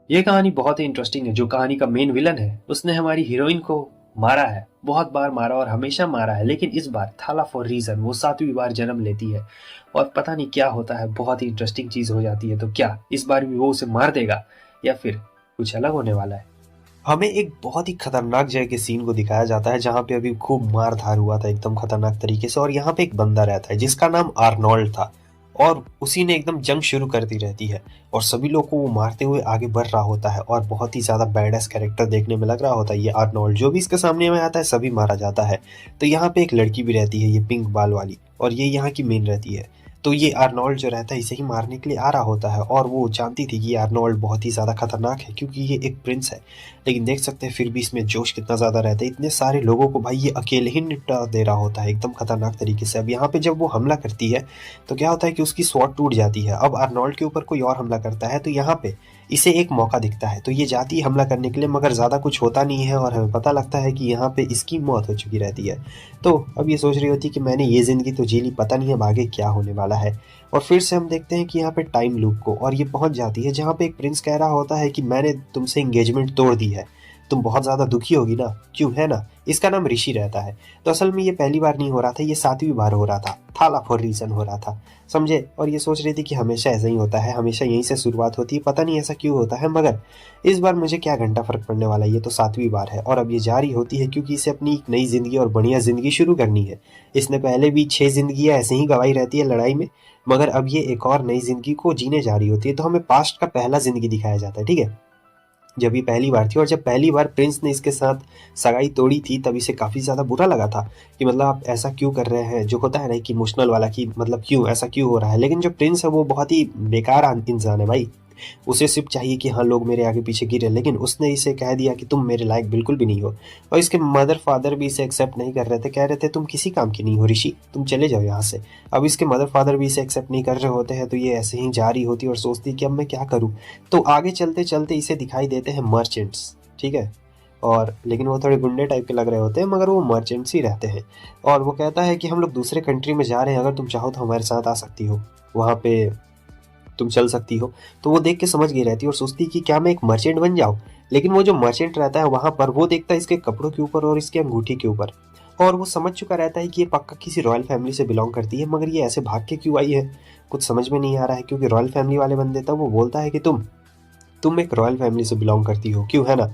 ये कहानी बहुत ही इंटरेस्टिंग है। जो कहानी का मेन विलन है उसने हमारी हीरोइन को मारा है, बहुत बार मारा और हमेशा मारा है, लेकिन इस बार थाला फॉर रीजन वो 7वीं बार जन्म लेती है और पता नहीं क्या होता है, बहुत ही इंटरेस्टिंग चीज हो जाती है। तो क्या इस बार भी वो उसे मार देगा या फिर कुछ अलग होने वाला है? हमें एक बहुत ही खतरनाक जगह के सीन को दिखाया जाता है जहाँ पे अभी खूब मार धार हुआ था एकदम खतरनाक तरीके से, और यहाँ पे एक बंदा रहता है जिसका नाम आर्नोल्ड था और उसी ने एकदम जंग शुरू कर दी रहती है और सभी लोग को वो मारते हुए आगे बढ़ रहा होता है और बहुत ही ज्यादा बैडएस कैरेक्टर देखने में लग रहा होता है ये आर्नोल्ड। जो भी इसके सामने में आता है सभी मारा जाता है। तो यहाँ पे एक लड़की भी रहती है, ये पिंक बाल वाली, और ये यहाँ की मेन रहती है। तो ये आर्नोल्ड जो रहता है इसे ही मारने के लिए आ रहा होता है और वो जानती थी कि ये आर्नोल्ड बहुत ही ज़्यादा खतरनाक है क्योंकि ये एक प्रिंस है। लेकिन देख सकते हैं फिर भी इसमें जोश कितना ज़्यादा रहता है, इतने सारे लोगों को भाई ये अकेले ही निपटा दे रहा होता है एकदम खतरनाक तरीके से। अब यहाँ पे जब वो हमला करती है तो क्या होता है कि उसकी स्वॉर्ड टूट जाती है। अब आर्नोल्ड के ऊपर कोई और हमला करता है तो यहाँ पे इसे एक मौका दिखता है, तो ये जाती है हमला करने के लिए, मगर ज़्यादा कुछ होता नहीं है और हमें पता लगता है कि यहाँ पे इसकी मौत हो चुकी रहती है। तो अब ये सोच रही होती है कि मैंने ये ज़िंदगी तो जी ली, पता नहीं अब आगे क्या होने वाला है। और फिर से हम देखते हैं कि यहाँ पे टाइम लूप को, और ये पहुंच जाती है जहाँ पे एक प्रिंस कह रहा होता है कि मैंने तुमसे एंगेजमेंट तोड़ दी है, तुम बहुत ज़्यादा दुखी होगी ना, क्यों, है ना। इसका नाम ऋषि रहता है। तो असल में ये पहली बार नहीं हो रहा था, ये 7वीं बार हो रहा था, थाला फॉर रीजन हो रहा था, समझे। और ये सोच रही थी कि हमेशा ऐसा ही होता है, हमेशा यहीं से शुरुआत होती है, पता नहीं ऐसा क्यों होता है, मगर इस बार मुझे क्या घंटा फर्क पड़ने वाला है, ये तो 7वीं बार है और अब ये जारी होती है क्योंकि इसे अपनी एक नई जिंदगी और बढ़िया जिंदगी शुरू करनी है। इसने पहले भी 6 जिंदगी ऐसे ही गंवाई रहती है लड़ाई में, मगर अब ये एक और नई जिंदगी को जीने जा रही होती है। तो हमें पास्ट का पहला जिंदगी दिखाया जाता है, ठीक है, जब ये पहली बार थी और जब पहली बार प्रिंस ने इसके साथ सगाई तोड़ी थी तब इसे काफ़ी ज़्यादा बुरा लगा था कि मतलब आप ऐसा क्यों कर रहे हैं, जो होता है ना कि इमोशनल वाला, कि मतलब क्यों ऐसा क्यों हो रहा है। लेकिन जो प्रिंस है वो बहुत ही बेकार इंसान है भाई, उसे सिर्फ चाहिए कि हाँ लोग मेरे आगे पीछे गिरे, लेकिन उसने इसे कह दिया कि तुम मेरे लायक बिल्कुल भी नहीं हो। और इसके मदर फादर भी इसे एक्सेप्ट नहीं कर रहे थे, कह रहे थे तुम किसी काम की नहीं हो ऋषि, तुम चले जाओ यहाँ से। अब इसके मदर फादर भी इसे एक्सेप्ट नहीं कर रहे होते हैं, तो ये ऐसे ही जा रही होती और सोचती कि अब मैं क्या करूँ। तो आगे चलते चलते इसे दिखाई देते हैं मर्चेंट्स, ठीक है, और लेकिन वो थोड़े गुंडे टाइप के लग रहे होते हैं, मगर वो मर्चेंट्स ही रहते हैं। और वो कहता है कि हम लोग दूसरे कंट्री में जा रहे हैं, अगर तुम चाहो तो हमारे साथ आ सकती हो, वहाँ पे तुम चल सकती हो। तो वो देख के समझ गई रहती है और सोचती कि क्या मैं एक मर्चेंट बन जाऊं। लेकिन वो जो मर्चेंट रहता है वहां पर वो देखता है इसके कपड़ों के ऊपर और इसके अंगूठी के ऊपर, और वो समझ चुका रहता है कि ये पक्का किसी रॉयल फैमिली से बिलोंग करती है, मगर ये ऐसे भाग के क्यों आई है कुछ समझ में नहीं आ रहा है। क्योंकि रॉयल फैमिली वाले बंदे, तब वो बोलता है कि तुम एक रॉयल फैमिली से बिलोंग करती हो, क्यों, है ना।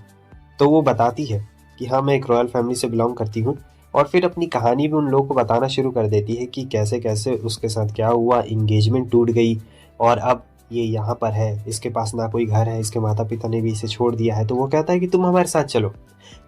तो वो बताती है कि हाँ मैं एक रॉयल फैमिली से बिलोंग करती हूँ, और फिर अपनी कहानी भी उन लोगों को बताना शुरू कर देती है कि कैसे कैसे उसके साथ क्या हुआ, इंगेजमेंट टूट गई और अब ये यहाँ पर है, इसके पास ना कोई घर है, इसके माता पिता ने भी इसे छोड़ दिया है। तो वो कहता है कि तुम हमारे साथ चलो,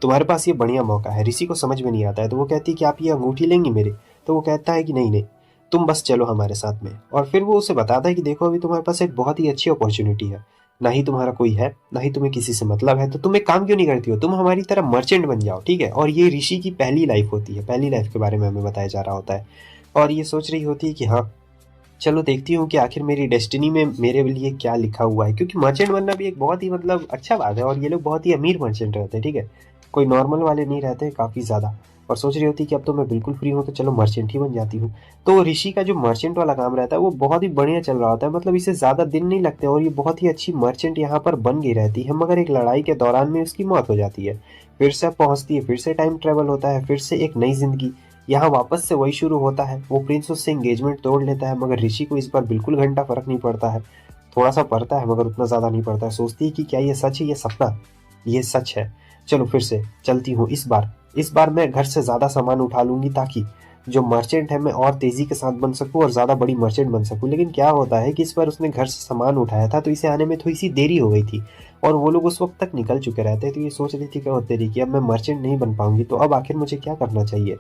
तुम्हारे पास ये बढ़िया मौका है। ऋषि को समझ में नहीं आता है, तो वो कहती है कि आप ये अंगूठी लेंगी मेरी। तो वो कहता है कि नहीं नहीं, तुम बस चलो हमारे साथ में। और फिर वो उसे बताता है कि देखो अभी तुम्हारे पास एक बहुत ही अच्छी अपॉर्चुनिटी है, ना ही तुम्हारा कोई है, ना ही तुम्हें किसी से मतलब है, तो तुम एक काम क्यों नहीं करती हो, तुम हमारी तरह मर्चेंट बन जाओ, ठीक है। और ये ऋषि की पहली लाइफ होती है, पहली लाइफ के बारे में हमें बताया जा रहा होता है। और ये सोच रही होती है कि हाँ चलो देखती हूँ कि आखिर मेरी डेस्टिनी में मेरे लिए क्या लिखा हुआ है, क्योंकि मर्चेंट बनना भी एक बहुत ही मतलब अच्छा बात है, और ये लोग बहुत ही अमीर मर्चेंट रहते हैं, ठीक है, कोई नॉर्मल वाले नहीं रहते काफ़ी ज़्यादा। और सोच रही होती है कि अब तो मैं बिल्कुल फ्री हूँ, तो चलो मर्चेंट ही बन जाती हूँ। तो ऋषि का जो मर्चेंट वाला काम रहता है वो बहुत ही बढ़िया चल रहा होता है, मतलब इसे ज़्यादा दिन नहीं लगते और ये बहुत ही अच्छी मर्चेंट यहाँ पर बन गई रहती है, मगर एक लड़ाई के दौरान में उसकी मौत हो जाती है। फिर से पहुँचती है, फिर से टाइम ट्रेवल होता है, फिर से एक नई जिंदगी, यहाँ वापस से वही शुरू होता है। वो प्रिंस उससे एंगेजमेंट तोड़ लेता है, मगर ऋषि को इस बार बिल्कुल घंटा फर्क नहीं पड़ता है, थोड़ा सा पड़ता है मगर उतना ज़्यादा नहीं पड़ता है। सोचती है कि क्या ये सच है, ये सपना, ये सच है, चलो फिर से चलती हूँ। इस बार मैं घर से ज़्यादा सामान उठा लूंगी ताकि जो मर्चेंट है मैं और तेज़ी के साथ बन सकूँ और ज़्यादा बड़ी मर्चेंट बन सकूँ। लेकिन क्या होता है कि इस बार उसने घर से सामान उठाया था तो इसे आने में थोड़ी सी देरी हो गई थी और वो लोग उस वक्त तक निकल चुके रहते हैं। तो ये सोच रही थी क्या होते रही कि अब मैं मर्चेंट नहीं बन पाऊंगी, तो अब आखिर मुझे क्या करना चाहिए।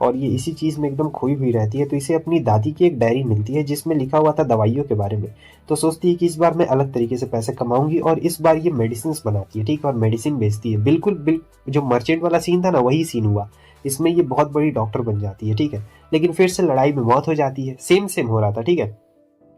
और ये इसी चीज़ में एकदम खोई हुई रहती है। तो इसे अपनी दादी की एक डायरी मिलती है जिसमें लिखा हुआ था दवाइयों के बारे में। तो सोचती है कि इस बार मैं अलग तरीके से पैसे कमाऊंगी और इस बार ये मेडिसिन बनाती है, ठीक है, और मेडिसिन बेचती है। बिल्कुल जो मर्चेंट वाला सीन था ना वही सीन हुआ, इसमें ये बहुत बड़ी डॉक्टर बन जाती है, ठीक है। लेकिन फिर से लड़ाई में मौत हो जाती है, सेम सेम हो रहा था, ठीक है।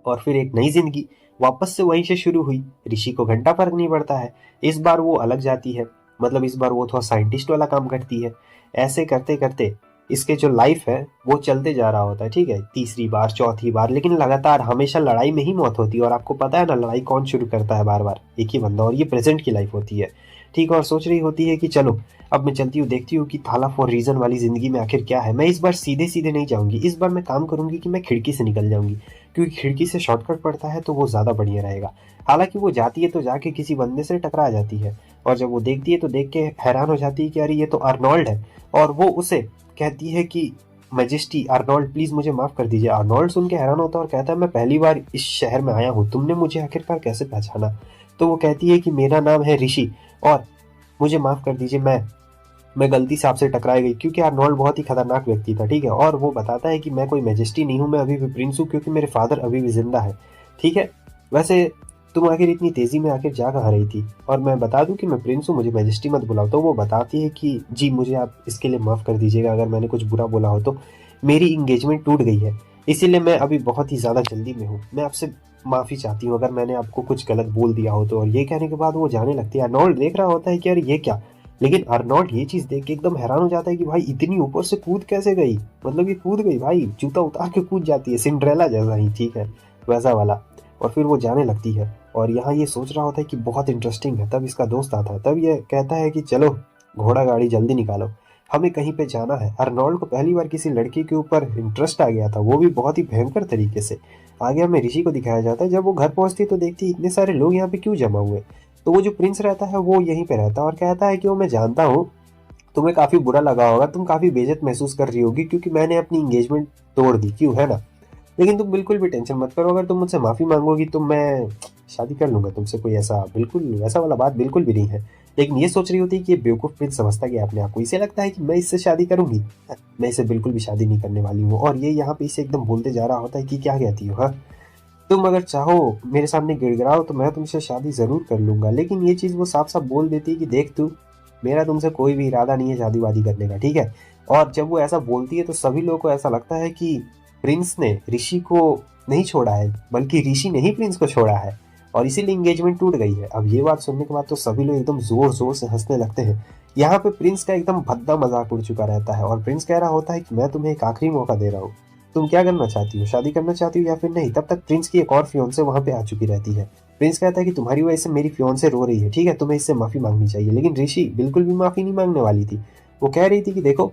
और फिर एक नई जिंदगी वापस से वहीं से शुरू हुई। ऋषि को घंटा फर्क नहीं पड़ता है, इस बार वो अलग जाती है, मतलब इस बार वो थोड़ा साइंटिस्ट वाला काम करती है। ऐसे करते करते इसके जो लाइफ है वो चलते जा रहा होता है, ठीक है, तीसरी बार चौथी बार, लेकिन लगातार हमेशा लड़ाई में ही मौत होती है। और आपको पता है ना लड़ाई कौन शुरू करता है, बार बार एक ही बंदा, और ये प्रेजेंट की लाइफ होती है, ठीक है। और सोच रही होती है कि चलो अब मैं चलती हूँ, देखती हूँ कि थाला फॉर रीजन वाली जिंदगी में आखिर क्या है। मैं इस बार सीधे सीधे नहीं जाऊंगी, इस बार मैं काम करूंगी कि मैं खिड़की से निकल जाऊंगी, क्योंकि खिड़की से शॉर्टकट पड़ता है तो वो ज्यादा बढ़िया रहेगा। हालांकि वो जाती है तो जाके किसी बंदे से टकरा जाती है, और जब वो देखती है तो देख के हैरान हो जाती है कि अरे ये तो आर्नोल्ड है। और वो उसे कहती है कि मैजेस्टी आर्नोल्ड प्लीज मुझे माफ कर दीजिए। आर्नोल्ड सुन के हैरान होता है और कहता है मैं पहली बार इस शहर में आया हूँ, तुमने मुझे आखिरकार कैसे पहचाना। तो वो कहती है कि मेरा नाम है ऋषि, और मुझे माफ कर दीजिए, मैं गलती से आपसे टकरा गई, क्योंकि आर्नोल्ड बहुत ही खतरनाक व्यक्ति था, ठीक है। और वो बताता है कि मैं कोई मैजेस्टी नहीं हूँ, मैं अभी भी प्रिंस हूँ, क्योंकि मेरे फादर अभी भी जिंदा है, ठीक है। वैसे तुम आखिर इतनी तेजी में आखिर जा कहाँ रही थी, और मैं बता दूं कि मैं प्रिंस हूँ, मुझे मैजेस्टी मत बुलाओ। तो वो बताती है कि जी मुझे आप इसके लिए माफ़ कर दीजिएगा, अगर मैंने कुछ बुरा बोला हो तो मेरी इंगेजमेंट टूट गई है, इसीलिए मैं अभी बहुत ही ज़्यादा जल्दी में हूँ, मैं आपसे माफ़ी चाहती हूँ अगर मैंने आपको कुछ गलत बोल दिया हो तो। और ये कहने के बाद वो जाने लगती है। अर्नोल्ड देख रहा होता है कि यार ये क्या, लेकिन अर्नोल्ड ये चीज़ देख के एकदम हैरान हो जाता है कि भाई इतनी ऊपर से कूद कैसे गई, मतलब ये कूद गई भाई, जूता उतार के कूद जाती है, सिंड्रेला जैसा ही, ठीक है, वैसा वाला। और फिर वो जाने लगती है, और यहाँ ये सोच रहा होता है कि बहुत इंटरेस्टिंग है, तब इसका दोस्त आता है, तब ये कहता है कि चलो घोड़ा गाड़ी जल्दी निकालो, हमें कहीं पे जाना है। अर्नोल्ड को पहली बार किसी लड़की के ऊपर इंटरेस्ट आ गया था, वो भी बहुत ही भयंकर तरीके से। आगे हमें ऋषि को दिखाया जाता है, जब वो घर पहुंचती है तो देखती है इतने सारे लोग यहाँ पे क्यों जमा हुए। तो वो जो प्रिंस रहता है वो यहीं पे रहता है, और कहता है कि वो मैं जानता हूँ तुम्हें काफी बुरा लगा होगा, तुम काफी बेइज्जत महसूस कर रही होगी क्योंकि मैंने अपनी इंगेजमेंट तोड़ दी, क्यों है ना। लेकिन तुम बिल्कुल भी टेंशन मत करो, अगर तुम मुझसे माफी मांगोगी तो मैं शादी कर लूंगा तुमसे, कोई ऐसा बिल्कुल वैसा वाला बात बिल्कुल भी नहीं है। लेकिन ये सोच रही होती है कि ये बेवकूफ प्रिंस समझता गया अपने आप को, इसे लगता है कि मैं इससे शादी करूंगी, मैं इसे बिल्कुल भी शादी नहीं करने वाली हूँ। और ये यहाँ पे इसे एकदम बोलते जा रहा होता है कि क्या कहती हो, हाँ तुम अगर चाहो मेरे सामने गिड़गिड़ाओ तो मैं तुमसे शादी जरूर कर लूंगा। लेकिन ये चीज वो साफ साफ बोल देती है कि देख तू, मेरा तुमसे कोई भी इरादा नहीं है शादी वादी करने का, ठीक है। और जब वो ऐसा बोलती है तो सभी लोगों को ऐसा लगता है कि प्रिंस ने ऋषि को नहीं छोड़ा है, बल्कि ऋषि ने ही प्रिंस को छोड़ा है, और इसीलिए इंगेजमेंट टूट गई है। अब ये बात सुनने के बाद तो सभी लोग एकदम जोर जोर से हंसने लगते हैं। यहाँ पे प्रिंस का एकदम भद्दा मजाक उड़ चुका रहता है, और प्रिंस कह रहा होता है कि मैं तुम्हें एक आखिरी मौका दे रहा हूँ, तुम क्या करना चाहती हो, शादी करना चाहती हो या फिर नहीं। तब तक प्रिंस की एक और फियोंसे वहां पे आ चुकी रहती है। प्रिंस कहता है कि तुम्हारी वजह से मेरी फियोंसे रो रही है, ठीक है, तुम्हें इससे माफी मांगनी चाहिए। लेकिन ऋषि बिल्कुल भी माफी नहीं मांगने वाली थी, वो कह रही थी कि देखो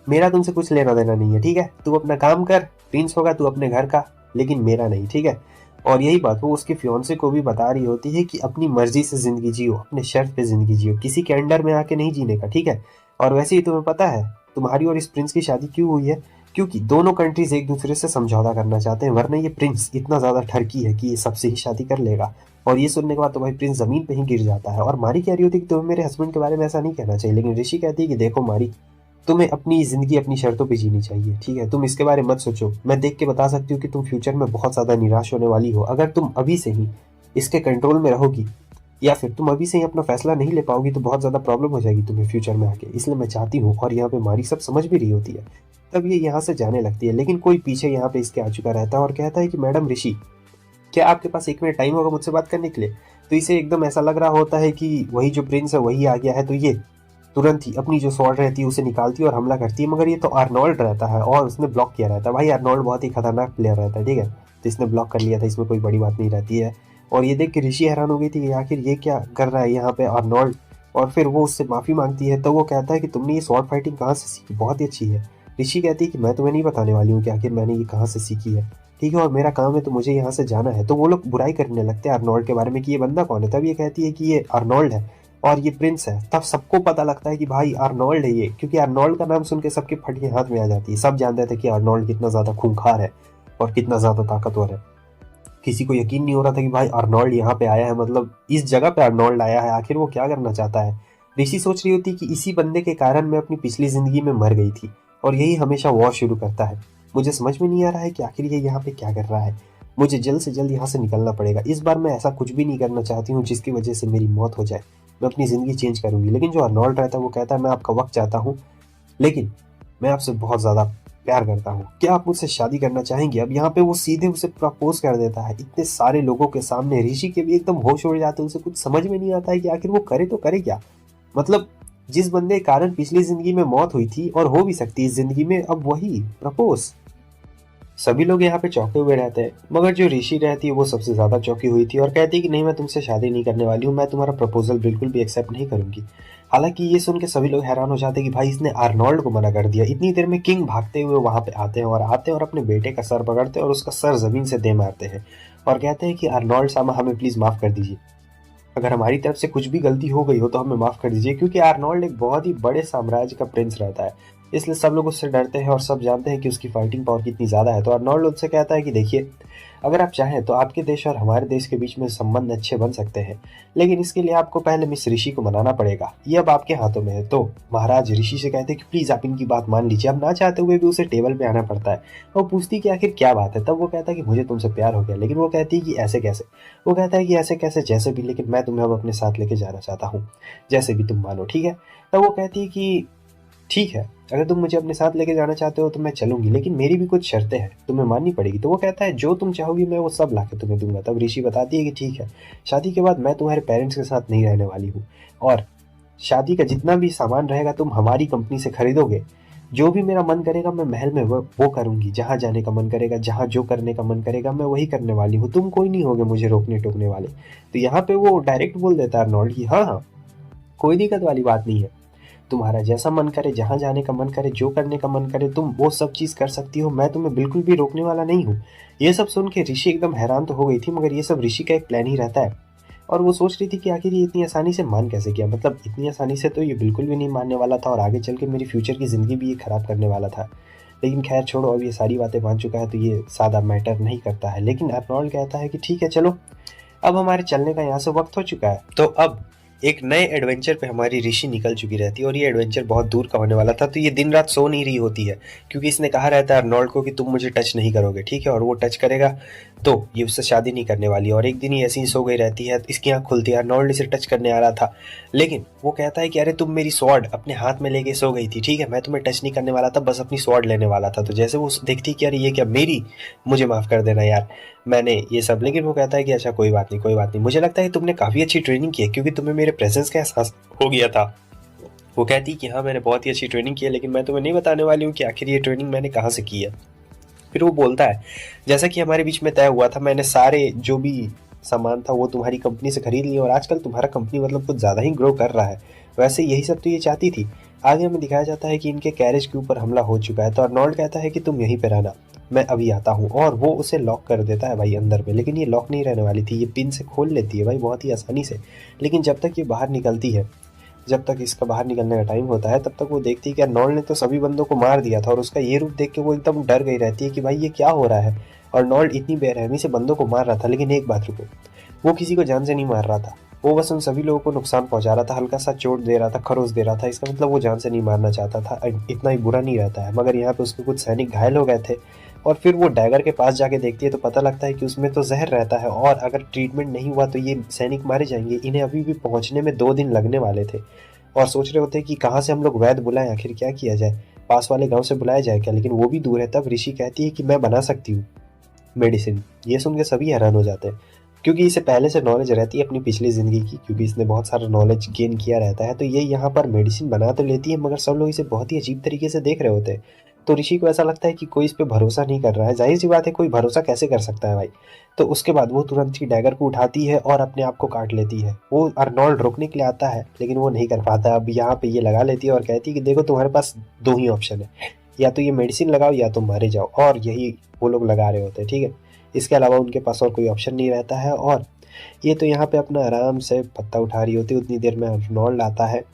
मेरा तुमसे कुछ लेना देना नहीं है, ठीक है, तू अपना काम कर, प्रिंस होगा तू अपने घर का, लेकिन मेरा नहीं, ठीक है। और यही बात वो उसके फियोंसे को भी बता रही होती है कि अपनी मर्जी से जिंदगी जियो, अपने शर्त पे जिंदगी जियो, किसी के अंडर में आके नहीं जीने का, ठीक है। और वैसे ही तुम्हें पता है तुम्हारी और इस प्रिंस की शादी क्यों हुई है, क्योंकि दोनों कंट्रीज एक दूसरे से समझौता करना चाहते हैं, वरना ये प्रिंस इतना ज्यादा ठरकी है कि ये सबसे ही शादी कर लेगा। और ये सुनने के बाद तो भाई प्रिंस जमीन पे ही गिर जाता है। और मारी कह रही होती है कि तुम्हें मेरे हस्बैंड के बारे में ऐसा नहीं कहना चाहिए, लेकिन ऋषि कहती है कि देखो मारी, तुम्हें अपनी जिंदगी अपनी शर्तों पे जीनी चाहिए, ठीक है, तुम इसके बारे में मत सोचो, मैं देख के बता सकती हूँ कि तुम फ्यूचर में बहुत ज्यादा निराश होने वाली हो। अगर तुम अभी से ही इसके कंट्रोल में रहोगी, या फिर तुम अभी से ही अपना फैसला नहीं ले पाओगी, तो बहुत ज्यादा प्रॉब्लम हो जाएगी तुम्हें फ्यूचर में आके, इसलिए मैं चाहती हूँ। और यहाँ पे मारी सब समझ भी रही होती है, तब ये यहाँ से जाने लगती है। लेकिन कोई पीछे यहाँ पे इसके आ चुका रहता है और कहता है कि मैडम ऋषि, क्या आपके पास 1 मिनट टाइम होगा मुझसे बात करने के लिए। तो इसे एकदम ऐसा लग रहा होता है कि वही जो प्रिंस है वही आ गया है, तो ये तुरंत ही अपनी जो स्वॉर्ड रहती है उसे निकालती है और हमला करती है। मगर ये तो आर्नोल्ड रहता है और उसने ब्लॉक किया रहता है। भाई आर्नोल्ड बहुत ही खतरनाक प्लेयर रहता है, ठीक है, तो इसने ब्लॉक कर लिया था, इसमें कोई बड़ी बात नहीं रहती है। और ये देख के ऋषि हैरान हो गई थी कि आखिर ये क्या कर रहा है यहाँ पे आर्नोल्ड। और फिर वो उससे माफी मांगती है, तो वो कहता है कि तुमने ये स्वॉर्ड फाइटिंग कहाँ से सीखी, बहुत ही अच्छी है। ऋषि कहती है कि मैं तुम्हें नहीं बताने वाली हूँ कि आखिर मैंने ये कहाँ से सीखी है, ठीक है, और मेरा काम है तो मुझे यहाँ से जाना है। तो वो लोग बुराई करने लगते हैं आर्नोल्ड के बारे में कि ये बंदा कौन है। तब ये कहती है कि ये आर्नोल्ड है और ये प्रिंस है। तब सबको पता लगता है कि भाई आर्नोल्ड है ये, क्योंकि आर्नोल्ड का नाम सुन के सबके फटके हाथ में आ जाती है। सब जानते थे कि आर्नोल्ड कितना ज्यादा खूंखार है और कितना ज्यादा ताकतवर है। किसी को यकीन नहीं हो रहा था कि भाई आर्नोल्ड यहाँ पे आया है, मतलब इस जगह पे आर्नोल्ड आया है, आखिर वो क्या करना चाहता है। ऋषि सोच रही होती कि इसी बंदे के कारण मैं अपनी पिछली जिंदगी में मर गई थी और यही हमेशा वॉर शुरू करता है। मुझे समझ में नहीं आ रहा है कि आखिर ये यहाँ पे क्या कर रहा है। मुझे जल्द से जल्द यहाँ से निकलना पड़ेगा। इस बार मैं ऐसा कुछ भी नहीं करना चाहती हूँ जिसकी वजह से मेरी मौत हो जाए। मैं अपनी ज़िंदगी चेंज करूंगी। लेकिन जो अर्नोल्ड रहता है वो कहता है मैं आपका वक्त चाहता हूँ, लेकिन मैं आपसे बहुत ज़्यादा प्यार करता हूँ, क्या आप मुझसे शादी करना चाहेंगे। अब यहाँ पे वो सीधे उसे प्रपोज कर देता है इतने सारे लोगों के सामने। ऋषि के भी एकदम होश उड़ जाते हैं, उसे कुछ समझ में नहीं आता है कि आखिर वो करे तो करे क्या। मतलब जिस बंदे के कारण पिछली जिंदगी में मौत हुई थी और हो भी सकती है इस जिंदगी में, अब वही प्रपोज। सभी लोग यहाँ पे चौंके हुए रहते हैं, मगर जो ऋषि रहती है वो सबसे ज्यादा चौंकी हुई थी और कहती है कि नहीं, मैं तुमसे शादी नहीं करने वाली हूँ, मैं तुम्हारा प्रपोजल बिल्कुल भी एक्सेप्ट नहीं करूंगी। हालांकि ये सुन के सभी लोग हैरान हो जाते हैं कि भाई इसने आर्नोल्ड को मना कर दिया। इतनी देर में किंग भागते हुए वहां पे आते हैं और अपने बेटे का सर पकड़ते हैं और उसका सर जमीन से दे मारते हैं और कहते हैं कि आर्नोल्ड सामा, हमें प्लीज माफ कर दीजिए। अगर हमारी तरफ से कुछ भी गलती हो गई हो तो हमें माफ कर दीजिए, क्योंकि आर्नोल्ड एक बहुत ही बड़े साम्राज्य का प्रिंस रहता है, इसलिए सब लोग उससे डरते हैं और सब जानते हैं कि उसकी फाइटिंग पावर कितनी ज़्यादा है। तो आर्नोल्ड उनसे कहता है कि देखिए, अगर आप चाहें तो आपके देश और हमारे देश के बीच में संबंध अच्छे बन सकते हैं, लेकिन इसके लिए आपको पहले मिस ऋषि को मनाना पड़ेगा, ये अब आपके हाथों में है। तो महाराज ऋषि से कहते हैं कि प्लीज़ आप इनकी बात मान लीजिए। अब ना चाहते हुए भी उसे टेबल पे आना पड़ता है। वो पूछती कि आखिर क्या बात है। तब वो कहता है कि मुझे तुमसे प्यार हो गया। लेकिन वो कहती है कि ऐसे कैसे। वो कहता है कि ऐसे कैसे, जैसे भी, लेकिन मैं तुम्हें अब अपने साथ लेके जाना चाहता हूँ, जैसे भी तुम मानो, ठीक है। तब वो कहती है कि ठीक है, अगर तुम मुझे अपने साथ लेके जाना चाहते हो तो मैं चलूंगी, लेकिन मेरी भी कुछ शर्तें हैं, तुम्हें माननी पड़ेगी। तो वो कहता है जो तुम चाहोगी मैं वो सब ला के तुम्हें दूंगा। तब ऋषि बताती है कि ठीक है, शादी के बाद मैं तुम्हारे पेरेंट्स के साथ नहीं रहने वाली हूँ, और शादी का जितना भी सामान रहेगा तुम हमारी कंपनी से खरीदोगे। जो भी मेरा मन करेगा मैं महल में वो करूंगी, जहाँ जाने का मन करेगा, जहाँ जो करने का मन करेगा मैं वही करने वाली हूँ, तुम कोई नहीं होगे मुझे रोकने टोकने वाले। तो यहाँ पे वो डायरेक्ट बोल देता है अर्नोल्ड की हाँ हाँ, कोई दिक्कत वाली बात नहीं है, तुम्हारा जैसा मन करे, जहाँ जाने का मन करे, जो करने का मन करे, तुम वो सब चीज़ कर सकती हो, मैं तुम्हें बिल्कुल भी रोकने वाला नहीं हूँ। ये सब सुन के ऋषि एकदम हैरान तो हो गई थी, मगर ये सब ऋषि का एक प्लान ही रहता है। और वो सोच रही थी कि आखिर ये इतनी आसानी से मान कैसे गया, मतलब इतनी आसानी से तो ये बिल्कुल भी नहीं मानने वाला था और आगे चल के मेरी फ्यूचर की ज़िंदगी भी ये ख़राब करने वाला था। लेकिन खैर छोड़ो, अब ये सारी बातें मान चुका है तो ये सादा मैटर नहीं करता है। लेकिन अर्नोल्ड कहता है कि ठीक है चलो, अब हमारे चलने का यहाँ से वक्त हो चुका है। तो अब एक नए एडवेंचर पे हमारी ऋषि निकल चुकी रहती है और ये एडवेंचर बहुत दूर का होने वाला था। तो ये दिन रात सो नहीं रही होती है, क्योंकि इसने कहा रहता है अर्नोल्ड को कि तुम मुझे टच नहीं करोगे, ठीक है, और वो टच करेगा तो ये उससे शादी नहीं करने वाली। और एक दिन ही ऐसी ही सो गई रहती है, इसकी आंख खुलती है, अर्नोल्ड इसे टच करने आ रहा था, लेकिन वो कहता है कि अरे तुम मेरी स्वॉर्ड अपने हाथ में लेके सो गई थी, ठीक है, मैं तुम्हें टच नहीं करने वाला था, बस अपनी स्वॉर्ड लेने वाला था। तो जैसे वो देखती कि अरे ये क्या, मेरी, मुझे माफ कर देना यार, मैंने ये सब। लेकिन वो कहता है कि अच्छा कोई बात नहीं, कोई बात नहीं, मुझे लगता है कि तुमने काफ़ी अच्छी ट्रेनिंग की है, क्योंकि तुम्हें मेरे प्रेजेंस का एहसास हो गया था। वो कहती कि हाँ मैंने बहुत ही अच्छी ट्रेनिंग की है, लेकिन मैं तुम्हें नहीं बताने वाली हूँ कि आखिर ये ट्रेनिंग मैंने कहाँ से की है। फिर वो बोलता है जैसा कि हमारे बीच में तय हुआ था, मैंने सारे जो भी सामान था वो तुम्हारी कंपनी से खरीद लिया और आजकल तुम्हारा कंपनी मतलब कुछ ज़्यादा ही ग्रो कर रहा है। वैसे यही सब तो ये चाहती थी। आगे हमें दिखाया जाता है कि इनके कैरेज के ऊपर हमला हो चुका है। तो अर्नोल्ड कहता है कि तुम यहीं पे रहना, मैं अभी आता हूँ, और वो उसे लॉक कर देता है भाई अंदर में। लेकिन ये लॉक नहीं रहने वाली थी, ये पिन से खोल लेती है भाई बहुत ही आसानी से। लेकिन जब तक ये बाहर निकलती है, जब तक इसका बाहर निकलने का टाइम होता है, तब तक वो देखती है कि अर्नोल्ड ने तो सभी बंदों को मार दिया था, और उसका ये रूप देख के वो एकदम डर गई रहती है कि भाई ये क्या हो रहा है। अर्नोल्ड इतनी बेरहमी से बंदों को मार रहा था, लेकिन एक बात रुको, वो किसी को जान से नहीं मार रहा था, वो बस उन सभी लोगों को नुकसान पहुंचा रहा था, हल्का सा चोट दे रहा था, खरोच दे रहा था। इसका मतलब वो जान से नहीं मारना चाहता था, इतना ही बुरा नहीं रहता है। मगर यहाँ पे उसके कुछ सैनिक घायल हो गए थे, और फिर वो डैगर के पास जाके देखती है तो पता लगता है कि उसमें तो जहर रहता है, और अगर ट्रीटमेंट नहीं हुआ तो ये सैनिक मारे जाएंगे। इन्हें अभी भी पहुंचने में 2 दिन लगने वाले थे, और सोच रहे होते कि कहाँ से हम लोग वैद्य बुलाएं, आखिर क्या किया जाए, पास वाले गांव से बुलाया जाए क्या, लेकिन वो भी दूर है। तब ऋषि कहती है कि मैं बना सकती हूँ मेडिसिन। ये सुन के सभी हैरान हो जाते हैं, क्योंकि इसे पहले से नॉलेज रहती है अपनी पिछली ज़िंदगी की, क्योंकि इसने बहुत सारा नॉलेज गेन किया रहता है। तो ये यहाँ पर मेडिसिन बना तो लेती है, मगर सब लोग इसे बहुत ही अजीब तरीके से देख रहे होते हैं। तो ऋषि को ऐसा लगता है कि कोई इस पे भरोसा नहीं कर रहा है। जाहिर सी बात है, कोई भरोसा कैसे कर सकता है भाई। तो उसके बाद वो तुरंत ही डैगर को उठाती है और अपने आप को काट लेती है। वो अर्नोल्ड रोकने के लिए आता है, लेकिन वो नहीं कर पाता। अब यहाँ पे ये लगा लेती है और कहती है कि देखो तुम्हारे पास 2 ही ऑप्शन है, या तो ये मेडिसिन लगाओ या तुम मारे जाओ। और यही वो लोग लगा रहे होते हैं, ठीक है। इसके अलावा उनके पास और कोई ऑप्शन नहीं रहता है। और ये तो यहाँ पे अपना आराम से पत्ता उठा रही होती है। उतनी देर में अर्नोल्ड आता है,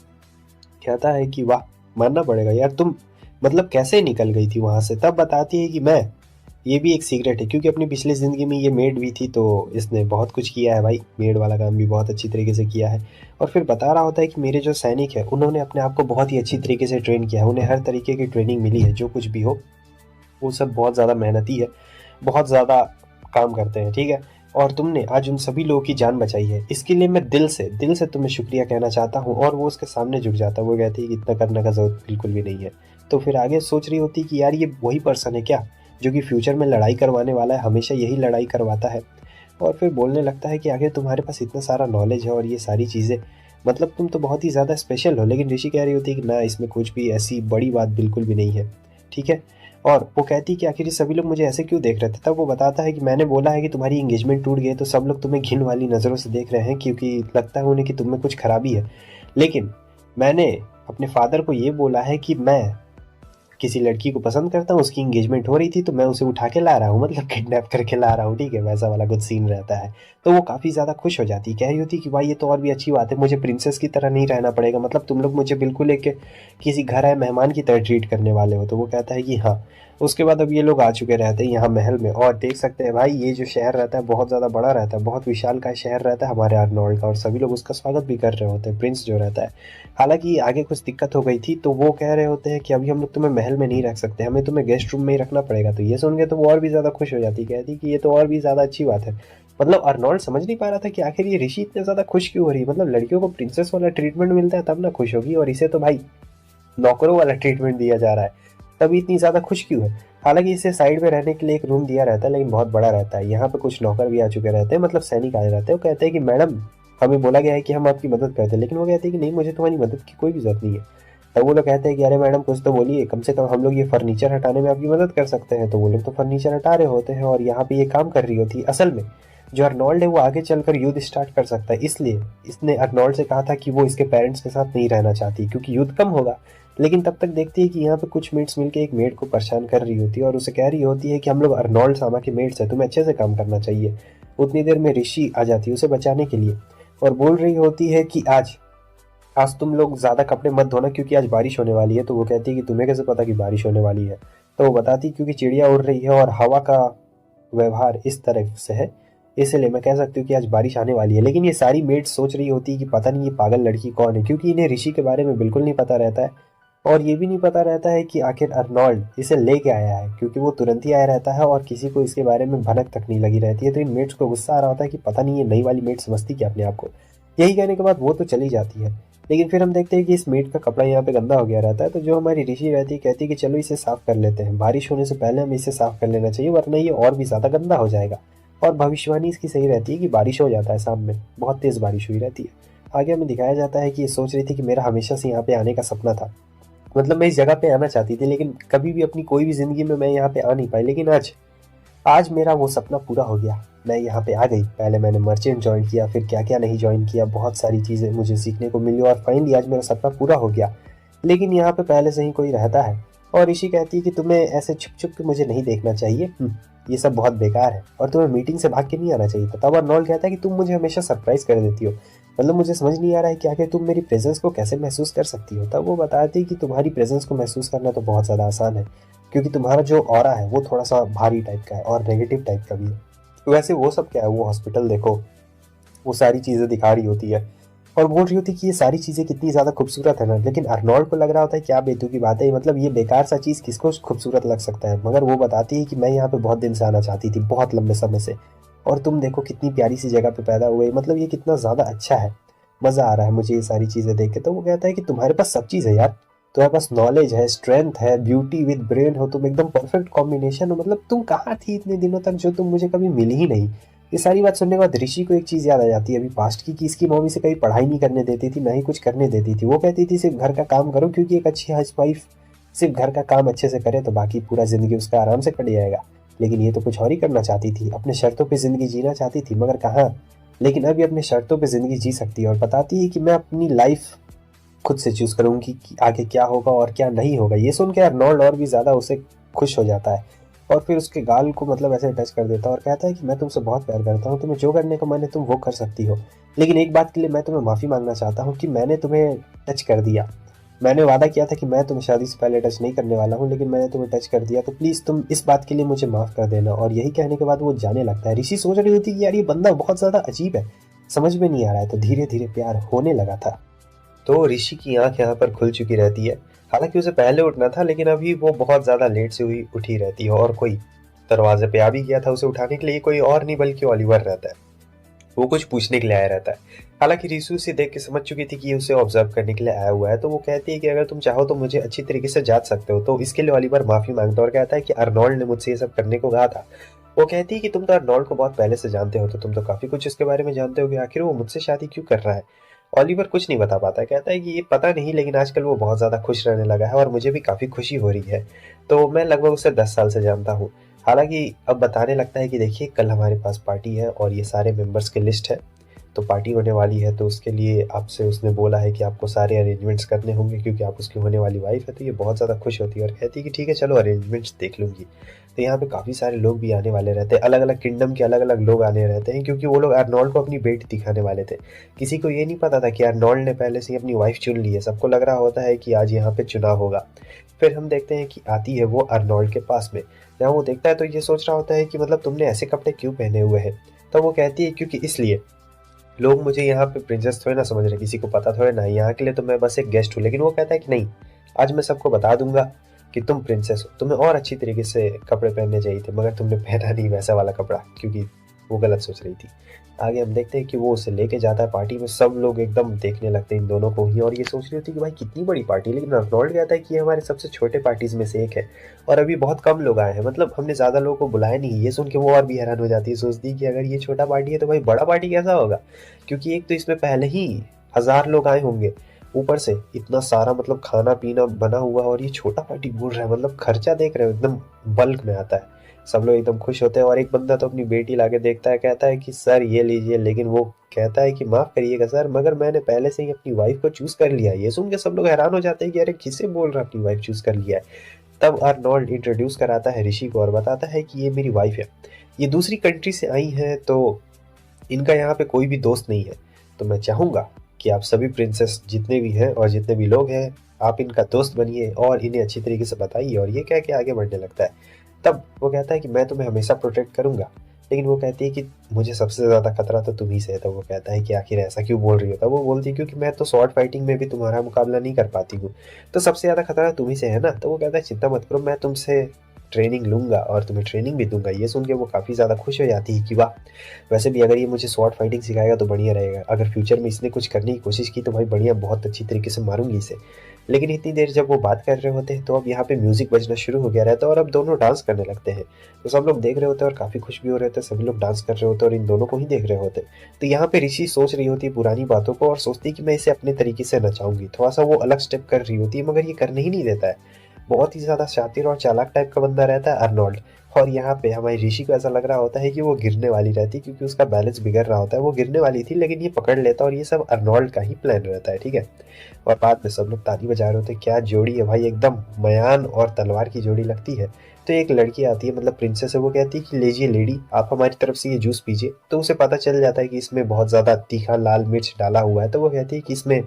कहता है कि वाह, मानना पड़ेगा यार, तुम मतलब कैसे निकल गई थी वहां से। तब बताती है कि मैं, ये भी एक सीक्रेट है, क्योंकि अपनी पिछली ज़िंदगी में ये मेड भी थी, तो इसने बहुत कुछ किया है भाई, मेड वाला काम भी बहुत अच्छी तरीके से किया है। और फिर बता रहा होता है कि मेरे जो सैनिक है उन्होंने अपने आप को बहुत ही अच्छी तरीके से ट्रेन किया है, उन्हें हर तरीके की ट्रेनिंग मिली है, जो कुछ भी हो वो सब बहुत ज़्यादा मेहनती है, बहुत ज़्यादा काम करते हैं, ठीक है। और तुमने आज उन सभी लोगों की जान बचाई है, इसके लिए मैं दिल से तुम्हें शुक्रिया कहना चाहता हूँ। और वो उसके सामने झुक जाता है। वो कहती है कि इतना करने का जरूरत बिल्कुल भी नहीं है। तो फिर आगे सोच रही होती कि यार ये वही पर्सन है क्या जो कि फ्यूचर में लड़ाई करवाने वाला है, हमेशा यही लड़ाई करवाता है। और फिर बोलने लगता है कि आगे तुम्हारे पास इतना सारा नॉलेज है और ये सारी चीज़ें, मतलब तुम तो बहुत ही ज़्यादा स्पेशल हो। लेकिन ऋषि कह रही होती है कि ना, इसमें कुछ भी ऐसी बड़ी बात बिल्कुल भी नहीं है, ठीक है। और वो कहती है कि आखिर ये सभी लोग मुझे ऐसे क्यों देख रहे थे। तब वो बताता है कि मैंने बोला है कि तुम्हारी एंगेजमेंट टूट गई है तो सब लोग तुम्हें घिन वाली नज़रों से देख रहे हैं, क्योंकि लगता है उन्हें कि तुम में कुछ खराबी है। लेकिन मैंने अपने फादर को ये बोला है कि मैं किसी लड़की को पसंद करता हूँ, उसकी एंगेजमेंट हो रही थी तो मैं उसे उठा के ला रहा हूँ, मतलब किडनैप करके ला रहा हूँ, ठीक है, वैसा वाला कुछ सीन रहता है। तो वो काफ़ी ज़्यादा खुश हो जाती है, कह रही होती है कि भाई ये तो और भी अच्छी बात है, मुझे प्रिंसेस की तरह नहीं रहना पड़ेगा, मतलब तुम लोग मुझे बिल्कुल एक किसी घर आए मेहमान की तरह ट्रीट करने वाले हो। तो वो कहता है कि हाँ। उसके बाद अब ये लोग आ चुके रहते हैं यहाँ महल में, और देख सकते हैं भाई ये जो शहर रहता है बहुत ज़्यादा बड़ा रहता है, बहुत विशाल का शहर रहता है हमारे आर्नोल्ड का, और सभी लोग उसका स्वागत भी कर रहे होते हैं, प्रिंस जो रहता है। हालांकि आगे कुछ दिक्कत हो गई थी तो वो कह रहे होते हैं कि अभी हम लोग तुम्हें महल में नहीं रख सकते, हमें तुम्हें गेस्ट रूम में ही रखना पड़ेगा। तो ये सुन के तो वो और भी ज़्यादा खुश हो जाती, कहती कि ये तो और भी ज़्यादा अच्छी बात है। मतलब अर्नोल्ड समझ नहीं पा रहा था कि आखिर ये ऋषि इतने ज़्यादा खुश क्यों हो रही है, मतलब लड़कियों को प्रिंसेस वाला ट्रीटमेंट मिलता है तब ना खुश होगी, और इसे तो भाई नौकरों वाला ट्रीटमेंट दिया जा रहा है, तभी इतनी ज़्यादा खुश क्यों है। हालांकि इसे साइड में रहने के लिए एक रूम दिया रहता है, लेकिन बहुत बड़ा रहता है। यहाँ पे कुछ नौकर भी आ चुके रहते हैं, मतलब सैनिक आए रहते हैं। वो कहते हैं कि मैडम हमें बोला गया है कि हम आपकी मदद करते हैं, लेकिन वो कहते हैं कि नहीं, मुझे तुम्हारी मदद की कोई भी जरूरत नहीं है। तब वो लोग कहते हैं कि अरे मैडम कुछ तो बोलिए, कम से कम हम लोग ये फर्नीचर हटाने में आपकी मदद कर सकते हैं। तो वो लोग तो फर्नीचर हटा रहे होते हैं और यहाँ पे ये काम कर रही होती है। असल में जो अर्नोल्ड है वो आगे चलकर युद्ध स्टार्ट कर सकता है, इसलिए इसने अर्नोल्ड से कहा था कि वो इसके पेरेंट्स के साथ नहीं रहना चाहती, क्योंकि युद्ध कम होगा। लेकिन तब तक देखती है कि यहाँ पे कुछ मेट्स मिलके एक मेड को परेशान कर रही होती है, और उसे कह रही होती है कि हम लोग अर्नोल्ड सामा के मेट्स हैं, तुम्हें अच्छे से काम करना चाहिए। उतनी देर में ऋषि आ जाती है उसे बचाने के लिए, और बोल रही होती है कि आज आज तुम लोग ज़्यादा कपड़े मत धोना क्योंकि आज बारिश होने वाली है। तो वो कहती है कि तुम्हें कैसे पता कि बारिश होने वाली है। तो वो बताती क्योंकि चिड़िया उड़ रही है और हवा का व्यवहार इस तरह से है, इसलिए मैं कह सकती हूँ कि आज बारिश आने वाली है। लेकिन ये सारी मेड्स सोच रही होती है कि पता नहीं ये पागल लड़की कौन है, क्योंकि इन्हें ऋषि के बारे में बिल्कुल नहीं पता रहता है, और ये भी नहीं पता रहता है कि आखिर अर्नोल्ड इसे लेके आया है, क्योंकि वो तुरंत ही आया रहता है और किसी को इसके बारे में भनक तक नहीं लगी रहती है। तो इन मेट्स को गुस्सा आ रहा होता है कि पता नहीं ये नई वाली मेट समझती क्या अपने आप को। यही कहने के बाद वो तो चली जाती है। लेकिन फिर हम देखते हैं कि इस मेट का कपड़ा यहाँ पे गंदा हो गया रहता है, तो जो हमारी ऋषि रहती है कहती है कि चलो इसे साफ कर लेते हैं, बारिश होने से पहले हमें इसे साफ कर लेना चाहिए वरना ये और भी ज़्यादा गंदा हो जाएगा। और भविष्यवाणी इसकी सही रहती है कि बारिश हो जाता है, शाम में बहुत तेज़ बारिश हुई रहती है। आगे हमें दिखाया जाता है कि ये सोच रही थी कि मेरा हमेशा से यहाँ पे आने का सपना था, मतलब मैं इस जगह पे आना चाहती थी, लेकिन कभी भी अपनी कोई भी ज़िंदगी में मैं यहाँ पे आ नहीं पाई। लेकिन आज आज मेरा वो सपना पूरा हो गया, मैं यहाँ पे आ गई। पहले मैंने मर्चेंट ज्वाइन किया, फिर क्या क्या नहीं ज्वाइन किया, बहुत सारी चीज़ें मुझे सीखने को मिली, और फाइनली आज मेरा सपना पूरा हो गया। लेकिन यहाँ पे पहले से ही कोई रहता है। और ऋषि कहती है कि तुम्हें ऐसे छुप छुप के मुझे नहीं देखना चाहिए, ये सब बहुत बेकार है, और तुम्हें मीटिंग से भाग के नहीं आना चाहिए था। तब अर्नोल्ड कहता है कि तुम मुझे हमेशा सरप्राइज कर देती हो, मतलब मुझे समझ नहीं आ रहा है कि आखिर तुम मेरी प्रेजेंस को कैसे महसूस कर सकती हो। तब वो बताती है कि तुम्हारी प्रेजेंस को महसूस करना तो बहुत ज़्यादा आसान है, क्योंकि तुम्हारा जो ऑरा है वो थोड़ा सा भारी टाइप का है और नेगेटिव टाइप का भी है। तो वैसे वो सब क्या है, वो हॉस्पिटल देखो, वो सारी चीज़ें दिखा रही होती है और बोल रही होती है कि ये सारी चीज़ें कितनी ज़्यादा खूबसूरत है ना। लेकिन अर्नोल्ड को लग रहा होता है क्या बेतुकी बात है, मतलब ये बेकार सा चीज़ किसको खूबसूरत लग सकता है। मगर वो बताती है कि मैं यहाँ पे बहुत दिन से आना चाहती थी, बहुत लंबे समय से, और तुम देखो कितनी प्यारी सी जगह पे पैदा हुए, मतलब ये कितना ज़्यादा अच्छा है, मज़ा आ रहा है मुझे ये सारी चीज़ें देख के। तो वो कहता है कि तुम्हारे पास सब चीज़ है यार, तुम्हारे पास नॉलेज है, स्ट्रेंथ है, ब्यूटी विद ब्रेन हो, तुम एकदम परफेक्ट कॉम्बिनेशन हो, मतलब तुम कहाँ थी इतने दिनों तक जो तुम मुझे कभी मिली ही नहीं। ये सारी बात सुनने के बाद ऋषि को एक चीज़ याद आ जाती है अभी पास्ट की, कि इसकी मम्मी से कभी पढ़ाई नहीं करने देती थी, ना ही कुछ करने देती थी। वो कहती थी सिर्फ घर का काम करो, क्योंकि एक अच्छी हाउस वाइफ सिर्फ घर का काम अच्छे से करे तो बाकी पूरा ज़िंदगी उसका आराम से कट जाएगा। लेकिन ये तो कुछ और ही करना चाहती थी, अपने शर्तों पे ज़िंदगी जीना चाहती थी, मगर कहाँ। लेकिन अब ये अपने शर्तों पे ज़िंदगी जी सकती है, और बताती है कि मैं अपनी लाइफ खुद से चूज़ करूँगी कि आगे क्या होगा और क्या नहीं होगा। ये सुन के अर्नोल्ड और भी ज़्यादा उसे खुश हो जाता है, और फिर उसके गाल को मतलब ऐसे टच कर देता है और कहता है कि मैं तुमसे बहुत प्यार करता हूँ, तुम्हें जो करने का मन है तुम वो कर सकती हो, लेकिन एक बात के लिए मैं तुम्हें माफ़ी मांगना चाहता हूँ कि मैंने तुम्हें टच कर दिया। मैंने वादा किया था कि मैं तुम्हें शादी से पहले टच नहीं करने वाला हूँ, लेकिन मैंने तुम्हें टच कर दिया, तो प्लीज़ तुम इस बात के लिए मुझे माफ़ कर देना। और यही कहने के बाद वो जाने लगता है। ऋषि सोच रही होती कि यार ये बंदा बहुत ज़्यादा अजीब है, समझ में नहीं आ रहा है, तो धीरे धीरे प्यार होने लगा था। तो ऋषि की आंख यहाँ पर खुल चुकी रहती है। हालांकि उसे पहले उठना था, लेकिन अभी वो बहुत ज़्यादा लेट से हुई उठी रहती है, और कोई दरवाजे पे आ भी गया था उसे उठाने के लिए, कोई और नहीं बल्कि ओलिवर रहता है। वो कुछ पूछने के लिए आया रहता है। हालांकि ऋषि उसे देख के समझ चुकी थी कि ये उसे ऑब्जर्व करने के लिए आया हुआ है, तो वो कहती है कि अगर तुम चाहो तो मुझे अच्छी तरीके से जांच सकते हो। तो इसके लिए ओलिवर माफी मांगता है और कहता है कि अर्नोल्ड ने मुझसे ये सब करने को कहा था। वो कहती है कि तुम तो अर्नोल्ड को बहुत पहले से जानते हो, तो तुम तो काफी कुछ इसके बारे में जानते होगे, आखिर वो मुझसे शादी क्यों कर रहा है। ओलिवर कुछ नहीं बता पाता, कहता है कि ये पता नहीं, लेकिन आजकल वो बहुत ज़्यादा खुश रहने लगा है और मुझे भी काफ़ी खुशी हो रही है। तो मैं लगभग उसे 10 साल से जानता हूँ। हालाँकि अब बताने लगता है कि देखिए कल हमारे पास पार्टी है और ये सारे मेंबर्स की लिस्ट है। तो पार्टी होने वाली है, तो उसके लिए आपसे उसने बोला है कि आपको सारे अरेंजमेंट्स करने होंगे क्योंकि आप उसकी होने वाली वाइफ़ है। तो ये बहुत ज़्यादा खुश होती है और कहती है कि ठीक है चलो अरेंजमेंट्स देख लूँगी। तो यहाँ पे काफ़ी सारे लोग भी आने वाले रहते हैं, अलग-अलग किंगडम के अलग-अलग लोग आने रहते हैं क्योंकि वो लोग अर्नोल्ड को अपनी बेटी दिखाने वाले थे। किसी को ये नहीं पता था कि अर्नोल्ड ने पहले से ही अपनी वाइफ़ चुन ली है, सबको लग रहा होता है कि आज यहाँ पे चुनाव होगा। फिर हम देखते हैं कि आती है वो अर्नोल्ड के पास में, जहाँ वो देखता है तो ये सोच रहा होता है कि मतलब तुमने ऐसे कपड़े क्यों पहने हुए हैं? तब वो कहती है क्योंकि इसलिए लोग मुझे यहाँ पे प्रिंसेस थोड़ी ना समझ रहे, किसी को पता थोड़ी ना है, यहाँ के लिए तो मैं बस एक गेस्ट हूँ। लेकिन वो कहता है कि नहीं, आज मैं सबको बता दूंगा कि तुम प्रिंसेस हो, तुम्हें और अच्छी तरीके से कपड़े पहनने चाहिए थे मगर तुमने पहना नहीं वैसा वाला कपड़ा, क्योंकि वो गलत सोच रही थी। आगे हम देखते हैं कि वो उसे लेके जाता है पार्टी में, सब लोग एकदम देखने लगते हैं इन दोनों को ही और ये सोच रही होती है कि भाई कितनी बड़ी पार्टी, लेकिन अर्नोल्ड कहता है कि ये हमारे सबसे छोटे पार्टीज में से एक है और अभी बहुत कम लोग आए हैं, मतलब हमने ज़्यादा लोगों को बुलाया नहीं। ये सुन के वो और भी हैरान हो जाती है, सोचती है कि अगर ये छोटा पार्टी है तो भाई बड़ा पार्टी कैसा होगा, क्योंकि एक तो इसमें पहले ही 1000 लोग आए होंगे, ऊपर से इतना सारा मतलब खाना पीना बना हुआ और ये छोटा पार्टी बोल रहा है, मतलब खर्चा देख रहे हो एकदम बल्क में आता है। सब लोग एकदम खुश होते हैं और एक बंदा तो अपनी बेटी लाके देखता है, कहता है कि सर ये लीजिए, लेकिन वो कहता है कि माफ करिएगा सर मगर मैंने पहले से ही अपनी वाइफ को चूज कर लिया है। ये सुन के सब लोग हैरान हो जाते हैं कि अरे किसे बोल रहा है अपनी वाइफ चूज कर लिया है। तब अर्नोल्ड इंट्रोड्यूस कराता है ऋषि को और बताता है कि ये मेरी वाइफ है, ये दूसरी कंट्री से आई हैं तो इनका यहाँ पे कोई भी दोस्त नहीं है। तो मैं चाहूँगा कि आप सभी प्रिंसेस जितने भी हैं और जितने भी लोग हैं, आप इनका दोस्त बनिए और इन्हें अच्छी तरीके से बताइए, और ये कह के आगे बढ़ने लगता है। तब वो कहता है कि मैं तुम्हें हमेशा प्रोटेक्ट करूँगा। लेकिन वो कहती है कि मुझे सबसे ज़्यादा खतरा तो तुम ही से है। तो वो कहता है कि आखिर ऐसा क्यों बोल रही हो? तब वो बोलती है क्योंकि मैं तो स्वॉर्ड फाइटिंग में भी तुम्हारा मुकाबला नहीं कर पाती हूँ, तो सबसे ज़्यादा खतरा तुम ही से है ना। तो वो कहता है चिंता मत करो, मैं तुमसे ट्रेनिंग लूँगा और तुम्हें ट्रेनिंग भी दूँगा। ये सुन के वो काफ़ी ज़्यादा खुश हो जाती है कि वाह! वैसे भी अगर ये मुझे स्वॉर्ड फाइटिंग सिखाएगा तो बढ़िया रहेगा। अगर फ्यूचर में इसने कुछ करने की कोशिश की तो भाई बढ़िया, बहुत अच्छी तरीके से मारूँगी इसे। लेकिन इतनी देर जब वो बात कर रहे होते हैं तो अब यहाँ पे म्यूज़िक बजना शुरू हो गया रहता है और अब दोनों डांस करने लगते हैं। तो सब लोग देख रहे होते हैं और काफ़ी खुश भी हो रहे होते हैं, सभी लोग डांस कर रहे होते हैं और इन दोनों को ही देख रहे होते हैं। तो यहाँ पे ऋषि सोच रही होती है पुरानी बातों को और सोचती है कि मैं इसे अपने तरीके से नचाऊँगी। थोड़ा-सा वो अलग स्टेप कर रही होती है मगर ये करने ही नहीं देता है। बहुत ही ज़्यादा शातिर और चालाक टाइप का बंदा रहता है अर्नोल्ड। और यहाँ पे हमारी ऋषि को ऐसा लग रहा होता है कि वो गिरने वाली रहती है क्योंकि उसका बैलेंस बिगड़ रहा होता है। वो गिरने वाली थी लेकिन ये पकड़ लेता है और ये सब अर्नोल्ड का ही प्लान रहता है, ठीक है। और बाद में सब लोग ताली बजा रहे होते हैं, क्या जोड़ी है भाई, एकदम मयान और तलवार की जोड़ी लगती है। तो एक लड़की आती है, मतलब प्रिंसेस है, वो कहती है कि लीजिए लेडी, आप हमारी तरफ से ये जूस पीजिए। तो उसे पता चल जाता है कि इसमें बहुत ज़्यादा तीखा लाल मिर्च डाला हुआ है। तो वो कहती है कि इसमें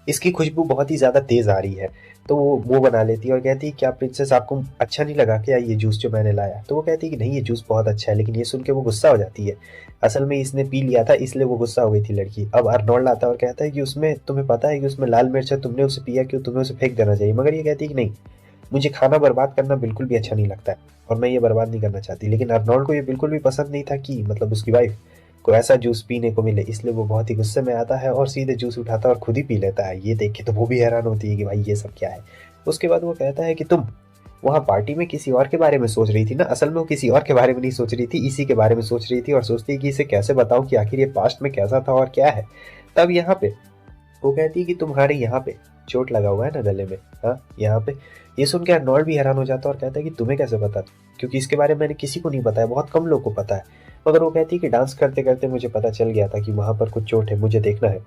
इसकी खुशबू बहुत ही ज़्यादा तेज़ आ रही है। तो वो मुँह बना लेती है और कहती है क्या प्रिंसेस आपको अच्छा नहीं लगा क्या ये जूस जो मैंने लाया? तो वो कहती है कि नहीं ये जूस बहुत अच्छा है, लेकिन ये सुन के वो गुस्सा हो जाती है। असल में इसने पी लिया था इसलिए वो गुस्सा हो गई थी लड़की। अब अर्नोल्ड आता है और कहता है कि उसमें तुम्हें पता है कि उसमें लाल मिर्च है, तुमने उसे पिया क्यों? तुम्हें उसे फेंक देना चाहिए। मगर ये कहती है कि नहीं, मुझे खाना बर्बाद करना बिल्कुल भी अच्छा नहीं लगता है और मैं ये बर्बाद नहीं करना चाहती। लेकिन अर्नोल्ड को ये बिल्कुल भी पसंद नहीं था कि मतलब उसकी वाइफ को ऐसा जूस पीने को मिले, इसलिए वो बहुत ही गुस्से में आता है और सीधे जूस उठाता है और खुद ही पी लेता है। ये देख के तो वो भी हैरान होती है कि भाई ये सब क्या है। उसके बाद वो कहता है कि तुम वहाँ पार्टी में किसी और के बारे में सोच रही थी ना? असल में वो किसी और के बारे में नहीं सोच रही थी, इसी के बारे में सोच रही थी और सोचती है कि इसे कैसे बताऊं कि आखिर ये पास्ट में कैसा था और क्या है। तब यहाँ पे वो कहती है कि तुम्हारे यहाँ पे चोट लगा हुआ है ना गले में, हाँ यहाँ पे। ये सुन के अर्नोल्ड भी हैरान हो जाता है और कहता है कि तुम्हें कैसे पता? क्योंकि इसके बारे में मैंने किसी को नहीं बताया, बहुत कम लोग को पता है। मगर वो कहती है कि डांस करते करते मुझे पता चल गया था कि वहाँ पर कुछ चोट है, मुझे देखना है।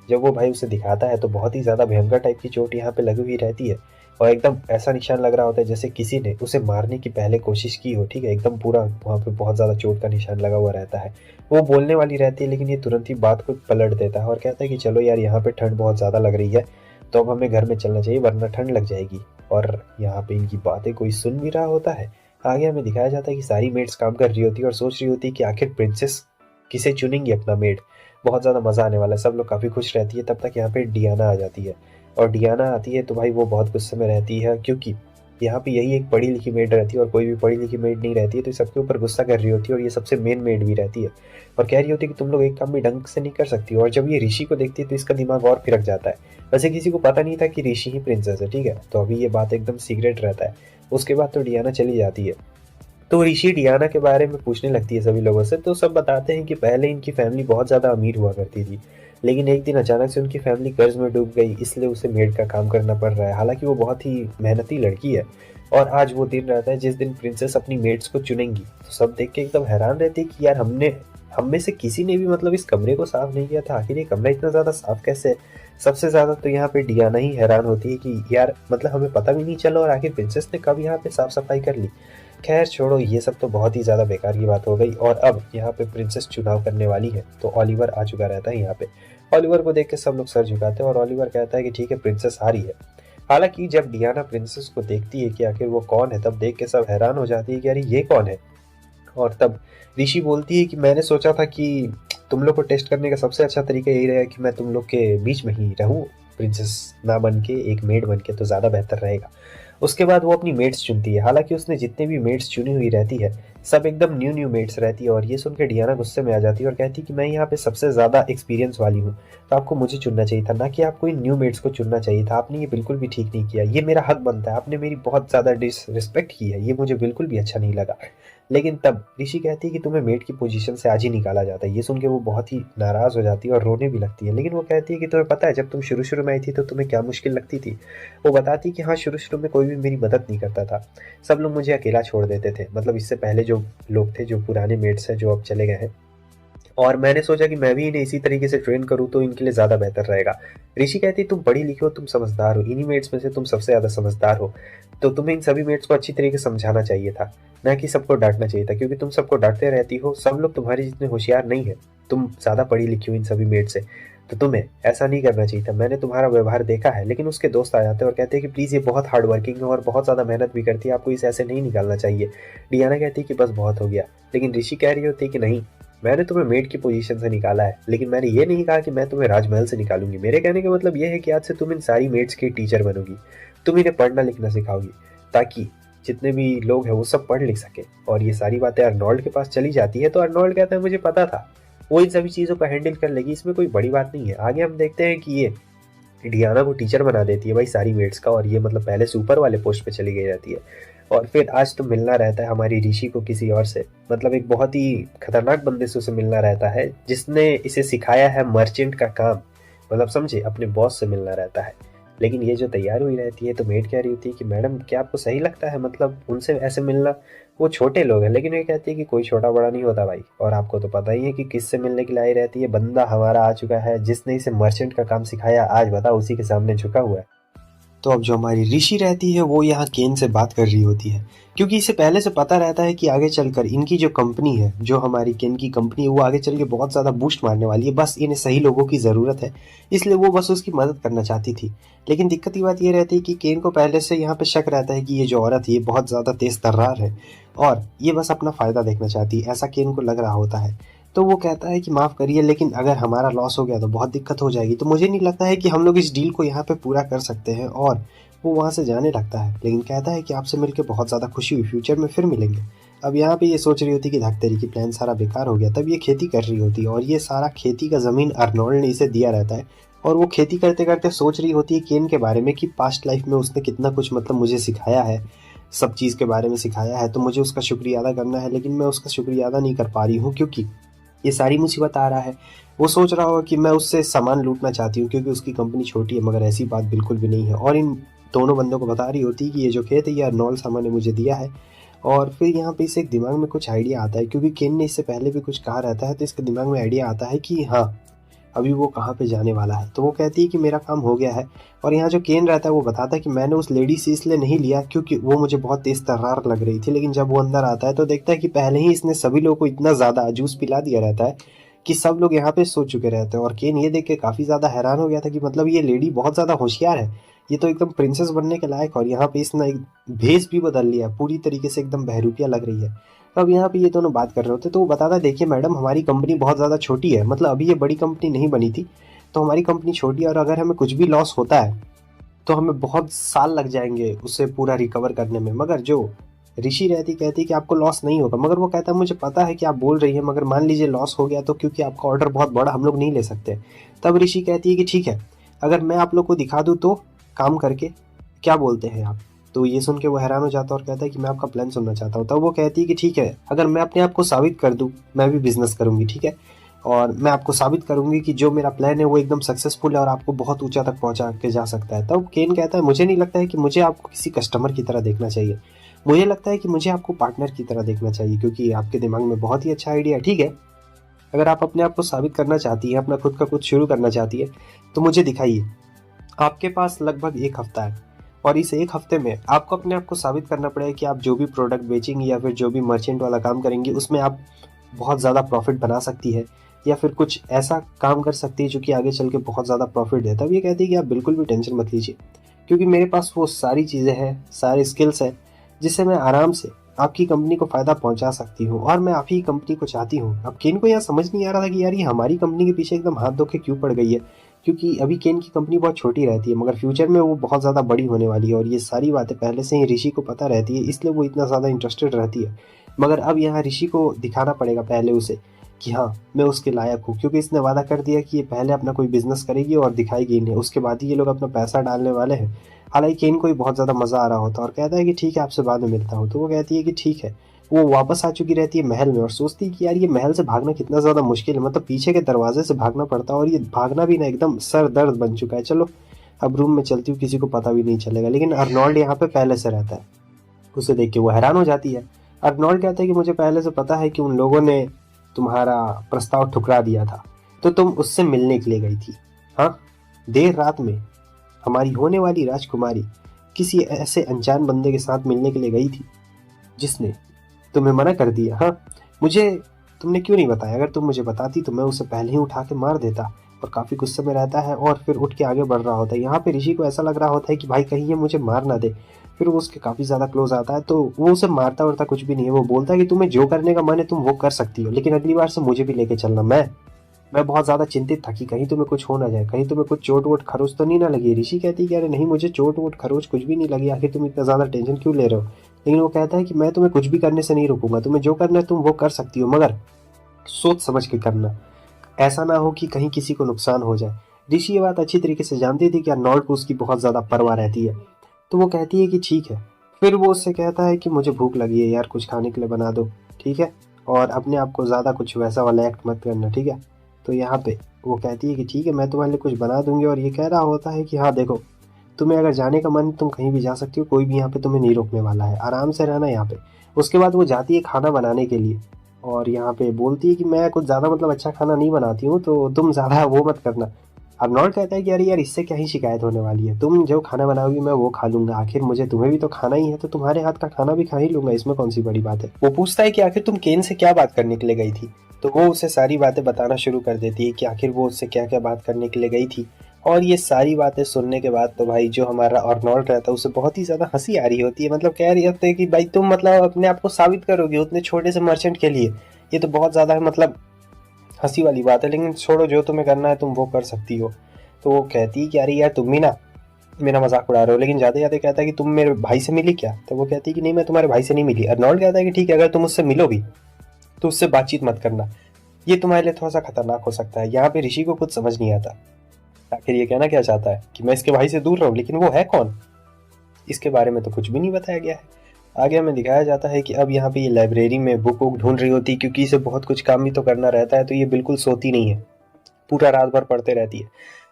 जब वो भाई उसे दिखाता है तो बहुत ही ज़्यादा भयंकर टाइप की चोट यहाँ पे लगी हुई रहती है और एकदम ऐसा निशान लग रहा होता है जैसे किसी ने उसे मारने की पहले कोशिश की हो, ठीक है। एकदम पूरा वहाँ पे बहुत ज़्यादा चोट का निशान लगा हुआ रहता है। वो बोलने वाली रहती है लेकिन ये तुरंत ही बात को पलट देता है और कहता है कि चलो यार, यहाँ पे ठंड बहुत ज़्यादा लग रही है तो अब हमें घर में चलना चाहिए वरना ठंड लग जाएगी। और यहाँ पे इनकी बातें कोई सुन भी रहा होता है। आगे हमें दिखाया जाता है कि सारी मेड्स काम कर रही होती है और सोच रही होती है कि आखिर प्रिंसेस किसे चुनेंगी अपना मेड। बहुत ज़्यादा मज़ा आने वाला है, सब लोग काफ़ी खुश रहती है। तब तक यहाँ पे डियाना आ जाती है और डियाना आती है तो भाई वो बहुत गुस्से में रहती है क्योंकि यहाँ पे यही एक पढ़ी लिखी मेड रहती है और कोई भी पढ़ी लिखी मेड नहीं रहती है। तो सबके ऊपर गुस्सा कर रही होती है और ये सबसे मेन मेड भी रहती है और कह रही होती है कि तुम लोग एक काम भी ढंग से नहीं कर सकती। और जब ये ऋषि को देखती है तो इसका दिमाग और फिरक जाता है। वैसे किसी को पता नहीं था कि ऋषि ही प्रिंसेस है, ठीक है। तो अभी ये बात एकदम सीक्रेट रहता है। उसके बाद तो डियाना चली जाती है। तो ऋषि डियाना के बारे में पूछने लगती है सभी लोगों से, तो सब बताते हैं कि पहले इनकी फैमिली बहुत ज़्यादा अमीर हुआ करती थी। लेकिन एक दिन अचानक से उनकी फैमिली कर्ज में डूब गई, इसलिए उसे मेड का काम करना पड़ रहा है। हालांकि वो बहुत ही मेहनती लड़की है। और आज वो दिन रहता है जिस दिन प्रिंसेस अपनी मेड्स को चुनेंगी। तो सब देख के एकदम हैरान रहते हैं कि यार हम में से किसी ने भी मतलब इस कमरे को साफ नहीं किया था। आखिर ये कमरा इतना ज्यादा साफ कैसे है? सबसे ज्यादा तो यहाँ पे डियाना ही हैरान होती है कि यार मतलब हमें पता भी नहीं चला और आखिर प्रिंसेस ने कब यहाँ पे साफ सफाई कर ली। खैर छोड़ो, ये सब तो बहुत ही ज्यादा बेकार की बात हो गई। और अब यहाँ पे प्रिंसेस चुनाव करने वाली है, तो ओलिवर आ चुका रहता है यहाँ पे। ओलिवर को देख के सब लोग सर झुकाते हैं और ओलिवर कहता है कि ठीक है, प्रिंसेस आ रही है। हालांकि जब डियाना प्रिंसेस को देखती है कि आखिर वो कौन है, तब देख के सब हैरान हो जाती है कि अरे ये कौन है। और तब ऋषि बोलती है कि मैंने सोचा था कि तुम लोग को टेस्ट करने का सबसे अच्छा तरीका यही रहेगा कि मैं तुम लोग के बीच में ही रहूं, प्रिंसेस ना बन के एक मेड बन के, तो ज़्यादा बेहतर रहेगा। उसके बाद वो अपनी मेड्स चुनती है। हालांकि उसने जितने भी मेड्स चुनी हुई रहती है, सब एकदम न्यू न्यू मेड्स रहती है। और ये सुन के डियाना गुस्से में आ जाती है और कहती है कि मैं यहाँ पे सबसे ज़्यादा एक्सपीरियंस वाली हूँ, तो आपको मुझे चुनना चाहिए था, ना कि आपको इन न्यू मेड्स को चुनना चाहिए था। आपने ये बिल्कुल भी ठीक नहीं किया, ये मेरा हक बनता है। आपने मेरी बहुत ज़्यादा डिसरिस्पेक्ट की है, ये मुझे बिल्कुल भी अच्छा नहीं लगा। लेकिन तब ऋषि कहती है कि तुम्हें मेड की पोजीशन से आज ही निकाला जाता है। ये सुन के वो बहुत ही नाराज हो जाती है और रोने भी लगती है। लेकिन वो कहती है कि तुम्हें पता है जब तुम शुरू शुरू में आई थी तो तुम्हें क्या मुश्किल लगती थी। वो बताती है कि हाँ, शुरू शुरू में कोई भी मेरी मदद नहीं करता था, सब लोग मुझे अकेला छोड़ देते थे। मतलब इससे पहले जो लोग थे, जो पुराने मेड्स हैं, जो अब चले गए हैं। और मैंने सोचा कि मैं भी इन्हें इसी तरीके से ट्रेन करूँ तो इनके लिए ज़्यादा बेहतर रहेगा। ऋषि कहती तुम पढ़ी लिखी हो, तुम समझदार हो, इन्हीं मेट्स में से तुम सबसे ज़्यादा समझदार हो, तो तुम्हें इन सभी मेट्स को अच्छी तरीके से समझाना चाहिए था, ना कि सबको डांटना चाहिए था। क्योंकि तुम सबको डांटते रहती हो, सब लोग तुम्हारे जितने होशियार नहीं है, तुम ज़्यादा पढ़ी लिखी हो इन सभी मेट से, तो तुम्हें ऐसा नहीं करना चाहिए था। मैंने तुम्हारा व्यवहार देखा है। लेकिन उसके दोस्त आ जाते हैं और कहते हैं कि प्लीज़, ये बहुत हार्ड वर्किंग है और बहुत ज़्यादा मेहनत भी करती है, आपको इसे ऐसे नहीं निकालना चाहिए। डियाना कहती है कि बस बहुत हो गया। लेकिन ऋषि कह रही होती है कि नहीं, मैंने तुम्हें मेड की पोजीशन से निकाला है, लेकिन मैंने ये नहीं कहा कि मैं तुम्हें राजमहल से निकालूंगी। मेरे कहने का मतलब ये है कि आज से तुम इन सारी मेड्स की टीचर बनोगी, तुम इन्हें पढ़ना लिखना सिखाओगी, ताकि जितने भी लोग हैं वो सब पढ़ लिख सके। और ये सारी बातें अर्नोल्ड के पास चली जाती है, तो अर्नोल्ड कहता है मुझे पता था, वो इन सभी चीज़ों को हैंडल कर लेगी, इसमें कोई बड़ी बात नहीं है। आगे हम देखते हैं कि ये डियाना को टीचर बना देती है भाई सारी मेड्स का, और ये मतलब पहले से ऊपर वाले पोस्ट पे चली गई रहती है। और फिर आज तो मिलना रहता है हमारी ऋषि को किसी और से, मतलब एक बहुत ही खतरनाक बंदे से उसे मिलना रहता है, जिसने इसे सिखाया है मर्चेंट का काम। मतलब समझे, अपने बॉस से मिलना रहता है। लेकिन ये जो तैयार हुई रहती है, तो मेड कह रही होती है कि मैडम क्या आपको सही लगता है मतलब उनसे ऐसे मिलना, वो छोटे लोग हैं। लेकिन ये कहती है कि कोई छोटा बड़ा नहीं होता भाई, और आपको तो पता ही है कि किससे मिलने के लिए आई रहती है। बंदा हमारा आ चुका है जिसने इसे मर्चेंट का काम सिखाया, आज बताओ उसी के सामने झुका हुआ है। तो अब जो हमारी ऋषि रहती है वो यहाँ केन से बात कर रही होती है, क्योंकि इसे पहले से पता रहता है कि आगे चलकर इनकी जो कंपनी है, जो हमारी केन की कंपनी है, वो आगे चल के बहुत ज़्यादा बूस्ट मारने वाली है। बस इन्हें सही लोगों की ज़रूरत है, इसलिए वो बस उसकी मदद करना चाहती थी। लेकिन दिक्कत की बात ये रहती है कि केन को पहले से यहाँ पे शक रहता है कि ये जो औरत है ये बहुत ज़्यादा तेज़ तर्रार है और ये बस अपना फ़ायदा देखना चाहती है, ऐसा केन को लग रहा होता है। तो वो कहता है कि माफ़ करिए, लेकिन अगर हमारा लॉस हो गया तो बहुत दिक्कत हो जाएगी, तो मुझे नहीं लगता है कि हम लोग इस डील को यहाँ पे पूरा कर सकते हैं। और वो वहाँ से जाने लगता है, लेकिन कहता है कि आपसे मिलकर बहुत ज़्यादा खुशी हुई, फ्यूचर में फिर मिलेंगे। अब यहाँ पे ये सोच रही होती कि धक्तेरी की प्लान सारा बेकार हो गया। तब ये खेती कर रही होती है और ये सारा खेती का ज़मीन अर्नोल्ड ने इसे दिया रहता है, और वो खेती करते करते सोच रही होती है केन के बारे में कि पास्ट लाइफ में उसने कितना कुछ मतलब मुझे सिखाया है, सब चीज़ के बारे में सिखाया है, तो मुझे उसका शुक्रिया अदा करना है। लेकिन मैं उसका शुक्रिया अदा नहीं कर पा रही हूँ क्योंकि ये सारी मुसीबत आ रहा है। वो सोच रहा होगा कि मैं उससे सामान लूटना चाहती हूँ क्योंकि उसकी कंपनी छोटी है, मगर ऐसी बात बिल्कुल भी नहीं है। और इन दोनों बंदों को बता रही होती है कि ये जो खेत है ये अर्नोल्ड सामान ने मुझे दिया है। और फिर यहाँ पे इसे एक दिमाग में कुछ आइडिया आता है, क्योंकि केन ने इससे पहले भी कुछ कहा रहता है, तो इसके दिमाग में आइडिया आता है कि हाँ, अभी वो कहाँ पे जाने वाला है। तो वो कहती है कि मेरा काम हो गया है। और यहाँ जो केन रहता है वो बताता है कि मैंने उस लेडी से इसलिए नहीं लिया क्योंकि वो मुझे बहुत तेज़ तर्रार लग रही थी। लेकिन जब वो अंदर आता है तो देखता है कि पहले ही इसने सभी लोगों को इतना ज़्यादा जूस पिला दिया रहता है कि सब लोग यहाँ पे सो चुके रहते हैं। और केन ये देख के काफ़ी ज़्यादा हैरान हो गया था कि मतलब ये लेडी बहुत ज़्यादा होशियार है, ये तो एकदम प्रिंसेस बनने के लायक। और यहाँ पे इसने एक भेस भी बदल लिया, पूरी तरीके से एकदम बहरूपिया लग रही है। तो अब यहाँ पे ये दोनों बात कर रहे होते, तो वो बताता है देखिए मैडम, हमारी कंपनी बहुत ज़्यादा छोटी है, मतलब अभी ये बड़ी कंपनी नहीं बनी थी, तो हमारी कंपनी छोटी है, और अगर हमें कुछ भी लॉस होता है तो हमें बहुत साल लग जाएंगे उसे पूरा रिकवर करने में। मगर जो ऋषि रहती कहती कि आपको लॉस नहीं होगा। मगर वो कहता है मुझे पता है कि आप बोल रही है, मगर मान लीजिए लॉस हो गया तो, क्योंकि आपका ऑर्डर बहुत बड़ा, हम लोग नहीं ले सकते। तब ऋषि कहती है कि ठीक है, अगर मैं आप लोग को दिखा दूँ तो काम करके, क्या बोलते हैं आप? तो ये सुन के वो हैरान हो जाता है और कहता है कि मैं आपका प्लान सुनना चाहता हूँ। तब वो कहती है कि ठीक है, अगर मैं अपने आप को साबित कर दूँ, मैं भी बिजनेस करूँगी, ठीक है। और मैं आपको साबित करूंगी कि जो मेरा प्लान है वो एकदम सक्सेसफुल है और आपको बहुत ऊंचा तक पहुंचा के जा सकता है। तब केन कहता है, मुझे नहीं लगता है कि मुझे आपको किसी कस्टमर की तरह देखना चाहिए, मुझे लगता है कि मुझे आपको पार्टनर की तरह देखना चाहिए, क्योंकि आपके दिमाग में बहुत ही अच्छा आइडिया है। ठीक है, अगर आप अपने आप को साबित करना चाहती है, अपना खुद का कुछ शुरू करना चाहती है, तो मुझे दिखाइए। आपके पास लगभग 1 हफ्ता है और इस 1 हफ्ते में आपको अपने आप को साबित करना पड़ेगा कि आप जो भी प्रोडक्ट बेचेंगी या फिर जो भी मर्चेंट वाला काम करेंगी उसमें आप बहुत ज़्यादा प्रॉफिट बना सकती है, या फिर कुछ ऐसा काम कर सकती है जो कि आगे चल के बहुत ज़्यादा प्रॉफिट दे। तब ये कहती है कि आप बिल्कुल भी टेंशन मत लीजिए, क्योंकि मेरे पास वो सारी चीज़ें हैं, सारे स्किल्स हैं जिससे मैं आराम से आपकी कंपनी को फ़ायदा पहुंचा सकती हूँ, और मैं आप ही कंपनी को चाहती हूँ। अब केन को यहाँ समझ नहीं आ रहा था कि यार ये हमारी कंपनी के पीछे एकदम हाथ धो के क्यों पड़ गई है, क्योंकि अभी केन की कंपनी बहुत छोटी रहती है, मगर फ्यूचर में वो बहुत ज़्यादा बड़ी होने वाली है और ये सारी बातें पहले से ही ऋषि को पता रहती है, इसलिए वो इतना ज़्यादा इंटरेस्टेड रहती है। मगर अब यहाँ ऋषि को दिखाना पड़ेगा पहले उसे कि हाँ, मैं उसके लायक हूँ, क्योंकि इसने वादा कर दिया कि ये पहले अपना कोई बिजनेस करेगी और दिखाएगी इन्हें, उसके बाद ही ये लोग अपना पैसा डालने वाले हैं। हालांकि केन को भी बहुत ज़्यादा मज़ा आ रहा होता है और कहता है कि ठीक है, आपसे बाद में मिलता हूँ। तो वो कहती है कि ठीक है। वो वापस आ चुकी रहती है महल में और सोचती है कि यार ये महल से भागना कितना ज़्यादा मुश्किल है, मतलब पीछे के दरवाजे से भागना पड़ता है और ये भागना भी ना एकदम सर दर्द बन चुका है। चलो अब रूम में चलती हूँ, किसी को पता भी नहीं चलेगा। लेकिन अर्नोल्ड यहाँ पे पहले से रहता है, उसे देख के वो हैरान हो जाती है। अर्नोल्ड कहता है कि मुझे पहले से पता है कि उन लोगों ने तुम्हारा प्रस्ताव ठुकरा दिया था, तो तुम उससे मिलने के लिए गई थी। हाँ, देर रात में हमारी होने वाली राजकुमारी किसी ऐसे अनजान बंदे के साथ मिलने के लिए गई थी जिसने तुम्हें मना कर दिया। हाँ, मुझे तुमने क्यों नहीं बताया? अगर तुम मुझे बताती तो मैं उसे पहले ही उठा के मार देता। और काफ़ी गुस्से में रहता है और फिर उठ के आगे बढ़ रहा होता है। यहाँ पे ऋषि को ऐसा लग रहा होता है कि भाई कहीं ये मुझे मार ना दे। फिर वो उसके काफ़ी ज़्यादा क्लोज आता है, तो वो उसे मारता वरता कुछ भी नहीं है। वो बोलता है कि तुम्हें जो करने का मन है तुम वो कर सकती हो, लेकिन अगली बार से मुझे भी लेके चलना। मैं बहुत ज़्यादा चिंतित था कि कहीं तुम्हें कुछ हो ना जाए, कहीं तुम्हें कुछ चोट वोट खरोच तो नहीं ना लगी। ऋषि कहती है कि अरे नहीं, मुझे चोट वोट खरोच कुछ भी नहीं लगी, आखिर तुम इतना ज़्यादा टेंशन क्यों ले रहे हो? लेकिन वो कहता है कि मैं तुम्हें कुछ भी करने से नहीं रोकूंगा, तुम्हें जो करना है तुम वो कर सकती हो, मगर सोच समझ के करना, ऐसा ना हो कि कहीं किसी को नुकसान हो जाए। ऋषि ये बात अच्छी तरीके से जानती थी कि अर्नोल्ड को उसकी बहुत ज़्यादा परवाह रहती है, तो वो कहती है कि ठीक है। फिर वो उससे कहता है कि मुझे भूख लगी है यार, कुछ खाने के लिए बना दो, ठीक है, और अपने आप को ज़्यादा कुछ वैसा वाला एक्ट मत करना, ठीक है। तो यहाँ पे वो कहती है कि ठीक है, मैं तुम्हारे लिए कुछ बना दूंगी, और ये कह रहा होता है कि हाँ देखो, तुम्हें अगर जाने का मन तुम कहीं भी जा सकती हो, कोई भी यहाँ पे तुम्हें नहीं रोकने वाला है, आराम से रहना यहाँ पे। उसके बाद वो जाती है खाना बनाने के लिए और यहाँ पे बोलती है कि मैं कुछ ज़्यादा मतलब अच्छा खाना नहीं बनाती हूँ, तो तुम ज़्यादा वो मत करना। अर्नोल्ड कहता है कि अरे यार इससे क्या ही शिकायत होने वाली है, तुम जो खाना बनाओगी मैं वो खा लूंगा, आखिर मुझे तुम्हें भी तो खाना ही है, तो तुम्हारे हाथ का खाना भी खा ही लूंगा, इसमें कौन सी बड़ी बात है। वो पूछता है कि आखिर तुम केन से क्या बात करने के लिए गई थी, तो वो उसे सारी बातें बताना शुरू कर देती है कि आखिर वो उससे क्या क्या बात करने के लिए गई थी। और ये सारी बातें सुनने के बाद तो भाई जो हमारा अर्नोल्ड रहता है उसे बहुत ही ज़्यादा हंसी आ रही होती है, मतलब कह रही होती है कि भाई तुम मतलब अपने आप को साबित करोगे उतने छोटे से मर्चेंट के लिए, ये तो बहुत ज़्यादा मतलब हंसी वाली बात है, लेकिन छोड़ो, जो तुम्हें करना है तुम वो कर सकती हो। तो वो कहती है कि अरे यार तुम भी ना मेरा मजाक उड़ा रहे हो, लेकिन जाते जाते कहता है कि तुम मेरे भाई से मिली क्या? तो वो कहती है कि नहीं, मैं तुम्हारे भाई से नहीं मिली। अर्नोल्ड कहता है कि ठीक है, अगर तुम उससे मिलो भी तो उससे बातचीत मत करना, ये तुम्हारे लिए थोड़ा सा खतरनाक हो सकता है। यहाँ पे ऋषि को कुछ समझ नहीं आता, आखिर ये कहना क्या चाहता है कि मैं इसके भाई से दूर रहूं, लेकिन वो है कौन, इसके बारे में तो कुछ भी नहीं बताया गया है। आगे हमें दिखाया जाता है कि अब यहाँ पे ये लाइब्रेरी में बुक वुक ढूंढ रही होती है, क्योंकि इसे बहुत कुछ काम भी तो करना रहता है, तो ये बिल्कुल सोती नहीं है, पूरा रात भर पढ़ते रहती है।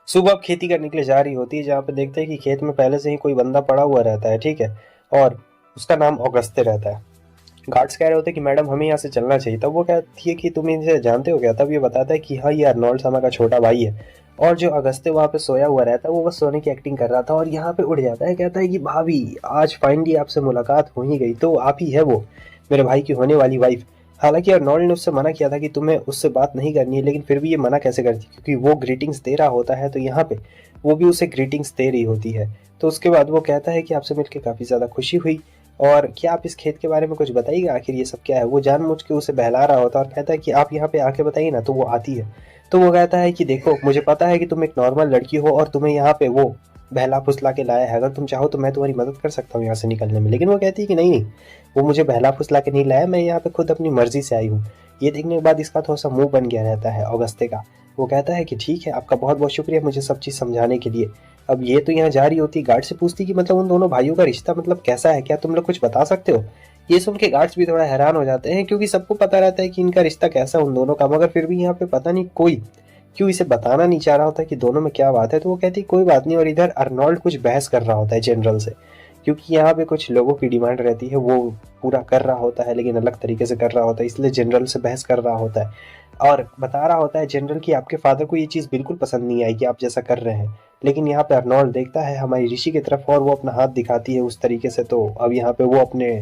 सुबह अब खेती करने के लिए जा रही होती है, जहाँ पे देखते हैं कि खेत में पहले से ही कोई बंदा पड़ा हुआ रहता है, ठीक है, और उसका नाम ऑगस्ते रहता है। गार्ड्स कह रहे होते हैं कि मैडम हमें यहाँ से चलना चाहिए, तब वो कहती है कि तुम इसे जानते हो क्या? तब ये बताता है कि हाँ, ये अर्नोल्ड शर्मा का छोटा भाई है, और जो अगस्त्य वहाँ पे सोया हुआ रहता है वो बस सोने की एक्टिंग कर रहा था, और यहाँ पे उड़ जाता है, कहता है कि भाभी आज फाइनली आपसे मुलाकात हो ही गई, तो आप ही है वो मेरे भाई की होने वाली वाइफ। हालांकि अर्नोल्ड ने उससे मना किया था कि तुम्हें उससे बात नहीं करनी है, लेकिन फिर भी ये मना कैसे करती, क्योंकि वो ग्रीटिंग्स दे रहा होता है, तो यहाँ पे वो भी उसे ग्रीटिंग्स दे रही होती है। तो उसके बाद वो कहता है कि आपसे मिलकर काफ़ी ज़्यादा खुशी हुई, और क्या आप इस खेत के बारे में कुछ बताइएगा, आखिर ये सब क्या है? वो जानबूझ के उसे बहला रहा होता है और कहता है कि आप यहाँ पे आके बताइए ना। तो वो आती है, तो वो कहता है कि देखो, मुझे पता है कि तुम एक नॉर्मल लड़की हो और तुम्हें यहाँ पे वो बहला फुसला के लाया है, अगर तुम चाहो तो मैं तुम्हारी मदद कर सकता हूँ यहाँ से निकलने में। लेकिन वो कहती है कि नहीं नहीं, वो मुझे बहला फुसला के नहीं लाया, मैं यहाँ पे खुद अपनी मर्जी से आई हूँ। ये देखने के बाद इसका थोड़ा सा मुंह बन गया रहता है ऑगस्ते का। वो कहता है कि ठीक है, आपका बहुत बहुत शुक्रिया मुझे सब चीज़ समझाने के लिए। अब ये तो यहाँ जा रही होती, गार्ड से पूछती कि मतलब उन दोनों भाइयों का रिश्ता मतलब कैसा है, क्या तुम लोग कुछ बता सकते हो? ये सुन के गार्ड्स भी थोड़ा हैरान हो जाते हैं, क्योंकि सबको पता रहता है कि इनका रिश्ता कैसा है उन दोनों का, मगर फिर भी यहाँ पे पता नहीं कोई क्यों इसे बताना नहीं चाह रहा होता कि दोनों में क्या बात है। तो वो कहती कोई बात नहीं, और इधर अर्नोल्ड कुछ बहस कर रहा होता है जनरल से, क्योंकि यहाँ पे कुछ लोगों की डिमांड रहती है, वो पूरा कर रहा होता है लेकिन अलग तरीके से कर रहा होता है, इसलिए जनरल से बहस कर रहा होता है और बता रहा होता है जनरल कि आपके फादर को ये चीज़ बिल्कुल पसंद नहीं आई कि आप जैसा कर रहे हैं। लेकिन यहाँ पे अर्नोल्ड देखता है हमारी ऋषि की तरफ और वो अपना हाथ दिखाती है उस तरीके से, तो अब यहाँ पे वो अपने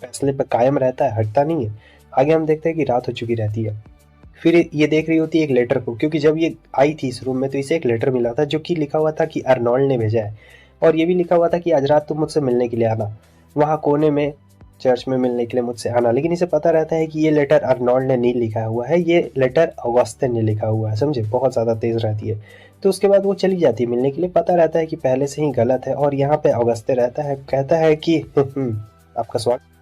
फैसले पे कायम रहता है, हटता नहीं है। आगे हम देखते हैं कि रात हो चुकी रहती है। फिर ये देख रही होती है एक लेटर को, क्योंकि जब ये आई थी इस रूम में तो इसे एक लेटर मिला था जो कि लिखा हुआ था कि अर्नोल्ड ने भेजा है, और ये भी लिखा हुआ था कि आज रात तुम मुझसे मिलने के लिए आना, वहाँ कोने में चर्च में मिलने के लिए मुझसे आना। लेकिन इसे पता रहता है कि ये लेटर अर्नोल्ड ने नहीं लिखा हुआ है, ये लेटर ऑगस्टिन ने लिखा हुआ है, समझे, बहुत ज़्यादा तेज़ रहती है। तो उसके बाद वो चली जाती है मिलने के लिए, पता रहता है कि पहले से ही गलत है, और यहाँ पे ऑगस्टे रहता है, कहता है कि आपका स्वागत।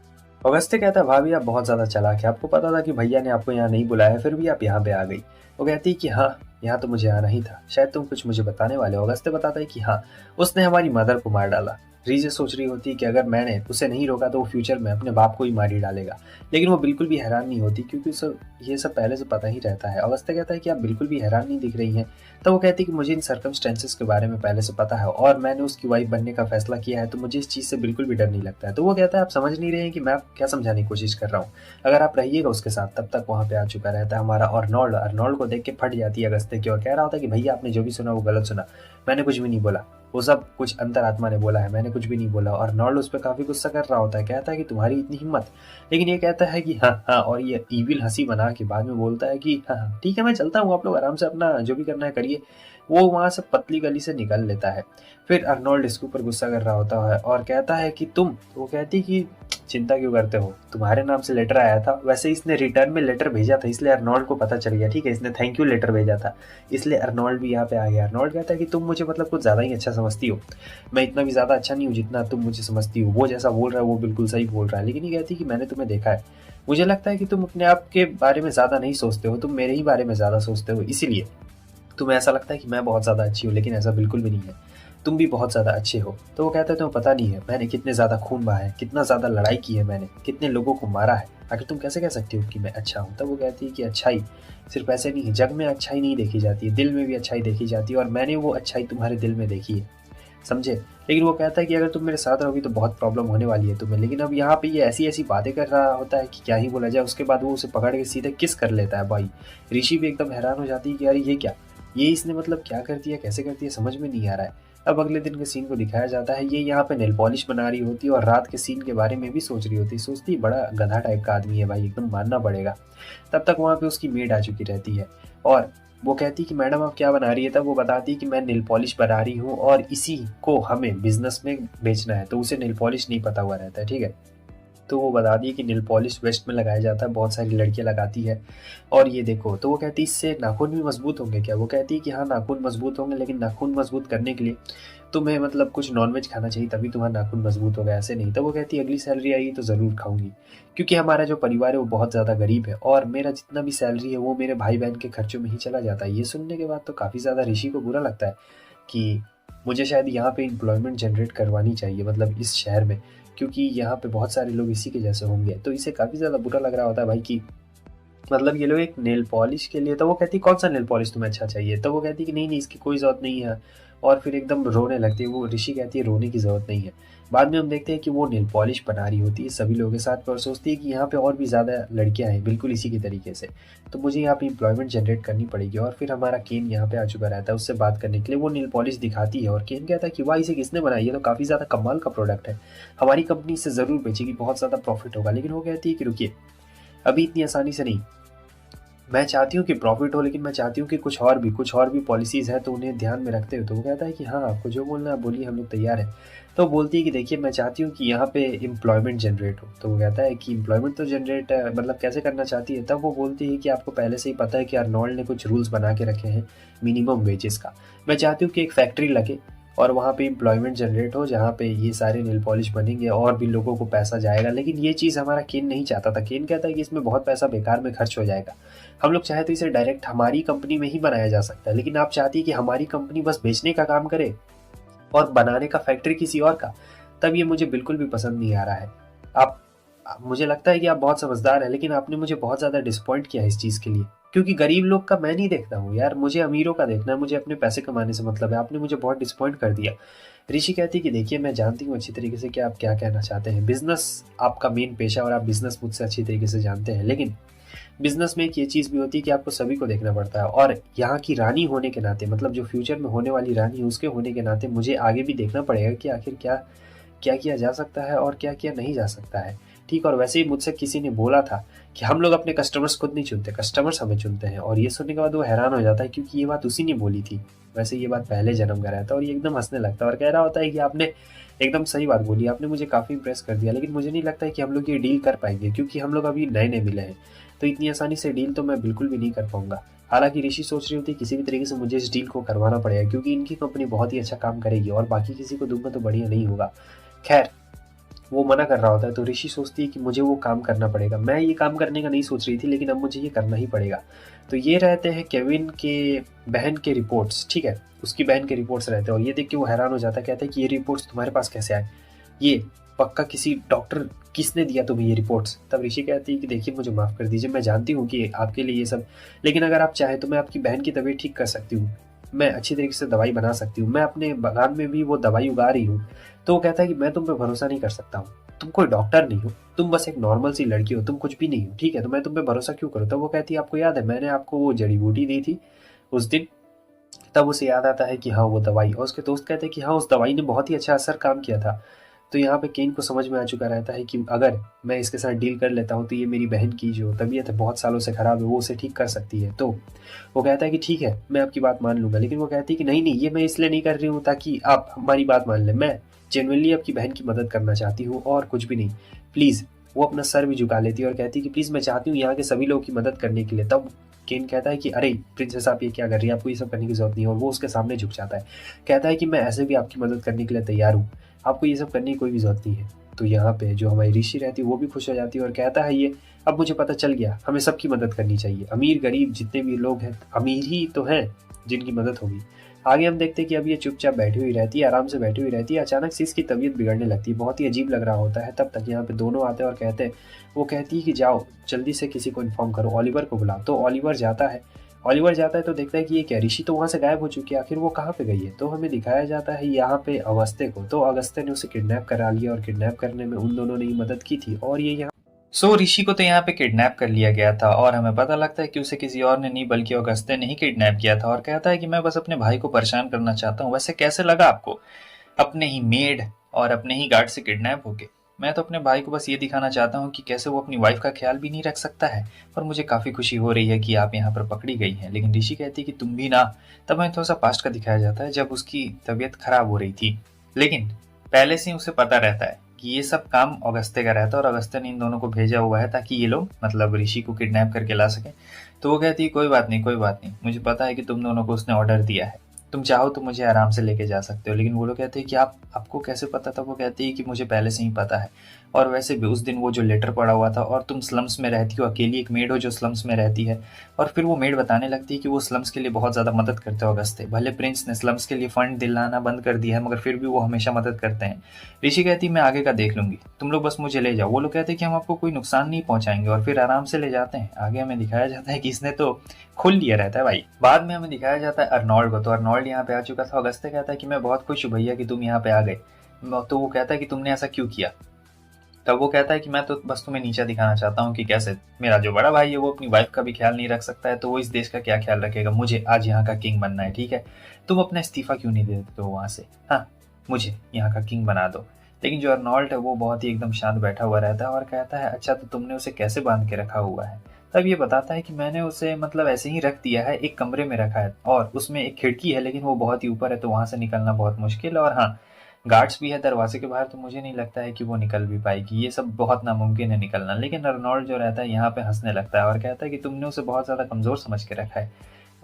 ऑगस्टे कहता है भाभी आप बहुत ज़्यादा चालाक है, आपको पता था कि भैया ने आपको यहाँ नहीं बुलाया, फिर भी आप यहाँ पे आ गई। वो कहती है कि हाँ, यहाँ तो मुझे आना ही था, शायद तुम कुछ मुझे बताने वाले हो। ऑगस्टे बताता है कि हाँ, उसने हमारी मदर को मार डाला। रीजे सोच रही होती है कि अगर मैंने उसे नहीं रोका तो वो फ्यूचर में अपने बाप को ही मार ही डालेगा, लेकिन वो बिल्कुल भी हैरान नहीं होती क्योंकि उसे ये सब पहले से पता ही रहता है। ऑगस्टे कहता है कि आप बिल्कुल भी हैरान नहीं दिख रही हैं। तो वो कहती है कि मुझे इन सर्कमस्टेंसेस के बारे में पहले से पता है और मैंने उसकी वाइफ बनने का फैसला किया है, तो मुझे इस चीज़ से बिल्कुल भी डर नहीं लगता है। तो वो कहता है आप समझ नहीं रहे हैं कि मैं आप क्या समझाने की कोशिश कर रहा हूँ, अगर आप रहिएगा उसके साथ। तब तक वहाँ पे आ चुका रहता है हमारा अर्नोल्ड। अर्नोल्ड को देख के फट जाती है अगस्ते की और कह रहा होता है कि भैया आपने जो भी सुना वो गलत सुना, मैंने कुछ भी नहीं बोला, वो सब कुछ अंतरात्मा ने बोला है, मैंने कुछ भी नहीं बोला। और अर्नोल्ड उस पर काफ़ी गुस्सा कर रहा होता है, कहता है कि तुम्हारी इतनी हिम्मत, लेकिन ये कहता है कि हाँ हाँ, और ये ईविल हंसी बना के बाद में बोलता है कि हाँ हाँ ठीक है मैं चलता हूँ, आप लोग आराम से अपना जो भी करना है करिए। वो वहाँ से पतली गली से निकल लेता है। फिर अर्नोल्ड इसके ऊपर गुस्सा कर रहा होता है और कहता है कि तुम, वो कहती कि चिंता क्यों करते हो, तुम्हारे नाम से लेटर आया था। वैसे इसने रिटर्न में लेटर भेजा था, इसलिए अर्नोल्ड को पता चल गया, ठीक है, इसने थैंक यू लेटर भेजा था, इसलिए अर्नोल्ड भी यहाँ पे आ गया। अर्नोल्ड कहता है कि तुम मुझे मतलब कुछ ज़्यादा ही अच्छा समझती हो, मैं इतना भी ज़्यादा अच्छा नहीं हूँ जितना तुम मुझे समझती हो। वो जैसा बोल रहा है वो बिल्कुल सही बोल रहा है, लेकिन ये कहती है कि मैंने तुम्हें देखा है, मुझे लगता है कि तुम अपने आप के बारे में ज़्यादा नहीं सोचते हो, तुम मेरे ही बारे में ज़्यादा सोचते हो, इसीलिए तुम्हें ऐसा लगता है कि मैं बहुत ज़्यादा अच्छी हूँ, लेकिन ऐसा बिल्कुल भी नहीं है, तुम भी बहुत ज़्यादा अच्छे हो। तो वो कहता है तुम्हें पता नहीं है मैंने कितने ज़्यादा खून बहा है, कितना ज़्यादा लड़ाई की है मैंने, कितने लोगों को मारा है, आखिर तुम कैसे कह सकती हो कि मैं अच्छा हूँ। तब वो कहती है कि अच्छाई सिर्फ ऐसे नहीं है, जग में अच्छाई नहीं देखी जाती है, दिल में भी अच्छाई देखी जाती है, और मैंने वो अच्छाई तुम्हारे दिल में देखी है, समझे। लेकिन वो कहता है कि अगर तुम मेरे साथ रहोगी तो बहुत प्रॉब्लम होने वाली है तुम्हें। लेकिन अब यहाँ पे ये ऐसी ऐसी बातें कर रहा होता है कि क्या ही बोला जाए। उसके बाद वो उसे पकड़ के सीधे किस कर लेता है भाई। ऋषि भी एकदम हैरान हो जाती है कि यार ये क्या, ये इसने मतलब क्या कर दिया, कैसे करती है, समझ में नहीं आ रहा है। अब अगले दिन के सीन को दिखाया जाता है, ये यहाँ पे नेल पॉलिश बना रही होती है और रात के सीन के बारे में भी सोच रही होती है, सोचती बड़ा गधा टाइप का आदमी है भाई, एकदम मानना पड़ेगा। तब तक वहाँ पे उसकी मेड आ चुकी रहती है और वो कहती कि मैडम आप क्या बना रही है। तब वो बताती कि मैं नेल पॉलिश बना रही हूँ और इसी को हमें बिजनेस में बेचना है। तो उसे नेल पॉलिश नहीं पता हुआ रहता है, ठीक है। तो वो बता दी कि नेल पॉलिश वेस्ट में लगाया जाता है, बहुत सारी लड़कियां लगाती है और ये देखो। तो वो कहती इससे नाखून भी मजबूत होंगे क्या। वो कहती है कि हाँ नाखून मजबूत होंगे, लेकिन नाखून मजबूत करने के लिए तुम्हें मतलब कुछ नॉनवेज खाना चाहिए, तभी तुम्हारा नाखून मजबूत होगा, ऐसे नहीं। तो वो कहती है अगली सैलरी आई तो ज़रूर खाऊंगी, क्योंकि हमारा जो परिवार है वो बहुत ज़्यादा गरीब है और मेरा जितना भी सैलरी है वो मेरे भाई बहन के खर्चों में ही चला जाता है। ये सुनने के बाद तो काफ़ी ज़्यादा ऋषि को बुरा लगता है कि मुझे शायद यहाँ पे एम्प्लॉयमेंट जनरेट करवानी चाहिए, मतलब इस शहर में, क्योंकि यहाँ पे बहुत सारे लोग इसी के जैसे होंगे। तो इसे काफ़ी ज़्यादा बुरा लग रहा होता है भाई कि मतलब ये लोग एक नेल पॉलिश के लिए। तो वो कहती कौन सा नेल पॉलिश तुम्हें अच्छा चाहिए। तो वो कहती कि नहीं नहीं इसकी कोई ज़रूरत नहीं है, और फिर एकदम रोने लगती है। वो ऋषि कहती है रोने की ज़रूरत नहीं है। बाद में हम देखते हैं कि वो नेल पॉलिश बना रही होती है सभी लोगों के साथ और सोचती है कि यहाँ पे और भी ज़्यादा लड़कियाँ हैं बिल्कुल इसी के तरीके से, तो मुझे यहाँ पे एम्प्लॉयमेंट जनरेट करनी पड़ेगी। और फिर हमारा केन यहाँ पे आ चुका रहता है उससे बात करने के लिए। वो नेल पॉलिश दिखाती है और केन कहता है कि वाह इसे किसने बनाई है, तो काफ़ी ज़्यादा कमाल का प्रोडक्ट है, हमारी कंपनी इसे ज़रूर बेचेगी, बहुत ज़्यादा प्रॉफिट होगा। लेकिन वो कहती है कि रुकिए अभी इतनी आसानी से नहीं, मैं चाहती हूँ कि प्रॉफिट हो, लेकिन मैं चाहती हूँ कि कुछ और भी पॉलिसीज़ है, तो उन्हें ध्यान में रखते हुए। तो वो कहता है कि हाँ आपको जो बोलना है बोलिए, हम लोग तैयार हैं। तो वो बोलती है कि देखिए मैं चाहती हूँ कि यहाँ पे एम्प्लॉयमेंट जनरेट हो। तो वो कहता है कि एम्प्लॉयमेंट तो जनरेट मतलब कैसे करना चाहती है। तब वो बोलती है कि आपको पहले से ही पता है कि अर्नोल्ड ने कुछ रूल्स बना के रखे हैं मिनिमम वेजेस का। मैं चाहती हूँ कि एक फैक्ट्री लगे और वहाँ पे एम्प्लॉयमेंट जनरेट हो जहाँ पे ये सारे नेल पॉलिश बनेंगे और भी लोगों को पैसा जाएगा। लेकिन ये चीज़ हमारा केन नहीं चाहता था। केन कहता है कि इसमें बहुत पैसा बेकार में खर्च हो जाएगा। हम लोग चाहे तो इसे डायरेक्ट हमारी कंपनी में ही बनाया जा सकता है, लेकिन आप चाहती है कि हमारी कंपनी बस बेचने का काम करे और बनाने का फैक्ट्री किसी और का। तब ये मुझे बिल्कुल भी पसंद नहीं आ रहा है। आप मुझे लगता है कि आप बहुत समझदार हैं, लेकिन आपने मुझे बहुत ज़्यादा डिसपॉइंट किया है इस चीज़ के लिए। क्योंकि गरीब लोग का मैं नहीं देखता हूँ यार, मुझे अमीरों का देखना है, मुझे अपने पैसे कमाने से मतलब है। आपने मुझे बहुत डिसपॉइंट कर दिया। ऋषि कहती है कि देखिए, मैं जानती हूँ अच्छी तरीके से कि आप क्या कहना चाहते हैं। बिज़नेस आपका मेन पेशा है और आप बिज़नेस मुझसे अच्छी तरीके से जानते हैं। लेकिन बिज़नेस में एक ये चीज़ भी होती है कि आपको सभी को देखना पड़ता है, और यहाँ की रानी होने के नाते, मतलब जो फ्यूचर में होने वाली रानी है उसके होने के नाते मुझे आगे भी देखना पड़ेगा कि आखिर क्या क्या किया जा सकता है और क्या किया नहीं जा सकता है। ठीक, और वैसे ही मुझसे किसी ने बोला था कि हम लोग अपने कस्टमर्स खुद नहीं चुनते, कस्टमर्स हमें चुनते हैं। और ये सुनने के बाद वो हैरान हो जाता है, क्योंकि ये बात उसी ने बोली थी। वैसे ये बात पहले जन्म का रहता है, और ये एकदम हंसने लगता है और कह रहा होता है कि आपने एकदम सही बात बोली, आपने मुझे काफ़ी इम्प्रेस कर दिया। लेकिन मुझे नहीं लगता है कि हम लोग ये डील कर पाएंगे, क्योंकि हम लोग अभी नए नए मिले हैं। तो इतनी आसानी से डील तो मैं बिल्कुल भी नहीं कर पाऊंगा। हालांकि ऋषि सोच रही होती किसी भी तरीके से मुझे इस डील को करवाना पड़ेगा, क्योंकि इनकी कंपनी बहुत ही अच्छा काम करेगी और बाकी किसी को दूंगा तो बढ़िया नहीं होगा। खैर, वो मना कर रहा होता है तो ऋषि सोचती है कि मुझे वो काम करना पड़ेगा। मैं ये काम करने का नहीं सोच रही थी, लेकिन अब मुझे ये करना ही पड़ेगा। तो ये रहते हैं केविन के बहन के रिपोर्ट्स, ठीक है, उसकी बहन के रिपोर्ट्स रहते हैं। और ये देख के वो हैरान हो जाता है, कहता है कि ये रिपोर्ट्स तुम्हारे पास कैसे आए? ये पक्का किसी डॉक्टर, किसने दिया तुम्हें ये रिपोर्ट्स? तब ऋषि कहती है कि देखिए, मुझे माफ़ कर दीजिए, मैं जानती हूँ कि आपके लिए ये सब, लेकिन अगर आप चाहें तो मैं आपकी बहन की तबीयत ठीक कर सकती हूँ। मैं अच्छी तरीके से दवाई बना सकती हूँ, मैं अपने बागान में भी वो दवाई उगा रही हूँ। तो वो कहता है कि मैं तुम पे भरोसा नहीं कर सकता हूँ, तुम कोई डॉक्टर नहीं हो, तुम बस एक नॉर्मल सी लड़की हो, तुम कुछ भी नहीं हो, ठीक है, तो मैं तुम पे भरोसा क्यों करूँ? तब वो कहती है, आपको याद है मैंने आपको वो जड़ी बूटी दी थी उस दिन? तब उसे याद आता है कि हाँ, वो दवाई। और उसके दोस्त कहते हैं कि हाँ, उस दवाई ने बहुत ही अच्छा असर काम किया था। तो यहाँ पे केन को समझ में आ चुका रहता है कि अगर मैं इसके साथ डील कर लेता हूँ तो ये मेरी बहन की जो तबीयत है बहुत सालों से ख़राब है, वो उसे ठीक कर सकती है। तो वो कहता है कि ठीक है, मैं आपकी बात मान लूँगा। लेकिन वो कहती है कि नहीं नहीं, ये मैं इसलिए नहीं कर रही हूँ ताकि आप हमारी बात मान लें, मैं जेनुइनली आपकी बहन की मदद करना चाहती हूँ और कुछ भी नहीं, प्लीज़। वो अपना सर भी झुका लेती है और कहती है कि प्लीज़, मैं चाहती हूँ यहाँ के सभी लोगों की मदद करने के लिए। तब केन कहता है कि अरे प्रिंसेस, आप ये क्या कर रही है, आपको ये सब करने की ज़रूरत नहीं है। और वो उसके सामने झुक जाता है, कहता है कि मैं ऐसे भी आपकी मदद करने के लिए तैयार हूँ, आपको ये सब करने की कोई भी ज़रूरत नहीं है। तो यहाँ पे जो हमारी ऋषि रहती है वो भी खुश हो जाती है और कहता है, ये अब मुझे पता चल गया, हमें सबकी मदद करनी चाहिए। अमीर गरीब जितने भी लोग हैं, अमीर ही तो हैं जिनकी मदद होगी। आगे हम देखते हैं कि अब ये चुपचाप बैठी हुई रहती है, आराम से बैठी हुई रहती है। अचानक से इसकी तबीयत बिगड़ने लगती है, बहुत ही अजीब लग रहा होता है। तब तक यहाँ पे दोनों आते हैं और कहते हैं, वो कहती है कि जाओ जल्दी से किसी को इन्फॉर्म करो, ऑलिवर को बुलाओ। तो ऑलिवर जाता है। ऑलिवर जाता है तो देखता है कि ये क्या, ऋषि तो वहाँ से गायब हो चुकी है, आखिर वो कहाँ पे गई है? तो हमें दिखाया जाता है यहाँ पे अगस्त्य को। तो अगस्त्य ने उसे किडनैप करा लिया और किडनैप करने में उन दोनों ने ही मदद की थी। और ये यहाँ ऋषि को तो यहाँ पे किडनैप कर लिया गया था, और हमें पता लगता है कि उसे किसी और ने नहीं बल्कि अगस्त्य ने ही किडनैप किया था। और कहता है कि मैं बस अपने भाई को परेशान करना चाहता हूँ। वैसे कैसे लगा आपको अपने ही मेड और अपने ही गार्ड से किडनैप होके? मैं तो अपने भाई को बस ये दिखाना चाहता हूँ कि कैसे वो अपनी वाइफ का ख्याल भी नहीं रख सकता है। और मुझे काफ़ी खुशी हो रही है कि आप यहाँ पर पकड़ी गई हैं। लेकिन ऋषि कहती है कि तुम भी ना। तब हमें थोड़ा सा पास्ट का दिखाया जाता है, जब उसकी तबीयत खराब हो रही थी। लेकिन पहले से ही उसे पता रहता है कि ये सब काम अगस्त्य का रहता है और अगस्त्य ने इन दोनों को भेजा हुआ है ताकि ये लोग मतलब ऋषि को किडनैप करके ला सकें। तो वो कहती है, कोई बात नहीं, कोई बात नहीं, मुझे पता है कि तुम दोनों को उसने ऑर्डर दिया है, तुम चाहो तो मुझे आराम से लेके जा सकते हो। लेकिन वो लोग कहते हैं कि आपको कैसे पता था? वो कहती है कि मुझे पहले से ही पता है, और वैसे भी उस दिन वो जो लेटर पड़ा हुआ था, और तुम स्लम्स में रहती हो, अकेली एक मेड हो जो स्लम्स में रहती है। और फिर वो मेड बताने लगती है कि वो स्लम्स के लिए बहुत ज़्यादा मदद करते हो अगस्त्य। भले प्रिंस ने स्लम्स के लिए फंड दिलाना बंद कर दिया है, मगर फिर भी वो हमेशा मदद करते हैं। ऋषि कहती है, मैं आगे का देख लूंगी, तुम लोग बस मुझे ले जाओ। वो लोग कहते हैं कि हम आपको कोई नुकसान नहीं पहुंचाएंगे, और फिर आराम से ले जाते हैं। आगे हमें दिखाया जाता है कि इसने तो खुल लिया रहता है भाई। बाद में हमें दिखाया जाता है अर्नोल्ड को। तो अर्नोल्ड यहाँ पे आ चुका था। अगस्त्य कहता है कि मैं बहुत खुश हूँ भैया कि तुम यहाँ पे आ गए। तो वो कहता है कि तुमने ऐसा क्यों किया? तब वो कहता है कि मैं तो बस तुम्हें नीचा दिखाना चाहता हूँ कि कैसे मेरा जो बड़ा भाई है वो अपनी वाइफ का भी ख्याल नहीं रख सकता है, तो वो इस देश का क्या ख्याल रखेगा? मुझे आज यहाँ का किंग बनना है, ठीक है, तुम अपना इस्तीफा क्यों नहीं दे देते हो वहाँ से? हाँ, मुझे यहाँ का किंग बना दो। लेकिन जो अर्नोल्ड है वो बहुत ही एकदम शांत बैठा हुआ रहता है और कहता है, अच्छा तो तुमने उसे कैसे बांध के रखा हुआ है? तब ये बताता है कि मैंने उसे मतलब ऐसे ही रख दिया है, एक कमरे में रखा है, और उसमें एक खिड़की है लेकिन वो बहुत ही ऊपर है, तो वहाँ से निकलना बहुत मुश्किल है। और हाँ, गार्ड्स भी है दरवाजे के बाहर, तो मुझे नहीं लगता है कि वो निकल भी पाएगी, ये सब बहुत नामुमकिन है निकलना। लेकिन अर्नोल्ड जो रहता है यहाँ पे हंसने लगता है और कहता है कि तुमने उसे बहुत ज़्यादा कमज़ोर समझ के रखा है।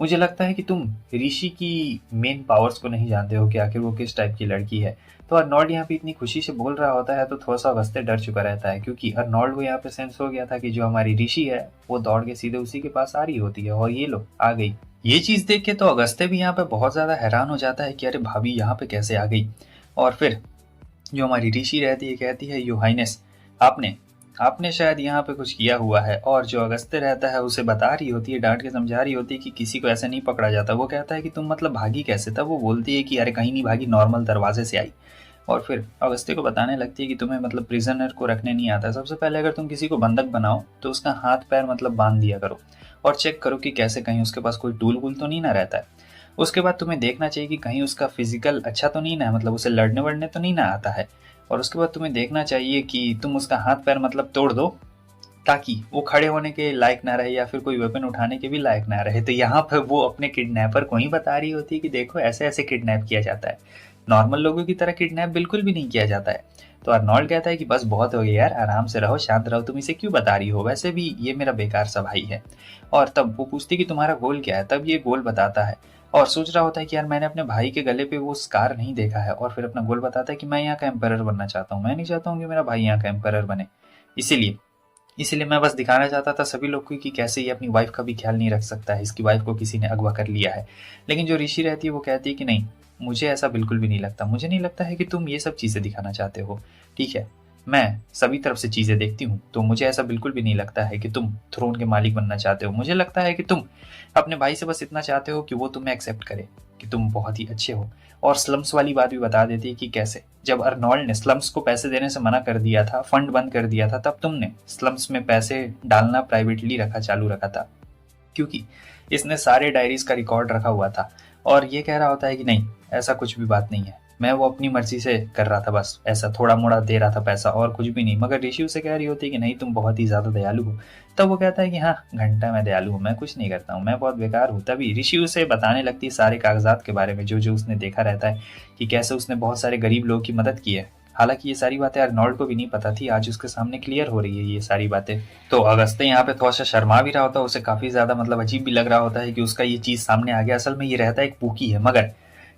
मुझे लगता है कि तुम ऋषि की मेन पावर्स को नहीं जानते हो कि आखिर वो किस टाइप की लड़की है। तो अर्नोल्ड यहाँ पे इतनी खुशी से बोल रहा होता है तो थोड़ा सा अगस्त्य डर चुका रहता है, क्योंकि अर्नोल्ड को यहाँ पे सेंस हो गया था कि जो हमारी ऋषि है वो दौड़ के सीधे उसी के पास आ रही होती है, और ये लो आ गई। ये चीज देख के तो अगस्त्य भी यहाँ पे बहुत ज्यादा हैरान हो जाता है कि अरे भाभी यहाँ पे कैसे आ गई। और फिर जो हमारी ऋषि रहती है कहती है, योर हाइनेस, आपने आपने शायद यहाँ पे कुछ किया हुआ है। और जो अगस्त्य रहता है उसे बता रही होती है, डांट के समझा रही होती है कि किसी को ऐसे नहीं पकड़ा जाता। वो कहता है कि तुम मतलब भागी कैसे? तब वो बोलती है कि अरे कहीं नहीं भागी, नॉर्मल दरवाजे से आई। और फिर अगस्त्य को बताने लगती है कि तुम्हें मतलब प्रिजनर को रखने नहीं आता। सबसे पहले अगर तुम किसी को बंधक बनाओ तो उसका हाथ पैर मतलब बांध दिया करो, और चेक करो कि कैसे कहीं उसके पास कोई टूल वूल तो नहीं ना रहता है। उसके बाद तुम्हें देखना चाहिए कि कहीं उसका फिजिकल अच्छा तो नहीं ना है, मतलब उसे लड़ने वड़ने तो नहीं ना आता है। और उसके बाद तुम्हें देखना चाहिए कि तुम उसका हाथ पैर मतलब तोड़ दो, ताकि वो खड़े होने के लायक ना रहे या फिर कोई वेपन उठाने के भी लायक ना रहे। तो यहाँ पर वो अपने किडनैपर को ही बता रही होती है कि देखो ऐसे ऐसे किडनैप किया जाता है, नॉर्मल लोगों की तरह किडनैप बिल्कुल भी नहीं किया जाता है। तो अर्नोल्ड कहता है कि बस बहुत हो गया यार, आराम से रहो, शांत रहो, तुम इसे क्यों बता रही हो, वैसे भी ये मेरा बेकार सा भाई है। और तब वो पूछती कि तुम्हारा गोल क्या है। तब ये गोल बताता है और सोच रहा होता है कि यार मैंने अपने भाई के गले पे वो स्कार नहीं देखा है। और फिर अपना गोल बताता है कि मैं यहाँ का एम्परर बनना चाहता हूँ, मैं नहीं चाहता हूँ कि मेरा भाई यहाँ का एम्परर बने। इसीलिए इसीलिए मैं बस दिखाना चाहता था सभी लोग को कि कैसे ये अपनी वाइफ का भी ख्याल नहीं रख सकता है, इसकी वाइफ को किसी ने अगवा कर लिया है। लेकिन जो ऋषि रहती है वो कहती है कि नहीं, मुझे ऐसा बिल्कुल भी नहीं लगता, मुझे नहीं लगता है कि तुम ये सब चीज़ें दिखाना चाहते हो। ठीक है, मैं सभी तरफ से चीज़ें देखती हूँ, तो मुझे ऐसा बिल्कुल भी नहीं लगता है कि तुम थ्रोन के मालिक बनना चाहते हो। मुझे लगता है कि तुम अपने भाई से बस इतना चाहते हो कि वो तुम्हें एक्सेप्ट करे कि तुम बहुत ही अच्छे हो। और स्लम्स वाली बात भी बता देती है कि कैसे जब अर्नोल्ड ने स्लम्स को पैसे देने से मना कर दिया था, फंड बंद कर दिया था, तब तुमने स्लम्स में पैसे डालना प्राइवेटली चालू रखा था, क्योंकि इसने सारे डायरीज का रिकॉर्ड रखा हुआ था। और ये कह रहा होता है कि नहीं, ऐसा कुछ भी बात नहीं है, मैं वो अपनी मर्जी से कर रहा था, बस ऐसा थोड़ा मोड़ा दे रहा था पैसा और कुछ भी नहीं। मगर ऋषि उसे कह रही होती है कि नहीं, तुम बहुत ही ज्यादा दयालु हो। तब वो कहता है कि हाँ घंटा मैं दयालु हूँ, मैं कुछ नहीं करता हूँ, मैं बहुत बेकार हूँ। तभी ऋषि उसे बताने लगती है सारे कागजात के बारे में, जो जो उसने देखा रहता है कि कैसे उसने बहुत सारे गरीब लोगों की मदद की है। हालांकि ये सारी बातें अर्नोल्ड को भी नहीं पता थी, आज उसके सामने क्लियर हो रही है ये सारी बातें। तो अगस्त्य यहाँ पे थोड़ा सा शर्मा भी रहा होता है, उसे काफी ज्यादा मतलब अजीब भी लग रहा होता है कि उसका ये चीज सामने आ गया। असल में ये रहता है एक पूकी है, मगर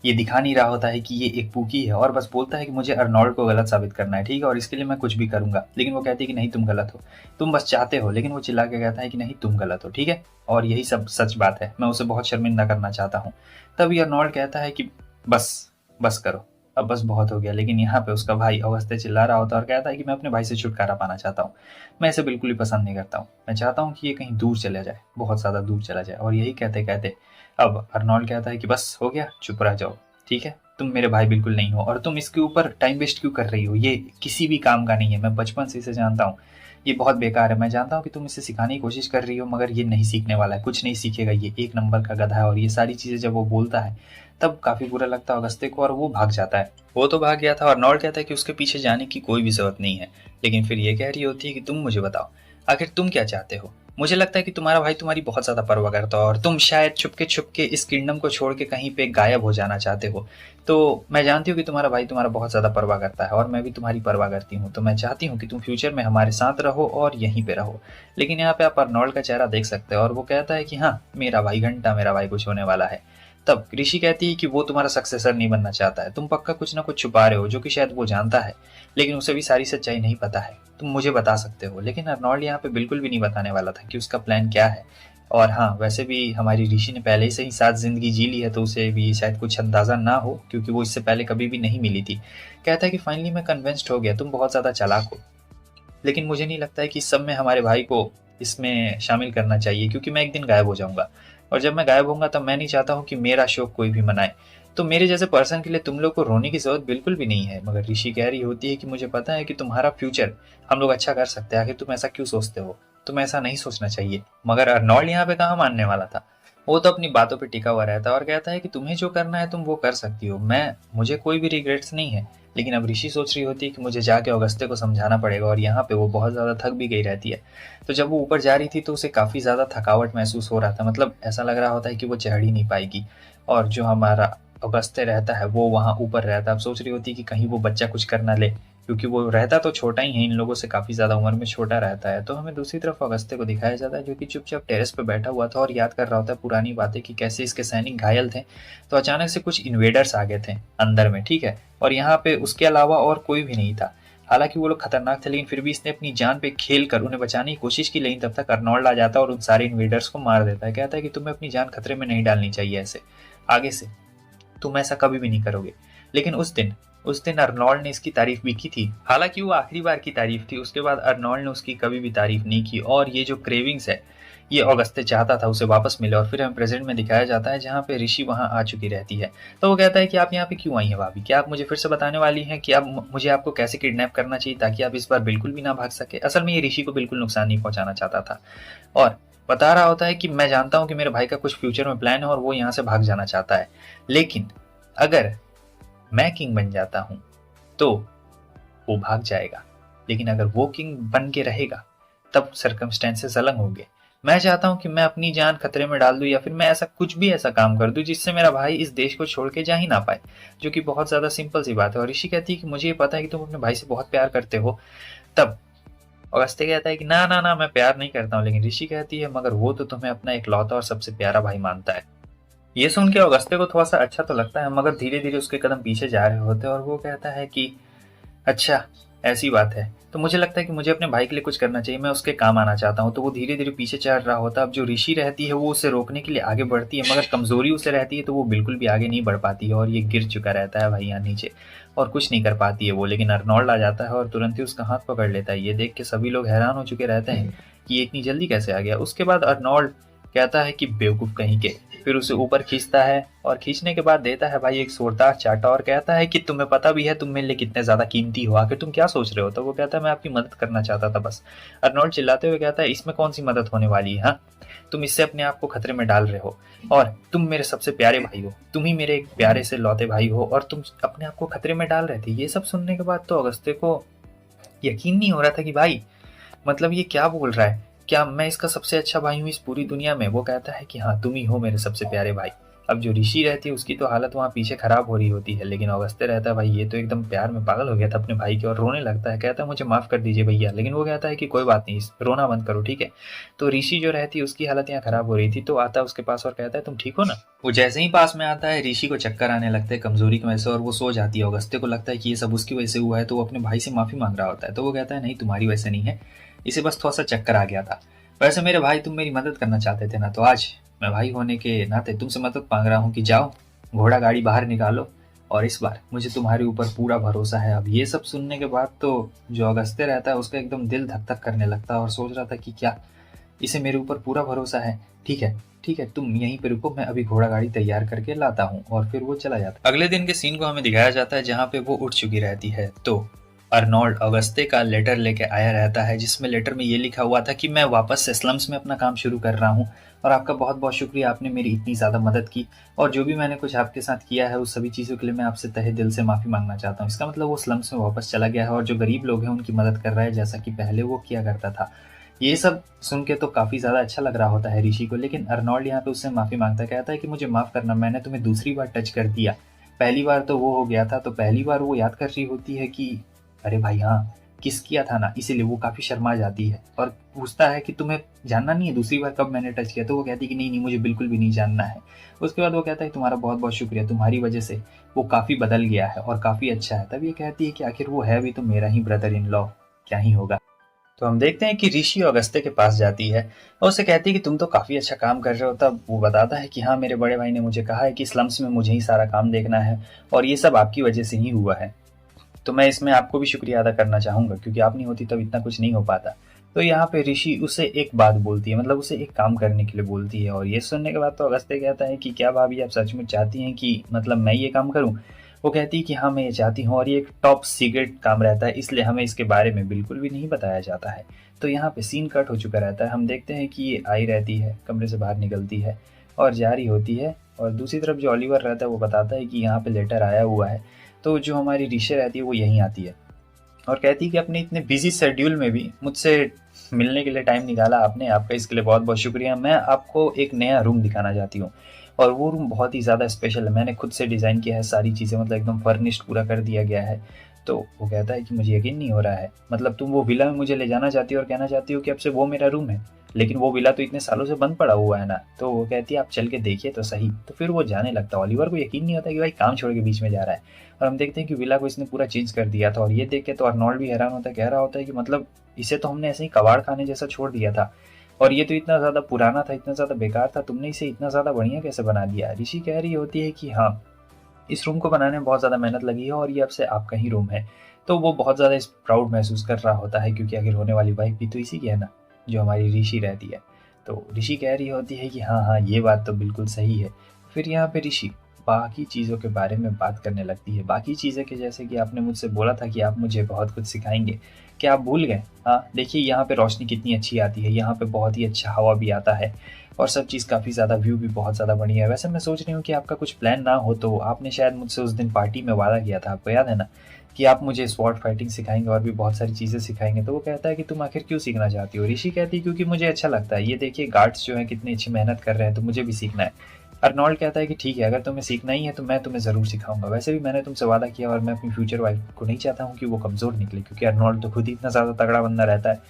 ये दिखा नहीं रहा होता है कि ये एक पूकी है, और बस बोलता है कि मुझे अर्नोल्ड को गलत साबित करना है, ठीक है, और इसके लिए मैं कुछ भी करूंगा। लेकिन वो कहती है कि नहीं तुम गलत हो, तुम बस चाहते हो। लेकिन वो चिल्ला के कहता है कि नहीं तुम गलत हो, ठीक है, और यही सब सच बात है, मैं उसे बहुत शर्मिंदा करना चाहता हूँ। तभी अर्नोल्ड कहता है कि बस बस करो, अब बस बहुत हो गया। लेकिन यहाँ पे उसका भाई अगस्त्य चिल्ला रहा होता है और कहता है कि मैं अपने भाई से छुटकारा पाना चाहता हूँ, मैं इसे बिल्कुल ही पसंद नहीं करता हूँ, मैं चाहता हूँ कि ये कहीं दूर चला जाए, बहुत ज़्यादा दूर चला जाए। और यही कहते कहते अब अर्नोल्ड कहता है कि बस हो गया, चुप रह जाओ, ठीक है, तुम मेरे भाई बिल्कुल नहीं हो, और तुम इसके ऊपर टाइम वेस्ट क्यों कर रही हो, ये किसी भी काम का नहीं है, मैं बचपन से इसे जानता हूँ, ये बहुत बेकार है। मैं जानता हूँ कि तुम इसे सिखाने की कोशिश कर रही हो, मगर ये नहीं सीखने वाला है, कुछ नहीं सीखेगा, ये एक नंबर का गधा है। और ये सारी चीज़ें जब वो बोलता है तब काफ़ी बुरा लगता है अगस्त्य को, और वो भाग जाता है। वो तो भाग गया था, और नॉर्ड कहता है कि उसके पीछे जाने की कोई भी ज़रूरत नहीं है। लेकिन फिर ये कह रही होती है कि तुम मुझे बताओ, आखिर तुम क्या चाहते हो। मुझे लगता है कि तुम्हारा भाई तुम्हारी बहुत ज़्यादा परवाह करता है, और तुम शायद छुपके छुपके इस किंगडम को छोड़ के कहीं पे गायब हो जाना चाहते हो। तो मैं जानती हूँ कि तुम्हारा भाई तुम्हारा बहुत ज़्यादा परवाह करता है, और मैं भी तुम्हारी परवाह करती हूँ। तो मैं चाहती हूँ कि तुम फ्यूचर में हमारे साथ रहो और यहीं पे रहो। लेकिन यहाँ पे आप अर्नोल्ड का चेहरा देख सकते हो, और वो कहता है कि हाँ मेरा भाई घंटा, मेरा भाई कुछ होने वाला है। तब ऋषि कहती है कि वो तुम्हारा सक्सेसर नहीं बनना चाहता है, तुम पक्का कुछ ना कुछ छुपा रहे हो, जो कि शायद वो जानता है, लेकिन उसे भी सारी सच्चाई नहीं पता है, तुम मुझे बता सकते हो। लेकिन अर्नोल्ड यहाँ पे बिल्कुल भी नहीं बताने वाला था कि उसका प्लान क्या है। और हाँ, वैसे भी हमारी ऋषि ने पहले से ही साथ जिंदगी जी ली है, तो उसे भी शायद कुछ अंदाजा ना हो, क्योंकि वो इससे पहले कभी भी नहीं मिली थी। कहता है कि फाइनली मैं कन्विंस्ड हो गया, तुम बहुत ज़्यादा चालाक हो, लेकिन मुझे नहीं लगता है कि इस सब में हमारे भाई को इसमें शामिल करना चाहिए, क्योंकि मैं एक दिन गायब हो जाऊंगा, और जब मैं गायब होऊंगा तब मैं नहीं चाहता हूँ कि मेरा शोक कोई भी मनाए। तो मेरे जैसे पर्सन के लिए तुम लोग को रोने की जरूरत बिल्कुल भी नहीं है। मगर ऋषि कह रही होती है कि मुझे पता है कि तुम्हारा फ्यूचर हम लोग अच्छा कर सकते हैं, आखिर तुम ऐसा क्यों सोचते हो, तुम ऐसा नहीं सोचना चाहिए। मगर अर्नोल्ड यहाँ पे कहाँ मानने वाला था, वो तो अपनी बातों पे टिका हुआ रहता है और कहता है कि तुम्हें जो करना है तुम वो कर सकती हो, मुझे कोई भी रिग्रेट्स नहीं है। लेकिन अब ऋषि सोच रही होती है कि मुझे जाके अगस्त्य को समझाना पड़ेगा, और यहाँ पे वो बहुत ज़्यादा थक भी गई रहती है। तो जब वो ऊपर जा रही थी तो उसे काफ़ी ज़्यादा थकावट महसूस हो रहा था, मतलब ऐसा लग रहा होता है कि वो चढ़ ही नहीं पाएगी। और जो हमारा अगस्त्य रहता है वो वहाँ ऊपर रहता है। अब सोच रही होती है कि कहीं वो बच्चा कुछ कर ना ले, क्योंकि वो रहता तो छोटा ही है, इन लोगों से काफ़ी ज़्यादा उम्र में छोटा रहता है। तो हमें दूसरी तरफ अगस्त्य को दिखाया जाता है जो कि चुपचाप टेरेस पे बैठा हुआ था और याद कर रहा होता है पुरानी बातें कि कैसे इसके सैनिक घायल थे, तो अचानक से कुछ इन्वेडर्स आ गए थे अंदर में, ठीक है, और यहाँ पे उसके अलावा और कोई भी नहीं था। हालांकि वो लोग खतरनाक थे, लेकिन फिर भी इसने अपनी जान पे खेल कर उन्हें बचाने की कोशिश की, लेकिन तब तक अर्नोल्ड आ जाता है और उन सारे इन्वेडर्स को मार देता है। कहता है कि तुम्हें अपनी जान खतरे में नहीं डालनी चाहिए, ऐसे आगे से तुम ऐसा कभी भी नहीं करोगे। लेकिन उस दिन अर्नोल्ड ने इसकी तारीफ भी की थी। हालांकि वो आखिरी बार की तारीफ थी, उसके बाद अर्नोल्ड ने उसकी कभी भी तारीफ नहीं की। और ये जो क्रेविंग्स है, ये ऑगस्टे चाहता था उसे वापस मिले। और फिर हमें प्रेजेंट में दिखाया जाता है जहाँ पे ऋषि वहाँ आ चुकी रहती है। तो वो कहता है कि आप यहाँ पे क्यों आई हैं भाभी, क्या आप मुझे फिर से बताने वाली हैं कि आप मुझे आपको कैसे किडनैप करना चाहिए ताकि आप इस बार बिल्कुल भी ना भाग सके। असल में ये ऋषि को बिल्कुल नुकसान नहीं पहुंचाना चाहता था और बता रहा होता है कि मैं जानता हूँ कि मेरे भाई का कुछ फ्यूचर में प्लान है और वो यहाँ से भाग जाना चाहता है, लेकिन अगर मैं किंग बन जाता हूँ तो वो भाग जाएगा, लेकिन अगर वो किंग बन के रहेगा तब सर्कमस्टेंसेस अलग होंगे। मैं चाहता हूं कि मैं अपनी जान खतरे में डाल दूं या फिर मैं ऐसा कुछ भी ऐसा काम कर दूं जिससे मेरा भाई इस देश को छोड़ के जा ही ना पाए, जो कि बहुत ज्यादा सिंपल सी बात है। और ऋषि कहती है कि मुझे ये पता है कि तुम अपने भाई से बहुत प्यार करते हो। तब अगस्त्य कहता है कि ना ना ना, मैं प्यार नहीं करता हूँ। लेकिन ऋषि कहती है मगर वो तो तुम्हें अपना इकलौता और सबसे प्यारा भाई मानता है। ये सुन के अगस्त्य को थोड़ा सा अच्छा तो लगता है, मगर धीरे धीरे उसके कदम पीछे जा रहे होते हैं और वो कहता है कि अच्छा ऐसी बात है, तो मुझे लगता है कि मुझे अपने भाई के लिए कुछ करना चाहिए, मैं उसके काम आना चाहता हूँ। तो वो धीरे धीरे पीछे चढ़ रहा होता है। अब जो ऋषि रहती है वो उसे रोकने के लिए आगे बढ़ती है, मगर कमजोरी उसे रहती है तो वो बिल्कुल भी आगे नहीं बढ़ पाती है और ये गिर चुका रहता है भाई यहाँ नीचे और कुछ नहीं कर पाती है वो। लेकिन अर्नोल्ड आ जाता है और तुरंत ही उसका हाथ पकड़ लेता है। ये देख के सभी लोग हैरान हो चुके रहते हैं कि ये इतनी जल्दी कैसे आ गया। उसके बाद अर्नोल्ड कहता है कि बेवकूफ कहीं के, फिर उसे ऊपर खींचता है और खींचने के बाद देता है भाई एक जोरदार चाटा और कहता है कि तुम्हें पता भी है तुम मेरे लिए कितने ज्यादा कीमती हो, आखिर तुम क्या सोच रहे हो। तो वो कहता है मैं आपकी मदद करना चाहता था बस। अर्नोल्ड चिल्लाते हुए कहता है इसमें कौन सी मदद होने वाली है, हाँ, तुम इससे अपने आप को खतरे में डाल रहे हो और तुम मेरे सबसे प्यारे भाई हो, तुम ही मेरे एक प्यारे से लौते भाई हो और तुम अपने आप को खतरे में डाल रहे थे। ये सब सुनने के बाद तो अगस्त्य को यकीन नहीं हो रहा था कि भाई मतलब ये क्या बोल रहा है, क्या मैं इसका सबसे अच्छा भाई हूँ इस पूरी दुनिया में। वो कहता है कि हाँ तुम ही हो मेरे सबसे प्यारे भाई। अब जो ऋषि रहती है उसकी तो हालत वहाँ पीछे खराब हो रही होती है, लेकिन अगस्त्य रहता है भाई ये तो एकदम प्यार में पागल हो गया था अपने भाई के और रोने लगता है। कहता है मुझे माफ कर दीजिए भैया, लेकिन वो कहता है कि कोई बात नहीं, रोना बंद करो ठीक है। तो ऋषि जो रहती है उसकी हालत यहाँ खराब हो रही थी, तो आता है उसके पास और कहता है तुम ठीक हो ना। वो जैसे ही पास में आता है ऋषि को चक्कर आने लगते हैं कमजोरी की वजह से और वो सो जाती है। अगस्त्य को लगता है कि ये सब उसकी वजह से हुआ है, तो वो अपने भाई से माफी मांग रहा होता है। तो वो कहता है नहीं तुम्हारी वजह से नहीं है, इसे बस थोड़ा सा चक्कर आ गया था। वैसे मेरे भाई तुम मेरी मदद करना चाहते थे ना, तो आज मैं भाई होने के नाते तुमसे मदद मांग रहा हूँ कि जाओ घोड़ा गाड़ी बाहर निकालो और इस बार मुझे तुम्हारे ऊपर पूरा भरोसा है। अब ये सब सुनने के बाद तो जो अगस्त्य रहता है उसका एकदम दिल धक धक करने लगता है और सोच रहा था कि क्या इसे मेरे ऊपर पूरा भरोसा है। ठीक है तुम यहीं पे रुको, मैं अभी घोड़ा गाड़ी तैयार करके लाता हूँ। और फिर वो चला जाता है। अगले दिन के सीन को हमें दिखाया जाता है जहाँ पे वो उठ चुकी रहती है। तो अर्नोल्ड अगस्त्य का लेटर लेके आया रहता है जिसमें लेटर में ये लिखा हुआ था कि मैं वापस से स्लम्स में अपना काम शुरू कर रहा हूँ और आपका बहुत बहुत शुक्रिया, आपने मेरी इतनी ज़्यादा मदद की और जो भी मैंने कुछ आपके साथ किया है उस सभी चीज़ों के लिए मैं आपसे तहे दिल से माफ़ी मांगना चाहता हूँ। इसका मतलब वो स्लम्स में वापस चला गया है और जो गरीब लोग हैं उनकी मदद कर रहा है जैसा कि पहले वो किया करता था। ये सब सुन के तो काफ़ी ज़्यादा अच्छा लग रहा होता है ऋषि को, लेकिन अर्नोल्ड यहाँ पे उससे माफ़ी मांगता है। कहता है कि मुझे माफ़ करना, मैंने तुम्हें दूसरी बार टच कर दिया, पहली बार तो वो हो गया था। तो पहली बार वो याद कर रही होती है कि अरे भाई हाँ किस किया था ना, इसीलिए वो काफ़ी शर्मा जाती है और पूछता है कि तुम्हें जानना नहीं है दूसरी बार कब मैंने टच किया। तो वो कहती है कि नहीं नहीं मुझे बिल्कुल भी नहीं जानना है। उसके बाद वो कहता है तुम्हारा बहुत बहुत शुक्रिया, तुम्हारी वजह से वो काफ़ी बदल गया है और काफ़ी अच्छा है। तब ये कहती है कि आखिर वो है भी तो मेरा ही ब्रदर इन लॉ, क्या ही होगा। तो हम देखते हैं कि ऋषि अगस्त्य के पास जाती है और उसे कहती है कि तुम तो काफ़ी अच्छा काम कर रहे हो। तब वो बताता है कि हाँ मेरे बड़े भाई ने मुझे कहा है कि स्लम्स में मुझे ही सारा काम देखना है और ये सब आपकी वजह से ही हुआ है, तो मैं इसमें आपको भी शुक्रिया अदा करना चाहूँगा क्योंकि आप नहीं होती तब इतना कुछ नहीं हो पाता। तो यहाँ पे ऋषि उसे एक बात बोलती है, मतलब उसे एक काम करने के लिए बोलती है और ये सुनने के बाद तो अगस्त्य कहता है कि क्या भाभी आप सचमुच चाहती हैं कि मतलब मैं ये काम करूँ। वो कहती है कि हाँ मैं ये चाहती हूँ और ये एक टॉप सीक्रेट काम रहता है इसलिए हमें इसके बारे में बिल्कुल भी नहीं बताया जाता है। तो यहाँ पे सीन कट हो चुका रहता है। हम देखते हैं कि ये आई रहती है, कमरे से बाहर निकलती है और जा रही होती है और दूसरी तरफ जो ओलिवर रहता है वो बताता है कि यहाँ पे लेटर आया हुआ है। तो जो हमारी ऋषि रहती है वो यहीं आती है और कहती है कि अपने इतने बिजी शेड्यूल में भी मुझसे मिलने के लिए टाइम निकाला आपने, आपका इसके लिए बहुत बहुत शुक्रिया। मैं आपको एक नया रूम दिखाना चाहती हूँ और वो रूम बहुत ही ज़्यादा स्पेशल है, मैंने खुद से डिज़ाइन किया है सारी चीज़ें, मतलब एकदम फर्निश्ड पूरा कर दिया गया है। तो वो कहता है कि मुझे यकीन नहीं हो रहा है, मतलब तुम वो विला में मुझे ले जाना चाहती हो और कहना चाहती हो कि अब से वो मेरा रूम है, लेकिन वो विला तो इतने सालों से बंद पड़ा हुआ है ना। तो वो कहती है आप चल के देखिए तो सही। तो फिर वो जाने लगता है। ओलिवर को यकीन नहीं होता कि भाई काम छोड़ के बीच में जा रहा है, और हम देखते हैं कि विला को इसने पूरा चेंज कर दिया था। और ये देख के तो अर्नोल्ड भी हैरान होता है, कह रहा होता है कि मतलब इसे तो हमने ऐसे ही कबाड़ खाने जैसा छोड़ दिया था, और ये तो इतना ज़्यादा पुराना था, इतना ज़्यादा बेकार था, तुमने इसे इतना ज़्यादा बढ़िया कैसे बना दिया। ऋषि कह रही होती है कि हाँ, इस रूम को बनाने में बहुत ज़्यादा मेहनत लगी है और ये अब से आपका ही रूम है। तो वो बहुत ज़्यादा इस प्राउड महसूस कर रहा होता है, क्योंकि आखिर होने वाली वाइफ भी तो इसी की है ना, जो हमारी ऋषि रहती है। तो ऋषि कह रही होती है कि हाँ हाँ, ये बात तो बिल्कुल सही है। फिर यहाँ पे ऋषि बाकी चीज़ों के बारे में बात करने लगती है। बाकी चीज़ें कि जैसे कि आपने मुझसे बोला था कि आप मुझे बहुत कुछ सिखाएंगे, क्या आप भूल गए? हाँ, देखिए यहाँ पे रोशनी कितनी अच्छी आती है, यहाँ पे बहुत ही अच्छा हवा भी आता है, और सब चीज़ काफ़ी ज़्यादा, व्यू भी बहुत ज़्यादा बढ़िया है। वैसे मैं सोच रही हूँ कि आपका कुछ प्लान ना हो तो आपने शायद मुझसे उस दिन पार्टी में वादा किया था, आपको याद है ना, कि आप मुझे स्वॉर्ड फाइटिंग सिखाएंगे और भी बहुत सारी चीज़ें सिखाएंगे। तो वो कहता है कि तुम आखिर क्यों सीखना चाहती हो? ऋषि कहती है क्योंकि मुझे अच्छा लगता है, ये देखिए गार्ड्स जो हैं कितनी अच्छी मेहनत कर रहे हैं, तो मुझे भी सीखना है। अर्नोल्ड कहता है कि ठीक है, अगर तुम्हें सीखना ही है तो मैं तुम्हें ज़रूर सिखाऊंगा। वैसे भी मैंने तुमसे वादा किया, और मैं अपनी फ्यूचर वाइफ को नहीं चाहता हूँ कि वो कमज़ोर निकले, क्योंकि अर्नोल्ड तो खुद ही इतना ज़्यादा तगड़ा बंदा रहता है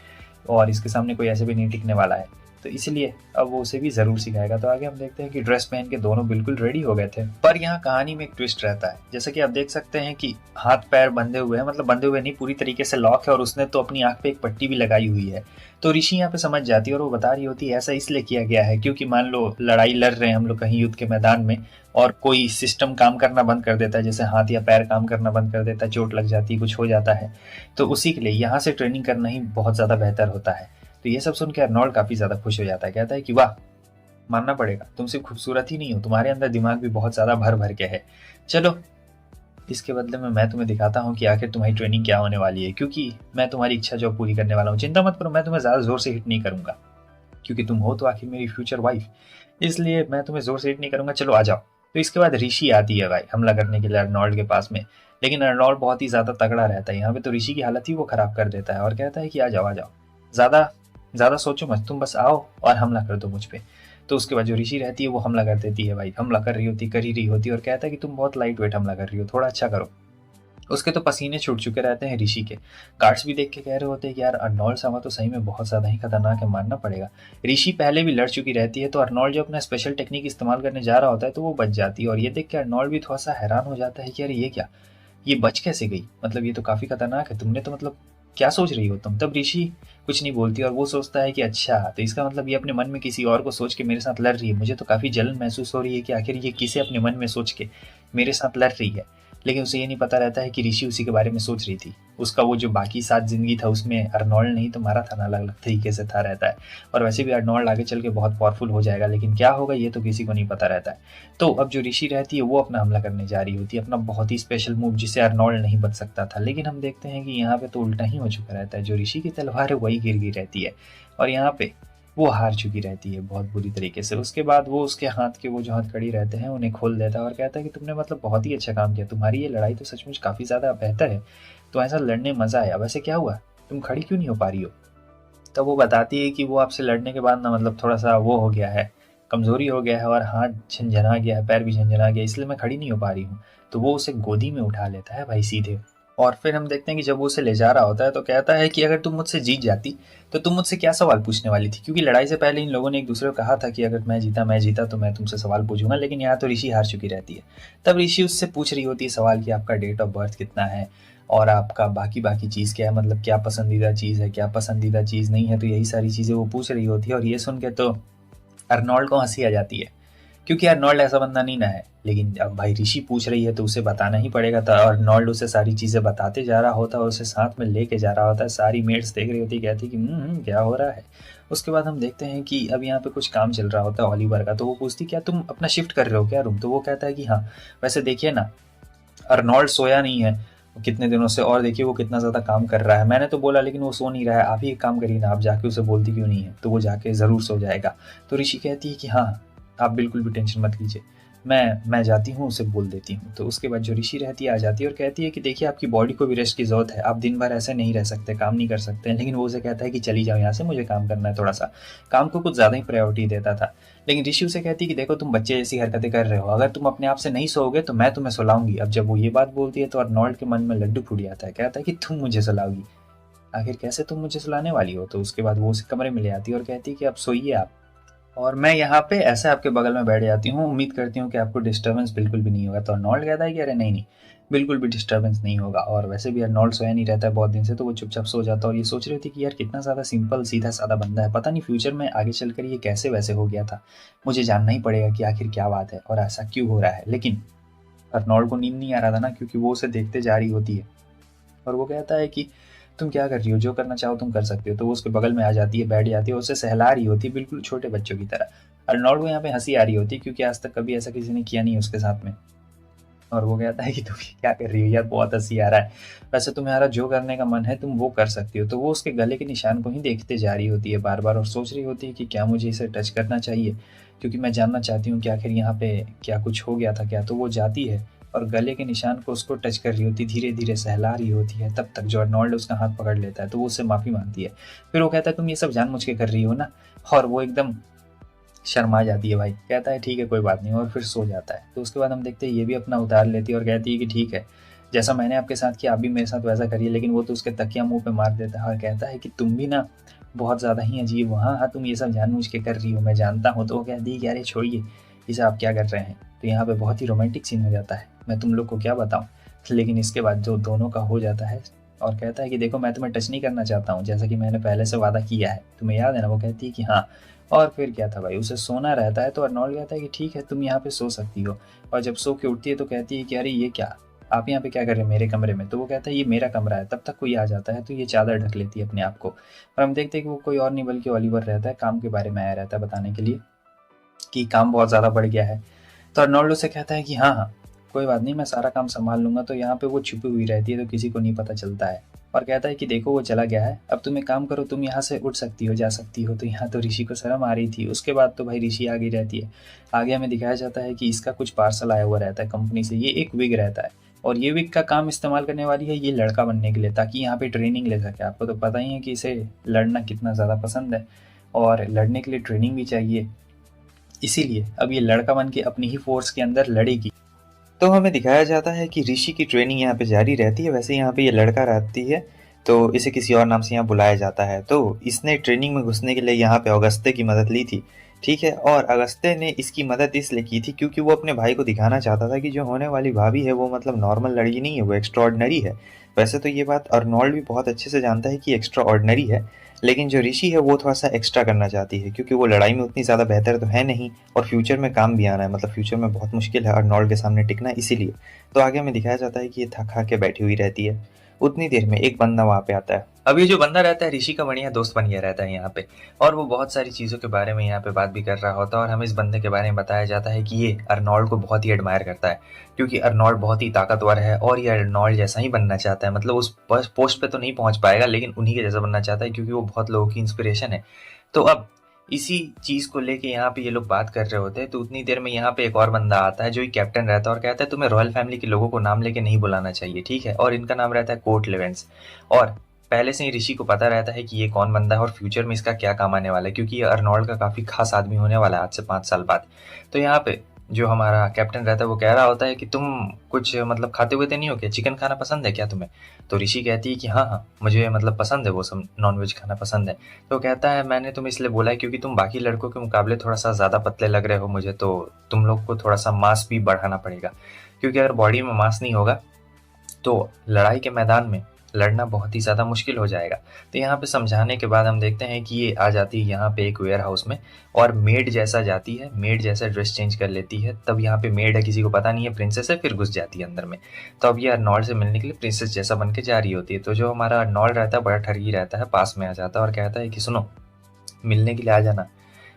और इसके सामने कोई ऐसे भी नहीं टिकने वाला है। तो इसलिए अब वो उसे भी ज़रूर सिखाएगा। तो आगे हम देखते हैं कि ड्रेस पहन के दोनों बिल्कुल रेडी हो गए थे। पर यहाँ कहानी में एक ट्विस्ट रहता है। जैसे कि आप देख सकते हैं कि हाथ पैर बंधे हुए हैं, मतलब बंधे हुए नहीं, पूरी तरीके से लॉक है, और उसने तो अपनी आंख पे एक पट्टी भी लगाई हुई है। तो ऋषि यहाँ पे समझ जाती है और वो बता रही होती है ऐसा इसलिए किया गया है क्योंकि मान लो लड़ाई लड़ रहे हैं हम लोग कहीं युद्ध के मैदान में, और कोई सिस्टम काम करना बंद कर देता है, जैसे हाथ या पैर काम करना बंद कर देता है, चोट लग जाती है, कुछ हो जाता है, तो उसी के लिए यहाँ से ट्रेनिंग करना ही बहुत ज़्यादा बेहतर होता है। तो ये सब सुन के अर्नोल्ड काफ़ी ज़्यादा खुश हो जाता है, कहता है कि वाह, मानना पड़ेगा, तुम सिर्फ खूबसूरत ही नहीं हो, तुम्हारे अंदर दिमाग भी बहुत ज़्यादा भर भर के है। चलो, इसके बदले में मैं तुम्हें दिखाता हूँ कि आखिर तुम्हारी ट्रेनिंग क्या होने वाली है, क्योंकि मैं तुम्हारी इच्छा जो पूरी करने वाला हूँ। चिंता मत करो, मैं तुम्हें ज़्यादा ज़ोर से हिट नहीं करूँगा, क्योंकि तुम हो तो आखिर मेरी फ्यूचर वाइफ, इसलिए मैं तुम्हें ज़ोर से हिट नहीं करूँगा। चलो आ जाओ। तो इसके बाद ऋषि आती है भाई हमला करने के लिए अर्नोल्ड के पास में, लेकिन अर्नोल्ड बहुत ही ज़्यादा तगड़ा रहता है। यहाँ पे तो ऋषि की हालत ही वो ख़राब कर देता है और कहता है कि आ जाओ आ जाओ, ज़्यादा ज़्यादा सोचो मत, तुम बस आओ और हमला कर दो मुझ पे। तो उसके बाद जो ऋषि रहती है वो हमला कर देती है भाई, हमला कर ही रही होती है, और कहता है कि तुम बहुत लाइट वेट हमला कर रही हो, थोड़ा अच्छा करो। उसके तो पसीने छूट चुके रहते हैं ऋषि के। गार्ड्स भी देख के कह रहे होते हैं कि यार अर्नोल्ड सामा तो सही में बहुत ज़्यादा ही खतरनाक है, मानना पड़ेगा। ऋषि पहले भी लड़ चुकी रहती है, तो अर्नोल्ड जब अपना स्पेशल टेक्निक इस्तेमाल करने जा रहा होता है तो वो बच जाती है, और ये देख के अर्नोल्ड भी थोड़ा सा हैरान हो जाता है कि यार ये क्या, ये बच कैसे गई, मतलब ये तो काफ़ी खतरनाक है, तुमने तो मतलब क्या सोच रही हो तुम। तब ऋषि कुछ नहीं बोलती और वो सोचता है कि अच्छा, तो इसका मतलब ये अपने मन में किसी और को सोच के मेरे साथ लड़ रही है। मुझे तो काफ़ी जलन महसूस हो रही है कि आखिर ये किसे अपने मन में सोच के मेरे साथ लड़ रही है। लेकिन उसे ये नहीं पता रहता है कि ऋषि उसी के बारे में सोच रही थी। उसका वो जो बाकी 7 जिंदगी था उसमें अर्नोल्ड नहीं तो मारा था ना, अलग अलग तरीके से था रहता है। और वैसे भी अर्नोल्ड आगे चल के बहुत पावरफुल हो जाएगा, लेकिन क्या होगा ये तो किसी को नहीं पता रहता है। तो अब जो ऋषि रहती है वो अपना हमला करने जा रही होती है, अपना बहुत ही स्पेशल मूव जिसे अर्नोल्ड नहीं बच सकता था। लेकिन हम देखते हैं कि यहाँ पे तो उल्टा ही हो चुका रहता है, जो ऋषि की तलवार है वही गिर गई रहती है, और यहाँ पे वो हार चुकी रहती है बहुत बुरी तरीके से। उसके बाद वो उसके हाथ के वो जो हथकड़ी रहते हैं उन्हें खोल देता है और कहता है कि तुमने मतलब बहुत ही अच्छा काम किया, तुम्हारी ये लड़ाई तो सचमुच काफ़ी ज़्यादा बेहतर है, तो ऐसा लड़ने मज़ा आया। वैसे क्या हुआ, तुम खड़ी क्यों नहीं हो पा रही हो? तब वो बताती है कि वो आपसे लड़ने के बाद ना मतलब थोड़ा सा वो हो गया है, कमज़ोरी हो गया है, और हाथ झंझना गया है, पैर भी झंझना गया, इसलिए मैं खड़ी नहीं हो पा रही हूँ। तो वो उसे गोदी में उठा लेता है भाई सीधे। और फिर हम देखते हैं कि जब वो उसे ले जा रहा होता है तो कहता है कि अगर तुम मुझसे जीत जाती तो तुम मुझसे क्या सवाल पूछने वाली थी, क्योंकि लड़ाई से पहले इन लोगों ने एक दूसरे को कहा था कि अगर मैं जीता तो मैं तुमसे सवाल पूछूंगा, लेकिन यहाँ तो ऋषि हार चुकी रहती है। तब ऋषि उससे पूछ रही होती है सवाल कि आपका डेट ऑफ बर्थ कितना है और आपका बाकी चीज़ क्या है, मतलब क्या पसंदीदा चीज़ है, क्या पसंदीदा चीज़ नहीं है। तो यही सारी चीज़ें वो पूछ रही होती है, और ये सुन के तो अर्नोल्ड को हंसी आ जाती है, क्योंकि अर्नोल्ड ऐसा बंदा नहीं ना है। लेकिन अब भाई ऋषि पूछ रही है तो उसे बताना ही पड़ेगा। तो अर्नोल्ड उसे सारी चीज़ें बताते जा रहा होता है, उसे साथ में लेके जा रहा होता है। सारी मेट्स देख रही होती है, कहती कि क्या हो रहा है। उसके बाद हम देखते हैं कि अब यहाँ पे कुछ काम चल रहा होता है ओलिवर का। तो वो पूछती क्या तुम अपना शिफ्ट कर रहे हो क्या रूम? तो वो कहता है कि हाँ, वैसे देखिए ना, अर्नोल्ड सोया नहीं है कितने दिनों से, और देखिए वो कितना ज़्यादा काम कर रहा है। मैंने तो बोला लेकिन वो सो नहीं रहा है, आप ही एक काम करिए ना, आप जाके उसे बोलती क्यों नहीं है, तो वो जाके ज़रूर सो जाएगा। तो ऋषि कहती है कि हाँ, आप बिल्कुल भी टेंशन मत लीजिए, मैं जाती हूँ, उसे बोल देती हूँ। तो उसके बाद जो ऋषि रहती है आ जाती है और कहती है कि देखिए आपकी बॉडी को भी रेस्ट की ज़रूरत है, आप दिन भर ऐसे नहीं रह सकते, काम नहीं कर सकते हैं। लेकिन वो उसे कहता है कि चली जाओ यहाँ से, मुझे काम करना है थोड़ा सा। काम को कुछ ज़्यादा ही प्रायोरिटी देता था। लेकिन ऋषि उसे कहती है कि देखो तुम बच्चे जैसी हरकतें कर रहे हो, अगर तुम अपने आप से नहीं सोओगे तो मैं तुम्हें सुलाऊंगी। अब जब वो ये बात बोलती है तो अर्नोल्ड के मन में लड्डू फूट जाता है। कहता है कि तुम मुझे सुलाओगी, आखिर कैसे तुम मुझे सुलाने वाली हो। तो उसके बाद वो उसे कमरे में ले आती है और कहती है कि अब सोइए आप, और मैं यहाँ पे ऐसे आपके बगल में बैठ जाती हूँ, उम्मीद करती हूँ कि आपको डिस्टर्बेंस बिल्कुल भी नहीं होगा। तो अर्नोल्ड कहता है कि अरे नहीं नहीं, बिल्कुल भी डिस्टर्बेंस नहीं होगा। और वैसे भी अर्नोल्ड सोया नहीं रहता है बहुत दिन से, तो वो चुपचाप सो जाता है और ये सोच रही थी कि यार कितना ज़्यादा सिंपल सीधा सादा बंदा है, पता नहीं फ्यूचर में आगे चलकर ये कैसे वैसे हो गया था। मुझे जानना ही पड़ेगा कि आखिर क्या बात है और ऐसा क्यों हो रहा है। लेकिन अर्नोल्ड को नींद नहीं आ रहा था ना, क्योंकि वो उसे देखते जा रही होती है और वो कहता है कि तुम क्या कर रही हो, जो करना चाहो तुम कर सकते हो। तो वो उसके बगल में आ जाती है, बैठ जाती है, उसे सहला रही होती है बिल्कुल छोटे बच्चों की तरह। अर्नोल्ड को यहाँ पे हंसी आ रही होती है क्योंकि आज तक कभी ऐसा किसी ने किया नहीं उसके साथ में। और वो कहता है कि तुम क्या कर रही हो यार, बहुत हंसी आ रहा है, वैसे तुम्हारा जो करने का मन है तुम वो कर सकती हो। तो वो उसके गले के निशान को ही देखते जा रही होती है बार बार और सोच रही होती है कि क्या मुझे इसे टच करना चाहिए, क्योंकि मैं जानना चाहती हूँ कि आखिर यहाँ पे क्या कुछ हो गया था क्या। तो वो जाती है और गले के निशान को उसको टच कर रही होती, धीरे धीरे सहला रही होती है। तब तक जो अर्नोल्ड उसका हाथ पकड़ लेता है तो वो उससे माफ़ी मांगती है। फिर वो कहता है तुम ये सब जानबूझ के कर रही हो ना, और वो एकदम शर्मा जाती है भाई, कहता है ठीक है कोई बात नहीं, और फिर सो जाता है। तो उसके बाद हम देखते हैं ये भी अपना उतार लेती है और कहती है कि ठीक है, जैसा मैंने आपके साथ किया आप भी मेरे साथ वैसा करिए। लेकिन वो तो उसके तकिया मुंह पे मार देता है और कहता है कि तुम भी ना बहुत ज़्यादा ही अजीब हो, हाँ हाँ तुम ये सब जानबूझ के कर रही हो, मैं जानता हूँ। तो वो कहती है कि अरे छोड़िए इसे, आप क्या कर रहे हैं। तो यहाँ पे बहुत ही रोमांटिक सीन हो जाता है, मैं तुम लोग को क्या बताऊँ। लेकिन इसके बाद जो दोनों का हो जाता है और कहता है कि देखो मैं तुम्हें टच नहीं करना चाहता हूँ, जैसा कि मैंने पहले से वादा किया है, तुम्हें याद है ना। वो कहती है कि हाँ। और फिर क्या था भाई, उसे सोना रहता है। तो अर्नोल्ड कहता है कि ठीक है तुम यहाँ पे सो सकती हो। और जब सो के उठती है तो कहती है कि अरे ये क्या, आप यहाँ पे क्या कर रहे हैं मेरे कमरे में। तो वो कहता है ये मेरा कमरा है। तब तक कोई आ जाता है तो ये चादर ढक लेती है अपने आप को, और हम देखते हैं कि वो कोई और नहीं बल्कि ओलिवर रहता है, काम के बारे में आया रहता है बताने के लिए कि काम बहुत ज़्यादा बढ़ गया है। तो अर्नोल्ड से कहता है कि हाँ हाँ कोई बात नहीं, मैं सारा काम संभाल लूंगा। तो यहाँ पे वो छुपी हुई रहती है तो किसी को नहीं पता चलता है, और कहता है कि देखो वो चला गया है, अब तुम एक काम करो, तुम यहाँ से उठ सकती हो, जा सकती हो। तो यहाँ तो ऋषि को शर्म आ रही थी। उसके बाद तो भाई ऋषि आगे रहती है। आगे हमें दिखाया जाता है कि इसका कुछ पार्सल आया हुआ रहता है कंपनी से, ये एक विग रहता है और ये विग का काम इस्तेमाल करने वाली है ये लड़का बनने के लिए, ताकि यहाँ पे ट्रेनिंग ले सके। आपको तो पता ही है कि इसे लड़ना कितना ज़्यादा पसंद है और लड़ने के लिए ट्रेनिंग भी चाहिए, इसीलिए अब ये लड़का बन के अपनी ही फोर्स के अंदर लड़ेगी। तो हमें दिखाया जाता है कि ऋषि की ट्रेनिंग यहाँ पे जारी रहती है। वैसे यहाँ पे ये लड़का रहती है तो इसे किसी और नाम से यहाँ बुलाया जाता है। तो इसने ट्रेनिंग में घुसने के लिए यहाँ पे अगस्त्य की मदद ली थी, ठीक है। और अगस्त्य ने इसकी मदद इसलिए की थी क्योंकि वो अपने भाई को दिखाना चाहता था कि जो होने वाली भाभी है वो मतलब नॉर्मल लड़की नहीं है, वो एक्स्ट्रा ऑर्डिनरी है। वैसे तो ये बात अर्नोल्ड भी बहुत अच्छे से जानता है कि एक्स्ट्रा ऑर्डिनरी है, लेकिन जो ऋषि है वो थोड़ा सा एक्स्ट्रा करना चाहती है क्योंकि वो लड़ाई में उतनी ज़्यादा बेहतर तो है नहीं और फ्यूचर में काम भी आना है, मतलब फ्यूचर में बहुत मुश्किल है अर्नोल्ड के सामने टिकना, इसीलिए। तो आगे हमें दिखाया जाता है कि ये थक खा के बैठी हुई रहती है। उतनी देर में एक बंदा वहाँ पे आता है। अब ये जो बंदा रहता है ऋषि का बढ़िया दोस्त बन गया रहता है यहाँ पे, और वो बहुत सारी चीज़ों के बारे में यहाँ पे बात भी कर रहा होता है। और हमें इस बंदे के बारे में बताया जाता है कि ये अर्नोल्ड को बहुत ही एडमायर करता है क्योंकि अर्नोल्ड बहुत ही ताकतवर है और ये अर्नोल्ड जैसा ही बनना चाहता है। मतलब उस पोस्ट पे तो नहीं पहुंच पाएगा लेकिन उन्हीं के जैसा बनना चाहता है क्योंकि वो बहुत लोगों की इंस्पिरेशन है। तो अब इसी चीज़ को लेके यहाँ पे ये लोग बात कर रहे होते हैं। तो उतनी देर में यहाँ पे एक और बंदा आता है जो ही कैप्टन रहता है और कहता है तुम्हें रॉयल फैमिली के लोगों को नाम लेके नहीं बुलाना चाहिए, ठीक है। और इनका नाम रहता है कोर्ट लेवेंस, और पहले से ही ऋषि को पता रहता है कि ये कौन बंदा है और फ्यूचर में इसका क्या काम आने वाला है क्योंकि ये अर्नोल्ड का काफ़ी खास आदमी होने वाला है आज से 5 साल बाद। तो यहाँ पे जो हमारा कैप्टन रहता है वो कह रहा होता है कि तुम कुछ मतलब खाते हुए तो नहीं हो क्या, चिकन खाना पसंद है क्या तुम्हें। तो ऋषि कहती है कि हाँ हाँ मुझे मतलब पसंद है, वो सब नॉनवेज खाना पसंद है। तो कहता है मैंने तुम्हें इसलिए बोला है क्योंकि तुम बाकी लड़कों के मुकाबले थोड़ा सा ज़्यादा पतले लग रहे हो मुझे, तो तुम लोग को थोड़ा सा मांस भी बढ़ाना पड़ेगा क्योंकि अगर बॉडी में मांस नहीं होगा तो लड़ाई के मैदान में लड़ना बहुत ही ज़्यादा मुश्किल हो जाएगा। तो यहाँ पे समझाने के बाद हम देखते हैं कि ये आ जाती है यहाँ पे एक वेयर हाउस में और मेड जैसा जाती है, मेड जैसा ड्रेस चेंज कर लेती है। तब यहाँ पे मेड है, किसी को पता नहीं है प्रिंसेस है, फिर घुस जाती है अंदर में। तो अब ये अर्नोल्ड से मिलने के लिए प्रिंसेस जैसा बन के जा रही होती है। तो जो हमारा अर्नोल्ड रहता है बड़ा ठगी रहता है, पास में आ जाता है और कहता है कि सुनो मिलने के लिए आ जाना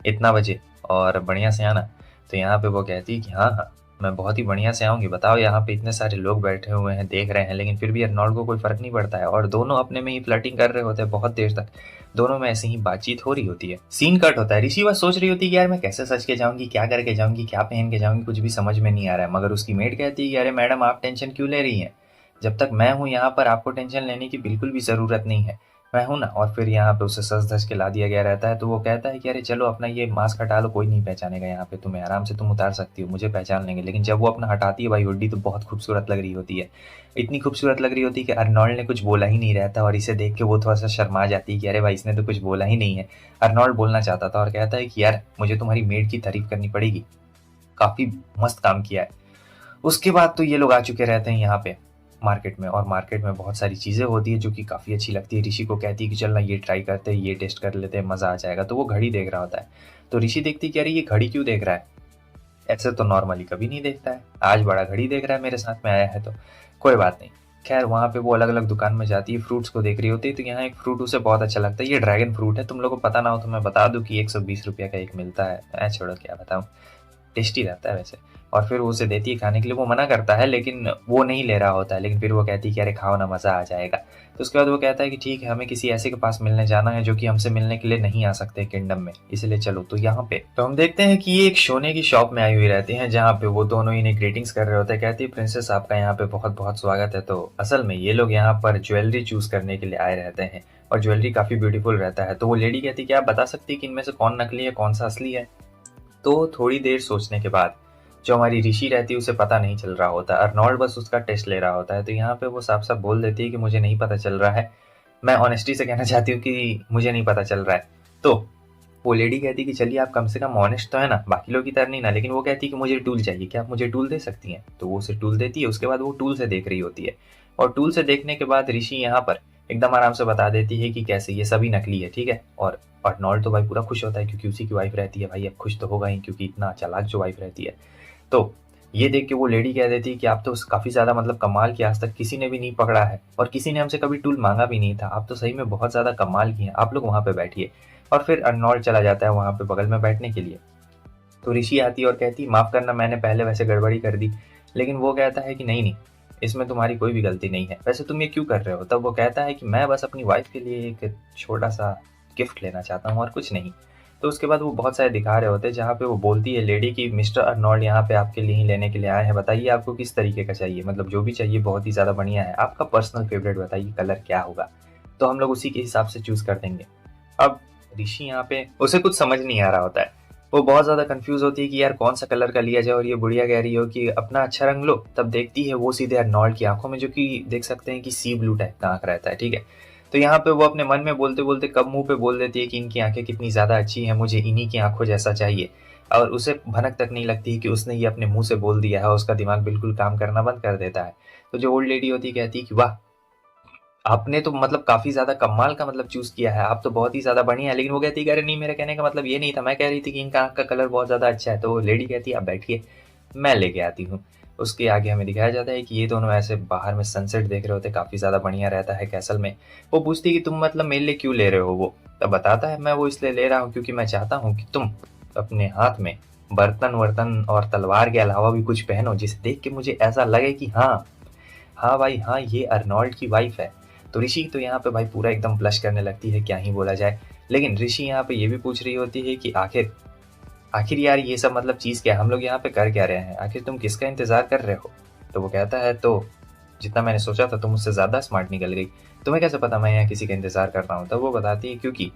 इतना बजे और बढ़िया से आना। तो यहाँ पे वो कहती है कि हाँ हाँ मैं बहुत ही बढ़िया से आऊँगी। बताओ यहाँ पे इतने सारे लोग बैठे हुए हैं, देख रहे हैं, लेकिन फिर भी अर्नोल्ड को कोई फ़र्क नहीं पड़ता है और दोनों अपने में ही फ्लर्टिंग कर रहे होते हैं बहुत देर तक। दोनों में ऐसे ही बातचीत हो रही होती है। सीन कट होता है। ऋषि बस सोच रही होती है कि यार मैं कैसे सज के जाऊँगी, क्या करके जाऊँगी, क्या पहन के जाऊँगी, कुछ भी समझ में नहीं आ रहा है। मगर उसकी मेड कहती है कि अरे मैडम आप टेंशन क्यों ले रही हैं? जब तक मैं हूँ यहाँ पर आपको टेंशन लेने की बिल्कुल भी ज़रूरत नहीं है। मैं हूँ ना। और फिर यहाँ पे उसे सज-धज के ला दिया गया रहता है, तो वो कहता है कि अरे चलो अपना ये मास्क हटा लो, कोई नहीं पहचानेगा यहाँ पे तुम्हें, आराम से तुम उतार सकती हो, मुझे पहचान लेंगे। लेकिन जब वो अपना हटाती है भाई हुड्डी, तो बहुत खूबसूरत लग रही होती है। इतनी खूबसूरत लग रही होती है कि अर्नोल्ड ने कुछ बोला ही नहीं रहता और इसे देख के वो थोड़ा-सा शर्मा जाती है कि अरे भाई इसने तो कुछ बोला ही नहीं है। अर्नोल्ड बोलना चाहता था और कहता है कि यार मुझे तुम्हारी मेड की तारीफ़ करनी पड़ेगी, काफ़ी मस्त काम किया है। उसके बाद तो ये लोग आ चुके रहते हैं यहाँ पे मार्केट में, और मार्केट में बहुत सारी चीज़ें होती है जो कि काफ़ी अच्छी लगती है। ऋषि को कहती है कि चल ना ये ट्राई करते हैं, ये टेस्ट कर लेते हैं, मज़ा आ जाएगा। तो वो घड़ी देख रहा होता है। तो ऋषि देखती है कि अरे ये घड़ी क्यों देख रहा है? ऐसे तो नॉर्मली कभी नहीं देखता है। आज बड़ा घड़ी देख रहा है, मेरे साथ में आया है तो। कोई बात नहीं। खैर वहाँ पे वो अलग-अलग दुकान में जाती है, फ्रूट्स को देख रही होती है। तो यहाँ एक फ्रूट उसे बहुत अच्छा लगता है। ये ड्रैगन फ्रूट है। तुम लोगों को पता ना हो तो मैं बता दूँ कि 120 रुपये का एक मिलता है। छोड़ो क्या बताऊँ। टेस्टी रहता है वैसे। और फिर वो उसे देती है खाने के लिए, वो मना करता है लेकिन वो नहीं ले रहा होता है, लेकिन फिर वो कहती है कि अरे खाओ ना, मज़ा आ जाएगा। तो उसके बाद वो कहता है कि ठीक है, हमें किसी ऐसे के पास मिलने जाना है जो कि हमसे मिलने के लिए नहीं आ सकते किंगडम में, इसलिए चलो। तो यहाँ पे तो हम देखते हैं कि ये एक सोने की शॉप में आई हुई रहती हैं, जहाँ पे वो दोनों इन्हें ग्रीटिंग्स कर रहे होते हैं। कहती है प्रिंसेस आपका यहाँ पे बहुत बहुत स्वागत है। तो असल में ये लोग यहाँ पर ज्वेलरी चूज करने के लिए आए रहते हैं और ज्वेलरी काफ़ी ब्यूटीफुल रहता है। तो वो लेडी कहती है कि आप बता सकती है कि इनमें से कौन नकली है, कौन सा असली है? तो थोड़ी देर सोचने के बाद जो हमारी ऋषि रहती है उसे पता नहीं चल रहा होता। अर्नोल्ड बस उसका टेस्ट ले रहा होता है। तो यहाँ पे वो साफ साफ बोल देती है कि मुझे नहीं पता चल रहा है। मैं ऑनेस्टी से कहना चाहती हूँ कि मुझे नहीं पता चल रहा है। तो वो लेडी कहती है कि चलिए आप कम से कम ऑनेस्ट तो है ना, बाकी लोग की तरह नहीं ना। लेकिन वो कहती है कि मुझे टूल चाहिए, क्या आप मुझे टूल दे सकती हैं? तो वो उसे टूल देती है। उसके बाद वो टूल से देख रही होती है और टूल से देखने के बाद ऋषि यहाँ पर एकदम आराम से बता देती है कि कैसे ये सभी नकली है, ठीक है। और अर्नोल्ड तो भाई पूरा खुश होता है क्योंकि उसी की वाइफ रहती है भाई, अब खुश तो होगा ही क्योंकि इतना चालाक जो वाइफ रहती है। तो ये देख के वो लेडी कह देती है कि आप तो काफ़ी ज़्यादा मतलब कमाल किया, आज तक किसी ने भी नहीं पकड़ा है और किसी ने हमसे कभी टूल मांगा भी नहीं था। आप तो सही में बहुत ज़्यादा कमाल किए हैं, आप लोग वहाँ पे बैठिए। और फिर अर्नोल्ड चला जाता है वहाँ पे बगल में बैठने के लिए। तो ऋषि आती है और कहती है माफ़ करना, मैंने पहले वैसे गड़बड़ी कर दी। लेकिन वो कहता है कि नहीं नहीं, इसमें तुम्हारी कोई भी गलती नहीं है, वैसे तुम ये क्यों कर रहे हो? तब वो कहता है कि मैं बस अपनी वाइफ के लिए एक छोटा सा गिफ्ट लेना चाहता हूँ और कुछ नहीं। तो उसके बाद वो बहुत सारे दिखा रहे होते हैं, जहाँ पे वो बोलती है लेडी कि मिस्टर अर्नोल्ड यहाँ पे आपके लिए ही लेने के लिए आए हैं, बताइए आपको किस तरीके का चाहिए, मतलब जो भी चाहिए बहुत ही ज़्यादा बढ़िया है, आपका पर्सनल फेवरेट बताइए, कलर क्या होगा, तो हम लोग उसी के हिसाब से चूज़ कर देंगे। अब ऋषि यहाँ पे उसे कुछ समझ नहीं आ रहा होता है। वो बहुत ज़्यादा कंफ्यूज होती है कि यार कौन सा कलर का लिया जाए, और ये बुढ़िया कह रही हो कि अपना अच्छा रंग लो। तब देखती है वो सीधे अर्नोल्ड की आंखों में, जो कि देख सकते हैं कि सी ब्लू टाइप का आंख रहता है, ठीक है। तो यहाँ पे वो अपने मन में बोलते बोलते कब मुंह पे बोल देती है कि इनकी आंखें कितनी ज़्यादा अच्छी हैं, मुझे इन्हीं की आंखों जैसा चाहिए। और उसे भनक तक नहीं लगती है कि उसने ये अपने मुंह से बोल दिया है, उसका दिमाग बिल्कुल काम करना बंद कर देता है। तो जो ओल्ड लेडी होती है कहती है कि वाह, आपने तो मतलब काफ़ी ज़्यादा कमाल का मतलब चूज़ किया है, आप तो बहुत ही ज़्यादा बढ़िया है। लेकिन वो कहती है कि अरे नहीं, मेरे कहने का मतलब ये नहीं था, मैं कह रही थी कि इनका आँख का कलर बहुत ज़्यादा अच्छा है। तो वो लेडी कहती है आप बैठिए, मैं लेके आती हूँ। उसके आगे हमें दिखाया जाता है कि ये दोनों ऐसे बाहर में सनसेट देख रहे होते, काफ़ी ज़्यादा बढ़िया रहता है कैसल में। वो पूछती है कि तुम मतलब मेरे लिए क्यों ले रहे हो? वो तब बताता है मैं वो इसलिए ले रहा हूँ क्योंकि मैं चाहता हूँ कि तुम अपने हाथ में बर्तन वर्तन और तलवार के अलावा भी कुछ पहनो, जिसे देख के मुझे ऐसा लगे कि हाँ हाँ भाई हाँ, ये अर्नोल्ड की वाइफ है। तो ऋषि तो यहाँ पे भाई पूरा एकदम ब्लश करने लगती है, क्या ही बोला जाए। लेकिन ऋषि यहाँ पे ये भी पूछ रही होती है कि आखिर आखिर यार ये सब मतलब चीज़ क्या है, हम लोग यहाँ पे कर क्या रहे हैं, आखिर तुम किसका इंतज़ार कर रहे हो? तो वो कहता है तो जितना मैंने सोचा था तुम मुझसे ज़्यादा स्मार्ट निकल गई, तुम्हें कैसे पता मैं यहाँ किसी का इंतज़ार कर रहा हूँ? तब वो बताती है क्योंकि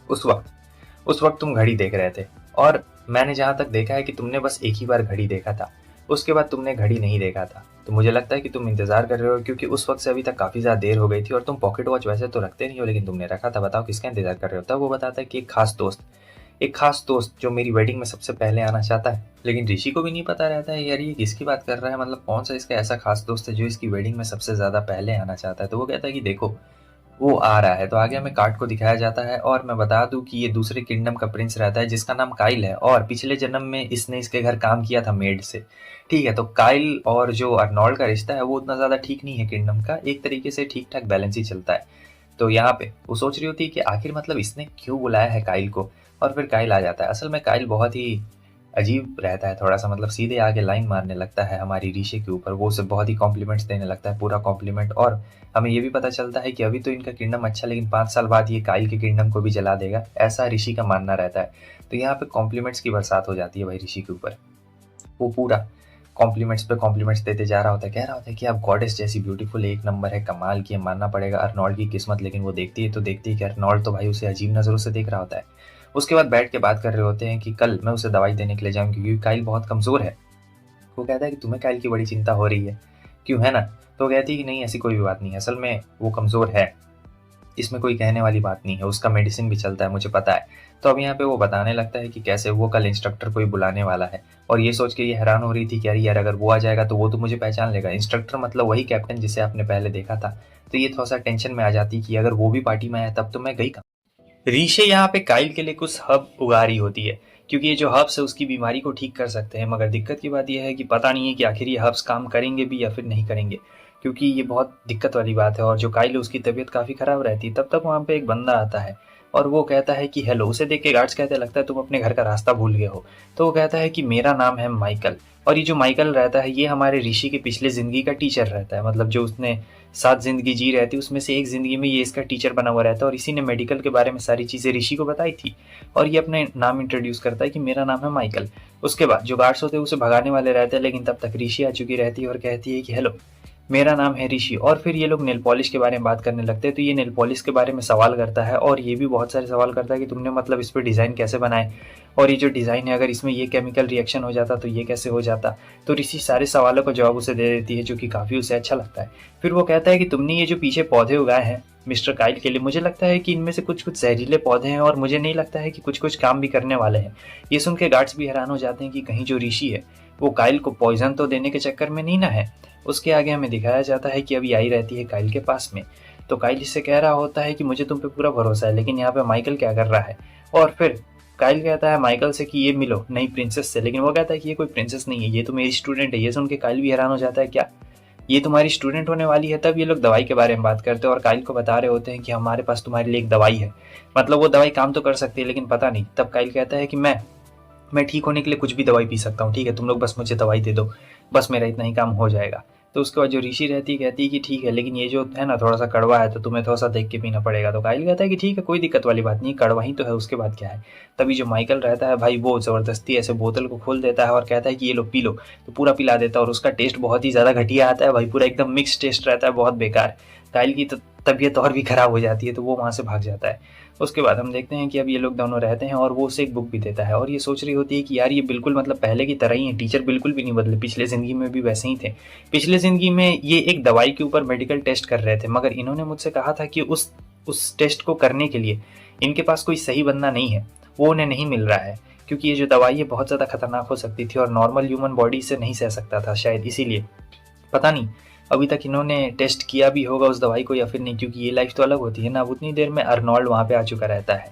उस वक्त तुम घड़ी देख रहे थे और मैंने जहाँ तक देखा है कि तुमने बस एक ही बार घड़ी देखा था, उसके बाद तुमने घड़ी नहीं देखा था। तो मुझे लगता है कि तुम इंतज़ार कर रहे हो क्योंकि उस वक्त से अभी तक काफ़ी ज़्यादा देर हो गई थी और तुम पॉकेट वॉच वैसे तो रखते नहीं हो, लेकिन तुमने रखा था। बताओ किसका इंतज़ार कर रहे हो? तब वो बताता है कि एक खास दोस्त जो मेरी वेडिंग में सबसे पहले आना चाहता है। लेकिन ऋषि को भी नहीं पता रहता है यार ये किसकी बात कर रहा है, मतलब कौन सा इसका ऐसा खास दोस्त है जो इसकी वेडिंग में सबसे ज़्यादा पहले आना चाहता है। तो वो कहता है कि देखो वो आ रहा है। तो आगे हमें कार्ड को दिखाया जाता है और मैं बता दूं कि ये दूसरे किंगडम का प्रिंस रहता है जिसका नाम काइल है, और पिछले जन्म में इसने इसके घर काम किया था मेड से, ठीक है। तो काइल और जो अर्नोल्ड का रिश्ता है वो उतना ज़्यादा ठीक नहीं है किंगडम का, एक तरीके से ठीक ठाक बैलेंस ही चलता है। तो यहाँ पे वो सोच रही होती है कि आखिर मतलब इसने क्यों बुलाया है काइल को, और फिर काइल आ जाता है। असल में काइल बहुत ही अजीब रहता है थोड़ा सा, मतलब सीधे आके लाइन मारने लगता है हमारी ऋषि के ऊपर, वो उसे बहुत ही कॉम्प्लीमेंट्स देने लगता है, पूरा कॉम्प्लीमेंट। और हमें ये भी पता चलता है कि अभी तो इनका किंगडम अच्छा, लेकिन 5 साल बाद ये काइल के किंगडम को भी जला देगा, ऐसा ऋषि का मानना रहता है। तो यहाँ पे कॉम्प्लीमेंट्स की बरसात हो जाती है भाई ऋषि के ऊपर। वो पूरा कॉम्प्लीमेंट्स पे कॉम्प्लीमेंट्स देते जा रहा होता है, कह रहा होता है कि आप गॉडेस जैसी ब्यूटीफुल, एक नंबर है, कमाल की है, मानना पड़ेगा अर्नोल्ड की किस्मत। लेकिन वो देखती है तो देखती है कि अर्नोल्ड तो भाई उसे अजीब नज़रों से देख रहा होता है। उसके बाद बैठ के बात कर रहे होते हैं कि कल मैं उसे दवाई देने के लिए जाऊँ क्योंकि काइल बहुत कमज़ोर है। वो कहता है कि तुम्हें काइल की बड़ी चिंता हो रही है, क्यों, है ना? तो वो कहती है कि नहीं ऐसी कोई भी बात नहीं है, असल में वो कमज़ोर है, इसमें कोई कहने वाली बात नहीं है, उसका मेडिसिन भी चलता है, मुझे पता है। तो अब यहाँ पे वो बताने लगता है कि कैसे वो कल इंस्ट्रक्टर को ही बुलाने वाला है, और ये सोच के ये हैरान हो रही थी कि अरे यार अगर वो आ जाएगा तो वो तो मुझे पहचान लेगा, इंस्ट्रक्टर मतलब वही कैप्टन जिसे आपने पहले देखा था। तो ये थोड़ा सा टेंशन में आ जाती कि अगर वो भी पार्टी में आया तब तो मैं गई कहाँ। रीशे यहाँ पे काइल के लिए कुछ हर्ब उगा रही होती है, क्योंकि ये जो हर्ब्स है उसकी बीमारी को ठीक कर सकते हैं। मगर दिक्कत की बात यह है कि पता नहीं है कि आखिर ये हर्ब्स काम करेंगे भी या फिर नहीं करेंगे, क्योंकि ये बहुत दिक्कत वाली बात है। और जो काइल है उसकी तबीयत काफ़ी ख़राब रहती है। तब तक वहाँ पे एक बंदा आता है और वो कहता है कि हेलो। उसे देख के गार्ड्स कहते हैं लगता है तुम अपने घर का रास्ता भूल गए हो। तो वो कहता है कि मेरा नाम है माइकल, और ये जो माइकल रहता है ये हमारे ऋषि के पिछले ज़िंदगी का टीचर रहता है। मतलब जो उसने 7 ज़िंदगी जी रहती है उसमें से एक ज़िंदगी में ये इसका टीचर बना हुआ रहता है, और इसी ने मेडिकल के बारे में सारी चीज़ें ऋषि को बताई थी। और ये अपने नाम इंट्रोड्यूस करता है कि मेरा नाम है माइकल। उसके बाद जो गार्ड्स होते हैं उसे भगाने वाले रहते हैं, लेकिन तब तक ऋषि आ चुकी रहती है और कहती है कि हेलो मेरा नाम है ऋषि। और फिर ये लोग नेल पॉलिश के बारे में बात करने लगते हैं। तो ये नेल पॉलिश के बारे में सवाल करता है, और ये भी बहुत सारे सवाल करता है कि तुमने मतलब इस पर डिज़ाइन कैसे बनाए, और ये जो डिज़ाइन है अगर इसमें ये केमिकल रिएक्शन हो जाता तो ये कैसे हो जाता। तो ऋषि सारे सवालों का जवाब उसे दे देती है, जो कि काफ़ी उसे अच्छा लगता है। फिर वो कहता है कि तुमने ये जो पीछे पौधे उगाए हैं मिस्टर काइल के लिए, मुझे लगता है कि इनमें से कुछ कुछ जहरीले पौधे हैं, और मुझे नहीं लगता है कि कुछ कुछ काम भी करने वाले हैं। ये सुन के गार्ड्स भी हैरान हो जाते हैं कि कहीं जो ऋषि है वो काइल को पॉइजन तो देने के चक्कर में नहीं ना है। उसके आगे हमें दिखाया जाता है कि अभी आई रहती है काइल के पास में। तो काइल इससे कह रहा होता है कि मुझे तुम पे पूरा भरोसा है, लेकिन यहाँ पे माइकल क्या कर रहा है। और फिर काइल कहता है माइकल से कि ये मिलो नई प्रिंसेस से, लेकिन वो कहता है कि ये कोई प्रिंसेस नहीं है, ये तो मेरी स्टूडेंट है। ये सुन के काइल भी हैरान हो जाता है, क्या ये तुम्हारी स्टूडेंट होने वाली है। तब ये लोग दवाई के बारे में बात करते हैं और काइल को बता रहे होते हैं कि हमारे पास तुम्हारे लिए एक दवाई है। मतलब वो दवाई काम तो कर सकती है लेकिन पता नहीं। तब काइल कहता है कि मैं ठीक होने के लिए कुछ भी दवाई पी सकता हूँ, ठीक है, तुम लोग बस मुझे दवाई दे दो, बस मेरा इतना ही काम हो जाएगा। तो उसके बाद जो ऋषि रहती है कहती है कि ठीक है, लेकिन ये जो है ना थोड़ा सा कड़वा है तो तुम्हें थोड़ा सा देख के पीना पड़ेगा। तो काइल कहता है कि ठीक है, कोई दिक्कत वाली बात नहीं, कड़वा ही तो है, उसके बाद क्या है। तभी जो माइकल रहता है भाई वो ज़बरदस्ती ऐसे बोतल को खोल देता है और कहता है कि ये लो पी लो। तो पूरा पिला देता है और उसका टेस्ट बहुत ही ज़्यादा घटिया आता है भाई, पूरा एकदम मिक्स टेस्ट रहता है, बहुत बेकार। काइल की तबीयत और भी ख़राब हो जाती है, तो वो वहाँ से भाग जाता है। उसके बाद हम देखते हैं कि अब ये लोग दोनों रहते हैं और वो उसे एक बुक भी देता है, और ये सोच रही होती है कि यार ये बिल्कुल मतलब पहले की तरह ही है, टीचर बिल्कुल भी नहीं बदले, पिछले ज़िंदगी में भी वैसे ही थे। पिछले ज़िंदगी में ये एक दवाई के ऊपर मेडिकल टेस्ट कर रहे थे, मगर इन्होंने मुझसे कहा था कि उस टेस्ट को करने के लिए इनके पास कोई सही बंदा नहीं है, वो उन्हें नहीं मिल रहा है, क्योंकि ये जो दवाई है बहुत ज़्यादा खतरनाक हो सकती थी और नॉर्मल ह्यूमन बॉडी से नहीं सह सकता था शायद, इसीलिए पता नहीं अभी तक इन्होंने टेस्ट किया भी होगा उस दवाई को या फिर नहीं, क्योंकि ये लाइफ तो अलग होती है ना। अब उतनी देर में अर्नोल्ड वहाँ पे आ चुका रहता है।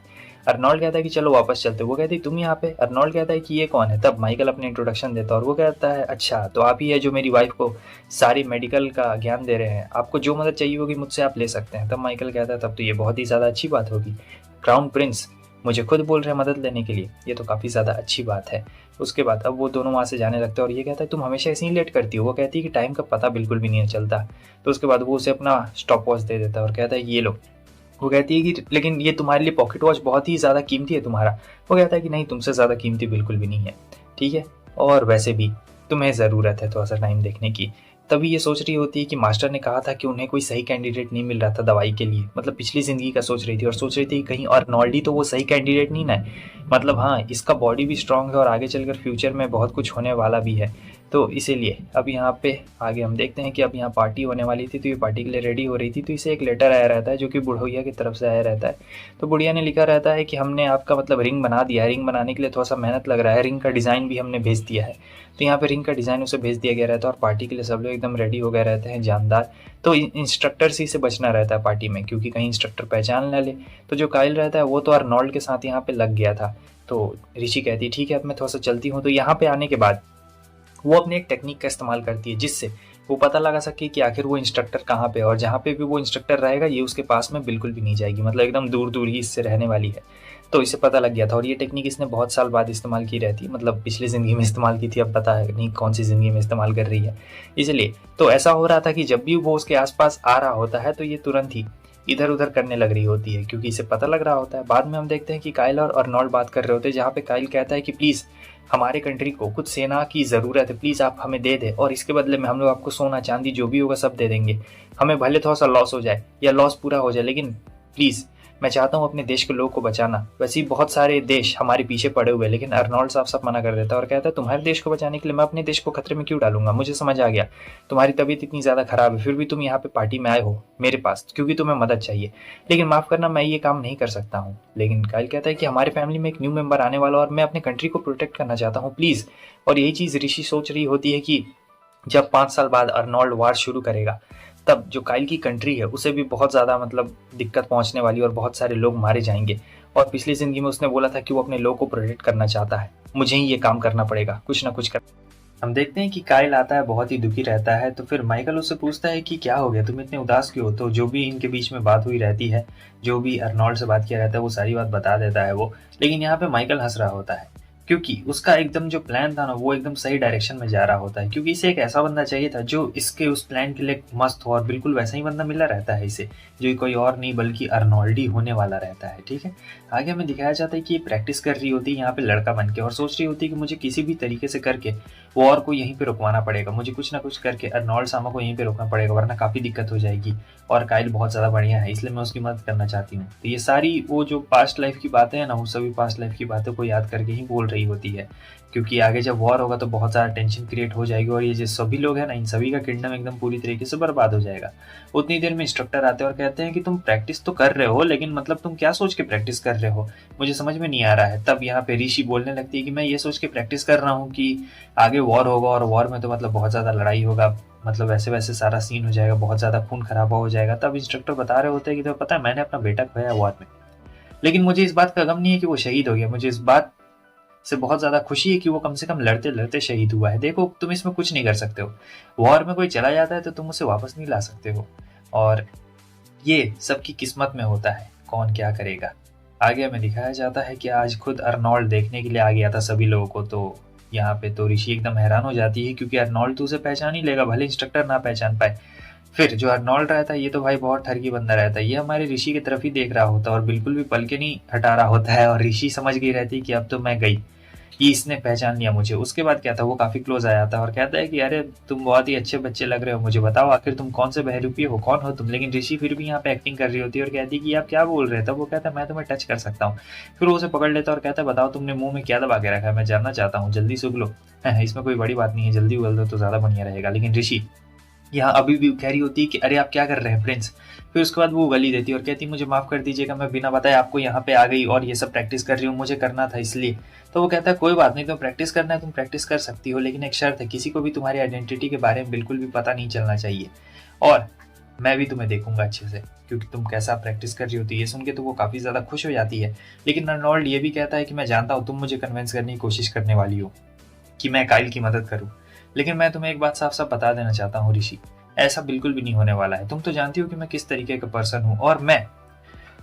अर्नोल्ड कहता है कि चलो वापस चलते। वो कहती है तुम यहाँ पे। अर्नोल्ड कहता है कि ये कौन है। तब माइकल अपने इंट्रोडक्शन देता है और वो कहता है अच्छा तो आप ही है जो मेरी वाइफ को सारी मेडिकल का ज्ञान दे रहे हैं, आपको जो मदद चाहिए होगी मुझसे आप ले सकते हैं। तब माइकल कहता है तब तो ये बहुत ही ज़्यादा अच्छी बात होगी, क्राउन प्रिंस मुझे खुद बोल रहे हैं मदद लेने के लिए, ये तो काफ़ी ज़्यादा अच्छी बात है। उसके बाद अब वो दोनों वहाँ से जाने लगते हैं और ये कहता है तुम हमेशा ऐसे ही लेट करती हो। वो कहती है कि टाइम का पता बिल्कुल भी नहीं चलता। तो उसके बाद वो उसे अपना स्टॉप वॉच दे देता है और कहता है ये लो। वो कहती है कि लेकिन ये तुम्हारे लिए पॉकेट वॉच बहुत ही ज़्यादा कीमती है तुम्हारा। वो कहता है कि नहीं, तुमसे ज़्यादा कीमती बिल्कुल भी नहीं है, ठीक है, और वैसे भी तुम्हें ज़रूरत है थोड़ा सा टाइम देखने की। तभी ये सोच रही होती है कि मास्टर ने कहा था कि उन्हें कोई सही कैंडिडेट नहीं मिल रहा था दवाई के लिए, मतलब पिछली ज़िंदगी का सोच रही थी और सोच रही थी कहीं अर्नोल्ड तो वो सही कैंडिडेट नहीं ना है। मतलब हाँ, इसका बॉडी भी स्ट्रांग है और आगे चलकर फ्यूचर में बहुत कुछ होने वाला भी है। तो इसीलिए अब यहाँ पे आगे हम देखते हैं कि अब यहाँ पार्टी होने वाली थी, तो ये पार्टी के लिए रेडी हो रही थी। तो इसे एक लेटर आया रहता है जो कि बुढ़िया की तरफ से आया रहता है। तो बुढ़िया ने लिखा रहता है कि हमने आपका मतलब रिंग बना दिया है, रिंग बनाने के लिए थोड़ा सा मेहनत लग रहा है, रिंग का डिज़ाइन भी हमने भेज दिया है। तो यहाँ पे रिंग का डिज़ाइन उसे भेज दिया गया रहता है और पार्टी के लिए सब लोग एकदम रेडी हो गए रहते हैं, जानदार। तो इंस्ट्रक्टर से से बचना रहता है पार्टी में, क्योंकि कहीं इंस्ट्रक्टर पहचान ना ले। तो जो काइल रहता है वो तो अर्नोल्ड के साथ यहाँ पे लग गया था। तो ऋषि कहती है ठीक है अब मैं थोड़ा सा चलती हूँ। तो यहाँ पे आने के बाद वो अपने एक टेक्निक का इस्तेमाल करती है जिससे वो पता लगा सके कि आखिर वो इंस्ट्रक्टर कहाँ पे है, और जहाँ पे भी वो इंस्ट्रक्टर रहेगा ये उसके पास में बिल्कुल भी नहीं जाएगी, मतलब एकदम दूर दूर ही इससे रहने वाली है। तो इसे पता लग गया था, और ये टेक्निक इसने बहुत साल बाद इस्तेमाल की रहती, मतलब पिछली ज़िंदगी में इस्तेमाल की थी, अब पता है नहीं कौन सी ज़िंदगी में इस्तेमाल कर रही है। इसलिए तो ऐसा हो रहा था कि जब भी वो उसके आसपास आ रहा होता है तो ये तुरंत ही इधर उधर करने लग रही होती है, क्योंकि इसे पता लग रहा होता है। बाद में हम देखते हैं कि काइल और अर्नोल्ड बात कर रहे होते हैं, जहाँ पे काइल कहता है कि प्लीज़ हमारे कंट्री को कुछ सेना की ज़रूरत है, प्लीज़ आप हमें दे दें, और इसके बदले में हम लोग आपको सोना चांदी जो भी होगा सब दे देंगे। हमें भले थोड़ा सा लॉस हो जाए या लॉस पूरा हो जाए, लेकिन प्लीज़ मैं चाहता हूँ अपने देश के लोगों को बचाना। वैसे ही बहुत सारे देश हमारे पीछे पड़े हुए हैं, लेकिन अर्नोल्ड साफ साफ मना कर देता है और कहता है तुम्हारे देश को बचाने के लिए मैं अपने देश को खतरे में क्यों डालूंगा। मुझे समझ आ गया तुम्हारी तबीयत इतनी ज़्यादा खराब है, फिर भी तुम यहाँ पे पार्टी में आए हो मेरे पास क्योंकि तुम्हें मदद चाहिए, लेकिन माफ़ करना मैं ये काम नहीं कर सकता हूँ। लेकिन काइल कहता है कि हमारे फैमिली में एक न्यू मेंबर आने वाला और मैं अपने कंट्री को प्रोटेक्ट करना चाहता हूँ प्लीज़। और यही चीज़ ऋषि सोच रही होती है कि जब 5 साल बाद अर्नोल्ड वार शुरू करेगा तब जो काइल की कंट्री है उसे भी बहुत ज़्यादा मतलब दिक्कत पहुंचने वाली और बहुत सारे लोग मारे जाएंगे। और पिछली ज़िंदगी में उसने बोला था कि वो अपने लोगों को प्रोटेक्ट करना चाहता है, मुझे ही ये काम करना पड़ेगा, कुछ ना कुछ कर। हम देखते हैं कि काइल आता है, बहुत ही दुखी रहता है, तो फिर माइकल उससे पूछता है कि क्या हो गया, तुम इतने उदास क्यों हो। तो जो भी इनके बीच में बात हुई रहती है, जो भी अर्नोल्ड से बात किया रहता है वो सारी बात बता देता है वो। लेकिन यहाँ पे माइकल हंस रहा होता है क्योंकि उसका एकदम जो प्लान था ना वो एकदम सही डायरेक्शन में जा रहा होता है, क्योंकि इसे एक ऐसा बंदा चाहिए था जो इसके उस प्लान के लिए मस्त हो, और बिल्कुल वैसा ही बंदा मिला रहता है इसे, जो कोई और नहीं बल्कि अर्नोल्ड ही होने वाला रहता है। ठीक है, आगे हमें दिखाया जाता है कि ये प्रैक्टिस कर रही होती है यहाँ पे लड़का बन के, और सोच रही होती है कि मुझे किसी भी तरीके से करके वॉर को यहीं पे रुकवाना पड़ेगा, मुझे कुछ ना कुछ करके अर्नोल्ड सामा को यहीं पे रोकना पड़ेगा, वरना काफ़ी दिक्कत हो जाएगी। और काइल बहुत ज़्यादा बढ़िया है, इसलिए मैं उसकी मदद करना चाहती हूँ। तो ये सारी वो जो पास्ट लाइफ की बातें हैं ना, वो सभी पास्ट लाइफ की बातों को याद करके ही बोल रही होती है, क्योंकि आगे जब वॉर होगा तो बहुत ज़्यादा टेंशन क्रिएट हो जाएगी, और ये जो सभी लोग हैं ना इन सभी का किंगडम एकदम पूरी तरीके से बर्बाद हो जाएगा। उतनी देर में इंस्ट्रक्टर आते हैं और कहते हैं कि तुम प्रैक्टिस तो कर रहे हो, लेकिन मतलब तुम क्या सोच के प्रैक्टिस कर रहे हो, मुझे समझ में नहीं आ रहा है। तब यहाँ पे ऋषि बोलने लगती है कि मैं ये सोच के प्रैक्टिस कर रहा हूँ कि आगे वॉर होगा, और वॉर में तो मतलब बहुत ज़्यादा लड़ाई होगा, मतलब वैसे वैसे सारा सीन हो जाएगा, बहुत ज़्यादा खून खराबा हो जाएगा। तब इंस्ट्रक्टर बता रहे होते हैं कि तो पता है मैंने अपना बेटा खोया वॉर में, लेकिन मुझे इस बात का गम नहीं है कि वो शहीद हो गया, मुझे इस बात से बहुत ज़्यादा खुशी है कि वो कम से कम लड़ते लड़ते शहीद हुआ है। देखो तुम इसमें कुछ नहीं कर सकते हो, वॉर में कोई चला जाता है तो तुम उसे वापस नहीं ला सकते हो, और ये सबकी किस्मत में होता है, कौन क्या करेगा। आगे हमें दिखाया जाता है कि आज खुद अर्नोल्ड देखने के लिए आ गया था सभी लोगों को। तो यहाँ पे तो ऋषि एकदम हैरान हो जाती है, क्योंकि अर्नोल्ड तो उसे पहचान ही लेगा, भले इंस्ट्रक्टर ना पहचान पाए। फिर जो अर्नोल्ड रहता है ये तो भाई बहुत ठरकी बंदा रहता है, ये हमारे ऋषि की तरफ ही देख रहा होता है और बिल्कुल भी पल के नहीं हटा रहा होता है, और ऋषि समझ गई रहती है कि अब तो मैं गई, ये इसने पहचान लिया मुझे। उसके बाद क्या था, वो काफ़ी क्लोज आया था और कहता है कि अरे तुम बहुत ही अच्छे बच्चे लग रहे हो, मुझे बताओ आखिर तुम कौन से बहरूपी हो, कौन हो तुम। लेकिन ऋषि फिर भी यहाँ पे एक्टिंग कर रही होती है और कहती है कि आप क्या बोल रहे थे। वो कहता है मैं तुम्हें टच कर सकता हूँ। फिर वो उसे पकड़ लेता है और कहता है बताओ तुमने मुंह में क्या दबा के रखा है, मैं जानना चाहता हूँ, जल्दी से उगलो। इसमें कोई बड़ी बात नहीं है, जल्दी उगल दो तो ज़्यादा बढ़िया रहेगा। लेकिन ऋषि यहाँ अभी भी कह रही होती है कि अरे आप क्या कर रहे हैं प्रिंस। फिर उसके बाद वो गली देती है और कहती है मुझे माफ़ कर दीजिएगा, मैं बिना बताए आपको यहाँ पे आ गई और ये सब प्रैक्टिस कर रही हूँ, मुझे करना था इसलिए। तो वो कहता है कोई बात नहीं, तुम प्रैक्टिस करना है तुम प्रैक्टिस कर सकती हो, लेकिन एक शर्त है, किसी को भी तुम्हारी आइडेंटिटी के बारे में बिल्कुल भी पता नहीं चलना चाहिए, और मैं भी तुम्हें देखूंगा अच्छे से क्योंकि तुम कैसा प्रैक्टिस कर रही होती है। ये सुन के तो वो काफ़ी ज़्यादा खुश हो जाती है। लेकिन अर्नोल्ड ये भी कहता है कि मैं जानता हूँ तुम मुझे कन्विंस करने की कोशिश करने वाली हो कि मैं काइल की मदद करूँ, लेकिन मैं तुम्हें एक बात साफ साफ बता देना चाहता हूँ ऋषि, ऐसा बिल्कुल भी नहीं होने वाला है। तुम तो जानती हो कि मैं किस तरीके का पर्सन हूँ, और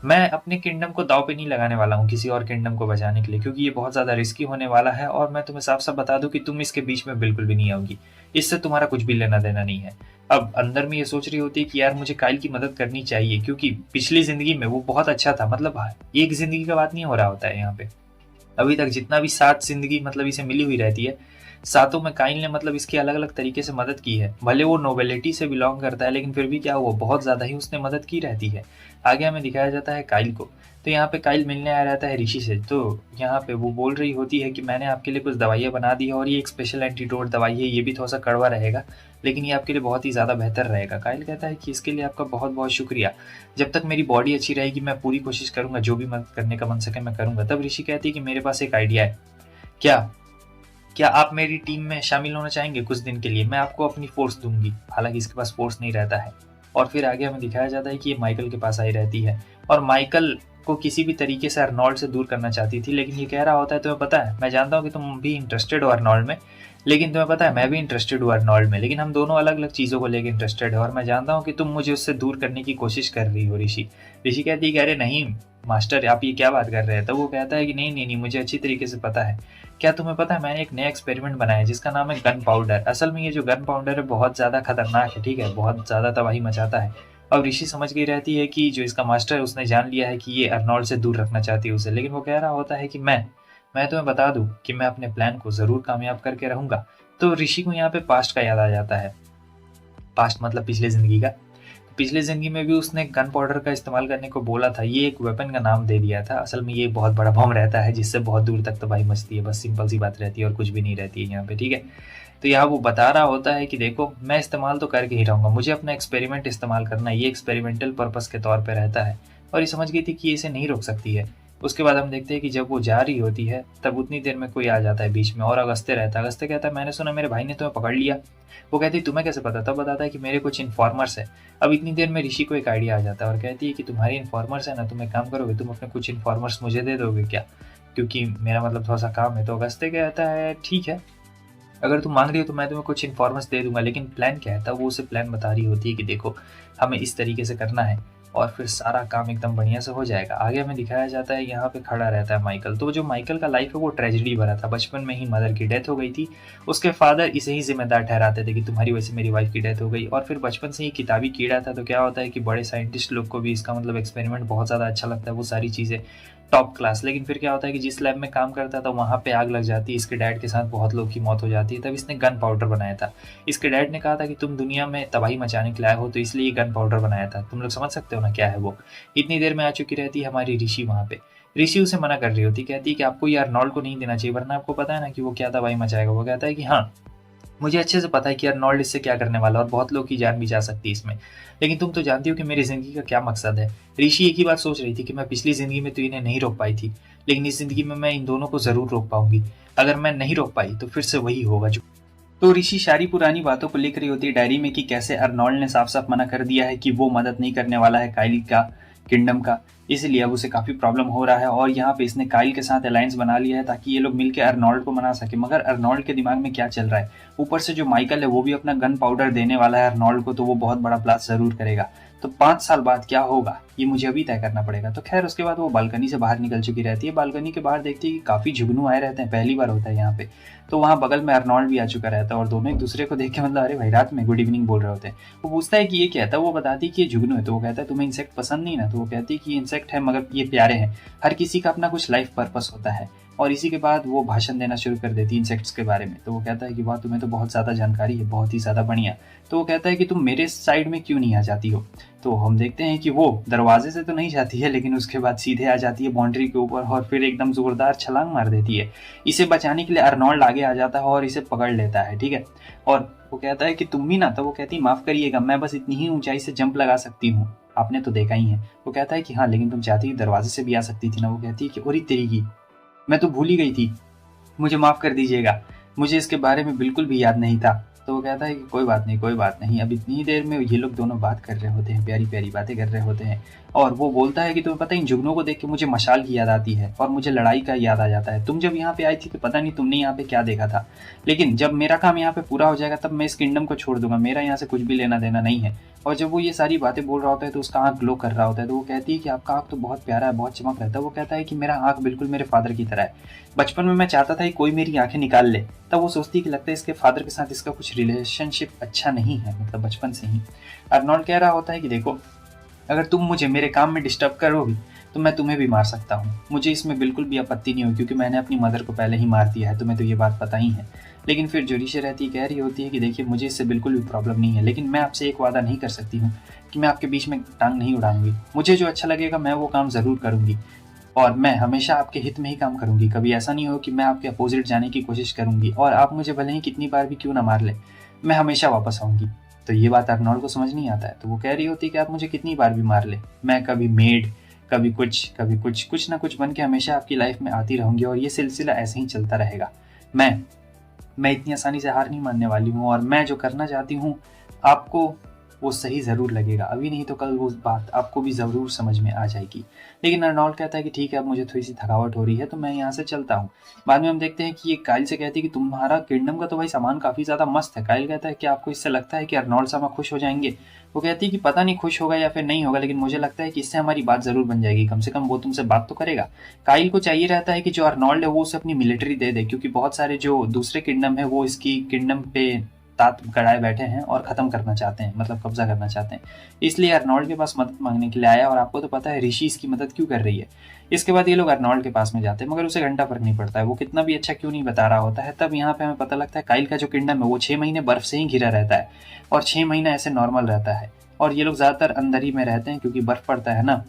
मैं अपने किंगडम को दाव पे नहीं लगाने वाला हूँ किसी और किंगडम को बचाने के लिए, क्योंकि ये बहुत ज़्यादा रिस्की होने वाला है। और मैं तुम्हें साफ साफ बता दूं कि तुम इसके बीच में बिल्कुल भी नहीं आओगी, इससे तुम्हारा कुछ भी लेना देना नहीं है। अब अंदर में ये सोच रही होती है कि यार मुझे काइल की मदद करनी चाहिए, क्योंकि पिछली जिंदगी में वो बहुत अच्छा था, मतलब एक जिंदगी का बात नहीं हो रहा होता है यहाँ पे। अभी तक जितना भी 7 जिंदगी मतलब इसे मिली हुई रहती है, सातों में काइल ने मतलब इसकी अलग अलग तरीके से मदद की है। भले वो नोबेलिटी से बिलोंग करता है, लेकिन फिर भी क्या हुआ, बहुत ज़्यादा ही उसने मदद की रहती है। आगे हमें दिखाया जाता है काइल को, तो यहाँ पे काइल मिलने आया रहता है ऋषि से। तो यहाँ पे वो बोल रही होती है कि मैंने आपके लिए कुछ दवाइयाँ बना दी है, और ये एक स्पेशल एंटीडोट दवाई है, ये भी थोड़ा सा कड़वा रहेगा लेकिन ये आपके लिए बहुत ही ज़्यादा बेहतर रहेगा। काइल कहता है कि इसके लिए आपका बहुत बहुत शुक्रिया, जब तक मेरी बॉडी अच्छी रहेगी मैं पूरी कोशिश करूँगा, जो भी मदद करने का बन सके मैं करूँगा। तब ऋषि कहती है कि मेरे पास एक आइडिया है, क्या आप मेरी टीम में शामिल होना चाहेंगे कुछ दिन के लिए, मैं आपको अपनी फोर्स दूंगी। हालांकि इसके पास फोर्स नहीं रहता है। और फिर आगे हमें दिखाया जाता है कि ये माइकल के पास आई रहती है, और माइकल को किसी भी तरीके से अर्नोल्ड से दूर करना चाहती थी, लेकिन ये कह रहा होता है तुम्हें पता है मैं जानता हूँ कि तुम भी इंटरेस्टेड हो अर्नोल्ड में, लेकिन तुम्हें पता है मैं भी इंटरेस्टेड हूँ अर्नोल्ड में, लेकिन हम दोनों अलग अलग चीज़ों को लेकर इंटरेस्टेड है और मैं जानता हूँ कि तुम मुझे उससे दूर करने की कोशिश कर रही हो ऋषि। ऋषि कहती है कि अरे नहीं मास्टर आप ये क्या बात कर रहे हैं। तो वो कहता है कि नहीं नहीं नहीं मुझे अच्छी तरीके से पता है। क्या तुम्हें पता है मैंने एक नया एक्सपेरिमेंट बनाया है जिसका नाम है गन पाउडर। असल में ये जो गन पाउडर है बहुत ज़्यादा खतरनाक है, ठीक है, बहुत ज़्यादा तबाही मचाता है। अब ऋषि समझ गई रहती है कि जो इसका मास्टर है उसने जान लिया है कि ये अर्नोल्ड से दूर रखना चाहती है उसे, लेकिन वो कह रहा होता है कि मैं तुम्हें बता दूं कि मैं अपने प्लान को ज़रूर कामयाब करके रहूंगा। तो ऋषि को यहाँ पे पास्ट का याद आ जाता है। पास्ट मतलब पिछले ज़िंदगी का। पिछले ज़िंदगी में भी उसने गन पाउडर का इस्तेमाल करने को बोला था, ये एक वेपन का नाम दे दिया था। असल में ये बहुत बड़ा बम रहता है जिससे बहुत दूर तक तबाही मचती है, बस सिंपल सी बात रहती है और कुछ भी नहीं रहती है यहाँ पे, ठीक है। तो यहाँ वो बता रहा होता है कि देखो मैं इस्तेमाल तो करके ही रहूँगा, मुझे अपना एक्सपेरिमेंट इस्तेमाल करना है, ये एक्सपेरिमेंटल पर्पज़ के तौर पर रहता है। और ये समझ गई थी कि ये इसे नहीं रोक सकती है। उसके बाद हम देखते हैं कि जब वो जा रही होती है तब उतनी देर में कोई आ जाता है बीच में और अगस्त्य रहता है। अगस्त्य कहता है मैंने सुना मेरे भाई ने तुम्हें पकड़ लिया। वो कहती है तुम्हें कैसे पता? तब बताता है कि मेरे कुछ इन्फॉर्मर्स है। अब इतनी देर में ऋषि को एक आइडिया आ जाता है और कहती है कि तुम्हारे इन्फॉर्मर्स है ना, तुम एक काम करोगे, तुम अपने कुछ इन्फॉर्मर्स मुझे दे दोगे क्या, क्योंकि मेरा मतलब थोड़ा सा काम है। तो अगस्त्य कहता है ठीक है, अगर तुम मांग रही हो तो मैं तुम्हें कुछ इन्फॉर्मेशन दे दूंगा, लेकिन प्लान क्या है? तब वो उसे प्लान बता रही होती है कि देखो हमें इस तरीके से करना है और फिर सारा काम एकदम बढ़िया से हो जाएगा। आगे हमें दिखाया जाता है यहाँ पे खड़ा रहता है माइकल। तो जो माइकल का लाइफ है वो ट्रेजेडी भरा था। बचपन में ही मदर की डेथ हो गई थी, उसके फादर इसे ही जिम्मेदार ठहराते थे कि तुम्हारी वजह से मेरी वाइफ की डेथ हो गई। और फिर बचपन से ही किताबी कीड़ा था, तो क्या होता है कि बड़े साइंटिस्ट लोग को भी इसका मतलब एक्सपेरिमेंट बहुत ज़्यादा अच्छा लगता है, वो सारी चीज़ें टॉप क्लास। लेकिन फिर क्या होता है कि जिस लैब में काम करता था वहाँ पे आग लग जाती है, इसके डैड के साथ बहुत लोग की मौत हो जाती है। तब इसने गन पाउडर बनाया था। इसके डैड ने कहा था कि तुम दुनिया में तबाही मचाने के लिए आए हो, तो इसलिए गन पाउडर बनाया था। तुम लोग समझ सकते हो ना क्या है वो। इतनी देर में आ चुकी रहती है हमारी ऋषि वहाँ पे। ऋषि उसे मना कर रही होती, कहती है कि आपको ये अर्नोल्ड को नहीं देना चाहिए, वरना आपको पता है ना कि वो क्या तबाही मचाएगा। वो कहता है कि हाँ मुझे अच्छे से पता है कि अर्नोल्ड इससे क्या करने वाला और बहुत लोग की जान भी जा सकती है इसमें, लेकिन तुम तो जानती हो कि मेरी जिंदगी का क्या मकसद है। ऋषि एक ही बात सोच रही थी कि मैं पिछली जिंदगी में तो इन्हें नहीं रोक पाई थी, लेकिन इस जिंदगी में मैं इन दोनों को जरूर रोक पाऊंगी। अगर मैं नहीं रोक पाई तो फिर से वही होगा जो। तो ऋषि सारी पुरानी बातों को लिख रही होती है डायरी में कि कैसे अर्नोल्ड ने साफ साफ मना कर दिया है कि वो मदद नहीं करने वाला है काइल का किंगडम का, इसलिए अब उसे काफ़ी प्रॉब्लम हो रहा है। और यहाँ पे इसने काइल के साथ अलायंस बना लिया है ताकि ये लोग मिलकर अर्नोल्ड को मना सके। मगर अर्नोल्ड के दिमाग में क्या चल रहा है, ऊपर से जो माइकल है वो भी अपना गन पाउडर देने वाला है अर्नोल्ड को, तो वो बहुत बड़ा ब्लास्ट जरूर करेगा। तो 5 साल बाद क्या होगा ये मुझे अभी तय करना पड़ेगा। तो खैर उसके बाद वो बालकनी से बाहर निकल चुकी रहती है। बालकनी के बाहर देखती है कि काफ़ी जुगनू आए रहते हैं, पहली बार होता है यहाँ पे। तो वहाँ बगल में अर्नोल्ड भी आ चुका रहता है और दोनों एक दूसरे को देख के मतलब अरे भाई रात में गुड इवनिंग बोल रहे होते हैं। वो पूछता है कि ये क्या था, वो बताती है कि ये जुगनू है। तो वो कहता है तुम्हें इंसेक्ट पसंद नहीं ना? तो वो कहती है कि ये इंसेक्ट है मगर ये प्यारे हैं, हर किसी का अपना कुछ लाइफ पर्पस होता है। और इसी के बाद वो भाषण देना शुरू कर देती है इंसेक्ट्स के बारे में। तो वो कहता है कि वाह तुम्हें तो बहुत ज़्यादा जानकारी है, बहुत ही ज़्यादा बढ़िया। तो वो कहता है कि तुम मेरे साइड में क्यों नहीं आ जाती हो। तो हम देखते हैं कि वो दरवाजे से तो नहीं जाती है, लेकिन उसके बाद सीधे आ जाती है बाउंड्री के ऊपर और फिर एकदम जोरदार छलांग मार देती है। इसे बचाने के लिए अर्नोल्ड आगे आ जाता है और इसे पकड़ लेता है, ठीक है। और वो कहता है कि तुम भी ना, तो वो कहती है माफ़ करिएगा मैं बस इतनी ही ऊंचाई से जंप लगा सकती हूँ, आपने तो देखा ही है। वो कहता है कि हाँ लेकिन तुम चाहती दरवाजे से भी आ सकती थी ना। वो कहती है कि और तेरी की मैं तो भूल ही गई थी, मुझे माफ़ कर दीजिएगा, मुझे इसके बारे में बिल्कुल भी याद नहीं था। तो वो कहता है कि कोई बात नहीं कोई बात नहीं। अब इतनी देर में ये लोग दोनों बात कर रहे होते हैं, प्यारी प्यारी बातें कर रहे होते हैं। और वो बोलता है कि तुम्हें पता है इन जुगनों को देख के मुझे मशाल की याद आती है और मुझे लड़ाई का याद आ जाता है। तुम जब यहाँ पे आई थी तो पता नहीं तुमने यहाँ पे क्या देखा था, लेकिन जब मेरा काम यहाँ पे पूरा हो जाएगा तब मैं इस किंगडम को छोड़ दूंगा, मेरा यहाँ से कुछ भी लेना देना नहीं है। और जब वो ये सारी बातें बोल रहा होता है तो उसका आँख ग्लो कर रहा होता है। तो वो कहती है कि आपका आँख तो बहुत प्यारा है, बहुत चमक रहता है। वो कहता है कि मेरा आँख बिल्कुल मेरे फादर की तरह है, बचपन में मैं चाहता था कि कोई मेरी आंखें निकाल ले। तब वो सोचती है कि लगता है इसके फादर के साथ इसका कुछ रिलेशनशिप अच्छा नहीं है, मतलब बचपन से ही। अर्नोल्ड कह रहा होता है कि देखो अगर तुम मुझे मेरे काम में डिस्टर्ब करोगी तो मैं तुम्हें भी मार सकता हूँ, मुझे इसमें बिल्कुल भी आपत्ति नहीं होगी क्योंकि मैंने अपनी मदर को पहले ही मार दिया है, तुम्हें तो ये बात पता ही है। लेकिन फिर जो ऋषि रहती कह रही होती है कि देखिए मुझे इससे बिल्कुल भी प्रॉब्लम नहीं है, लेकिन मैं आपसे एक वादा नहीं कर सकती हूँ कि मैं आपके बीच में टांग नहीं उड़ाऊंगी। मुझे जो अच्छा लगेगा मैं वो काम ज़रूर करूँगी और मैं हमेशा आपके हित में ही काम करूँगी। कभी ऐसा नहीं हो कि मैं आपके अपोजिट जाने की कोशिश करूँगी और आप मुझे भले ही कितनी बार भी क्यों ना मार ले, मैं हमेशा वापस आऊँगी। तो ये बात अर्नोल्ड को समझ नहीं आता है। तो वो कह रही होती है कि आप मुझे कितनी बार भी मार ले, मैं कभी मेड कभी कुछ कुछ ना कुछ बन के हमेशा आपकी लाइफ में आती रहूँगी और ये सिलसिला ऐसे ही चलता रहेगा। मैं इतनी आसानी से हार नहीं मानने वाली हूँ और मैं जो करना चाहती हूँ आपको वो सही ज़रूर लगेगा, अभी नहीं तो कल वो बात आपको भी ज़रूर समझ में आ जाएगी। लेकिन अर्नोल्ड कहता है कि ठीक है, अब मुझे थोड़ी-सी थकावट हो रही है, तो मैं यहाँ से चलता हूँ। बाद में हम देखते हैं कि ये काइल से कहती है कि तुम्हारा किंगडम का तो भाई सामान काफ़ी ज़्यादा मस्त है। काइल कहता है कि आपको इससे लगता है कि अर्नोल्ड साहब खुश हो जाएँगे? वो कहती है कि पता नहीं खुश होगा या फिर नहीं होगा, लेकिन मुझे लगता है कि इससे हमारी बात ज़रूर बन जाएगी, कम से कम वो तुमसे बात तो करेगा। काइल को चाहिए रहता है कि जो अर्नोल्ड है वो उसे अपनी मिलिट्री दे दे, क्योंकि बहुत सारे जो दूसरे किंगडम है वो इसकी किंगडम पे तात गड़ाए बैठे हैं और ख़त्म करना चाहते हैं, मतलब कब्जा करना चाहते हैं। इसलिए अर्नोल्ड के पास मदद मांगने के लिए आया, और आपको तो पता है ऋषि इसकी मदद क्यों कर रही है। इसके बाद ये लोग अर्नोल्ड के पास में जाते हैं, मगर उसे घंटा फर्क नहीं पड़ता है, वो कितना भी अच्छा क्यों नहीं बता रहा होता है। तब यहाँ पे हमें पता लगता है काइल का जो किंगडम है वो 6 महीने बर्फ से ही घिरा रहता है, और 6 महीना ऐसे नॉर्मल रहता है, और ये लोग ज़्यादातर अंदर ही में रहते हैं क्योंकि बर्फ पड़ता है ना,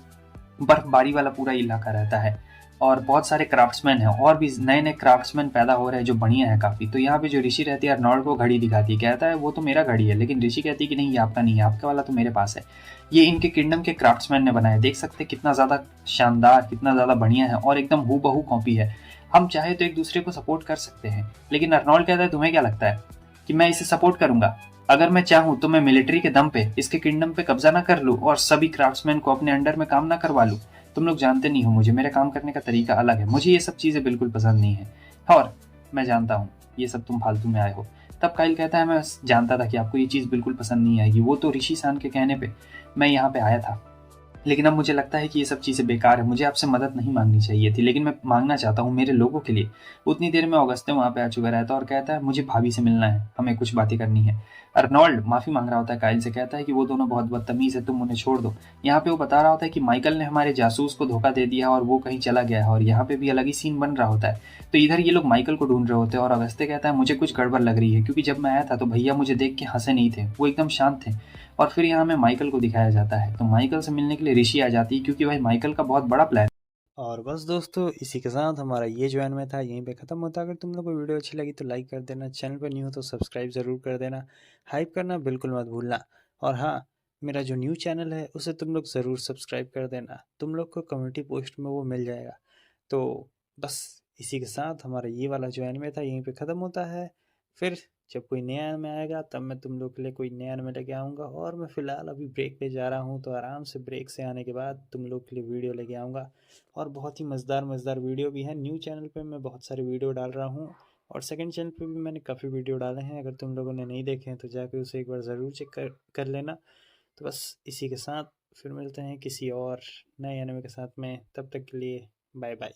बर्फबारी वाला पूरा इलाका रहता है। और बहुत सारे क्राफ्ट्समैन हैं, और भी नए नए क्राफ्ट्समैन पैदा हो रहे हैं जो बढ़िया है काफ़ी। तो यहाँ पे जो ऋषि रहती है अर्नोल्ड को घड़ी दिखाती है, कहता है वो तो मेरा घड़ी है, लेकिन ऋषि कहती है कि नहीं, ये आपका नहीं है, आपका वाला तो मेरे पास है, ये इनके किंगडम के क्राफ्ट्समैन ने बनाया। देख सकते हैं कितना ज़्यादा शानदार, कितना ज़्यादा बढ़िया है, और एकदम हूबहू कॉपी है। हम चाहे तो एक दूसरे को सपोर्ट कर सकते हैं। लेकिन अर्नोल्ड कहता है तुम्हें क्या लगता है कि मैं इसे सपोर्ट करूंगा? अगर मैं चाहूँ तो मैं मिलिट्री के दम पे इसके किंगडम पे कब्जा ना कर लूँ और सभी क्राफ्ट्समैन को अपने अंडर में काम ना करवा लूँ? तुम लोग जानते नहीं हो मुझे, मेरे काम करने का तरीका अलग है, मुझे ये सब चीज़ें बिल्कुल पसंद नहीं है, और मैं जानता हूँ ये सब तुम फालतू में आए हो। तब काइल कहता है मैं जानता था कि आपको ये चीज़ बिल्कुल पसंद नहीं आएगी, वो तो ऋषि सान के कहने पे मैं यहाँ पे आया था, लेकिन अब मुझे लगता है कि ये सब चीज़ें बेकार है, मुझे आपसे मदद नहीं मांगनी चाहिए थी, लेकिन मैं मांगना चाहता हूँ मेरे लोगों के लिए। उतनी देर में ऑगस्टे वहाँ पे आ चुका रहता है और कहता है मुझे भाभी से मिलना है, हमें कुछ बातें करनी है। अर्नोल्ड माफ़ी मांग रहा होता है काइल से, कहता है कि वो दोनों बहुत बदतमीज़ है, तुम उन्हें छोड़ दो। यहाँ पे वो बता रहा होता है कि माइकल ने हमारे जासूस को धोखा दे दिया और वो कहीं चला गया है, और यहाँ पे भी अलग ही सीन बन रहा होता है। तो इधर ये लोग माइकल को ढूंढ रहे होते हैं, और अगस्ते कहता है मुझे कुछ गड़बड़ लग रही है, क्योंकि जब मैं आया था तो भैया मुझे देख के हंसे नहीं थे, वो एकदम शांत थे। और फिर यहाँ हमें माइकल को दिखाया जाता है, तो माइकल से मिलने के लिए ऋषि आ जाती है, क्योंकि भाई माइकल का बहुत बड़ा प्लान। और बस दोस्तों, इसी के साथ हमारा ये जो एनिमे था यहीं पे ख़त्म होता है। अगर तुम लोग को वीडियो अच्छी लगी तो लाइक कर देना, चैनल पर न्यू हो तो सब्सक्राइब ज़रूर कर देना, हाइप करना बिल्कुल मत भूलना। और हाँ, मेरा जो न्यू चैनल है उसे तुम लोग ज़रूर सब्सक्राइब कर देना, तुम लोग को कम्युनिटी पोस्ट में वो मिल जाएगा। तो बस इसी के साथ हमारा ये वाला जो एनिमे था यहीं पे ख़त्म होता है। फिर जब कोई नया एनिमे आएगा तब मैं तुम लोग के लिए कोई नया एनिमे लेके आऊँगा। और मैं फ़िलहाल अभी ब्रेक पे जा रहा हूँ, तो आराम से ब्रेक से आने के बाद तुम लोग के लिए वीडियो लेके आऊँगा। और बहुत ही मज़ेदार मज़ेदार वीडियो भी है। न्यू चैनल पे मैं बहुत सारे वीडियो डाल रहा हूँ, और सेकंड चैनल पे भी मैंने काफ़ी वीडियो डाले हैं। अगर तुम लोगों ने नहीं देखे हैं तो जाके उसे एक बार ज़रूर चेक कर लेना। तो बस इसी के साथ फिर मिलते हैं किसी और नए एनिमे के साथ में, तब तक के लिए बाय बाय।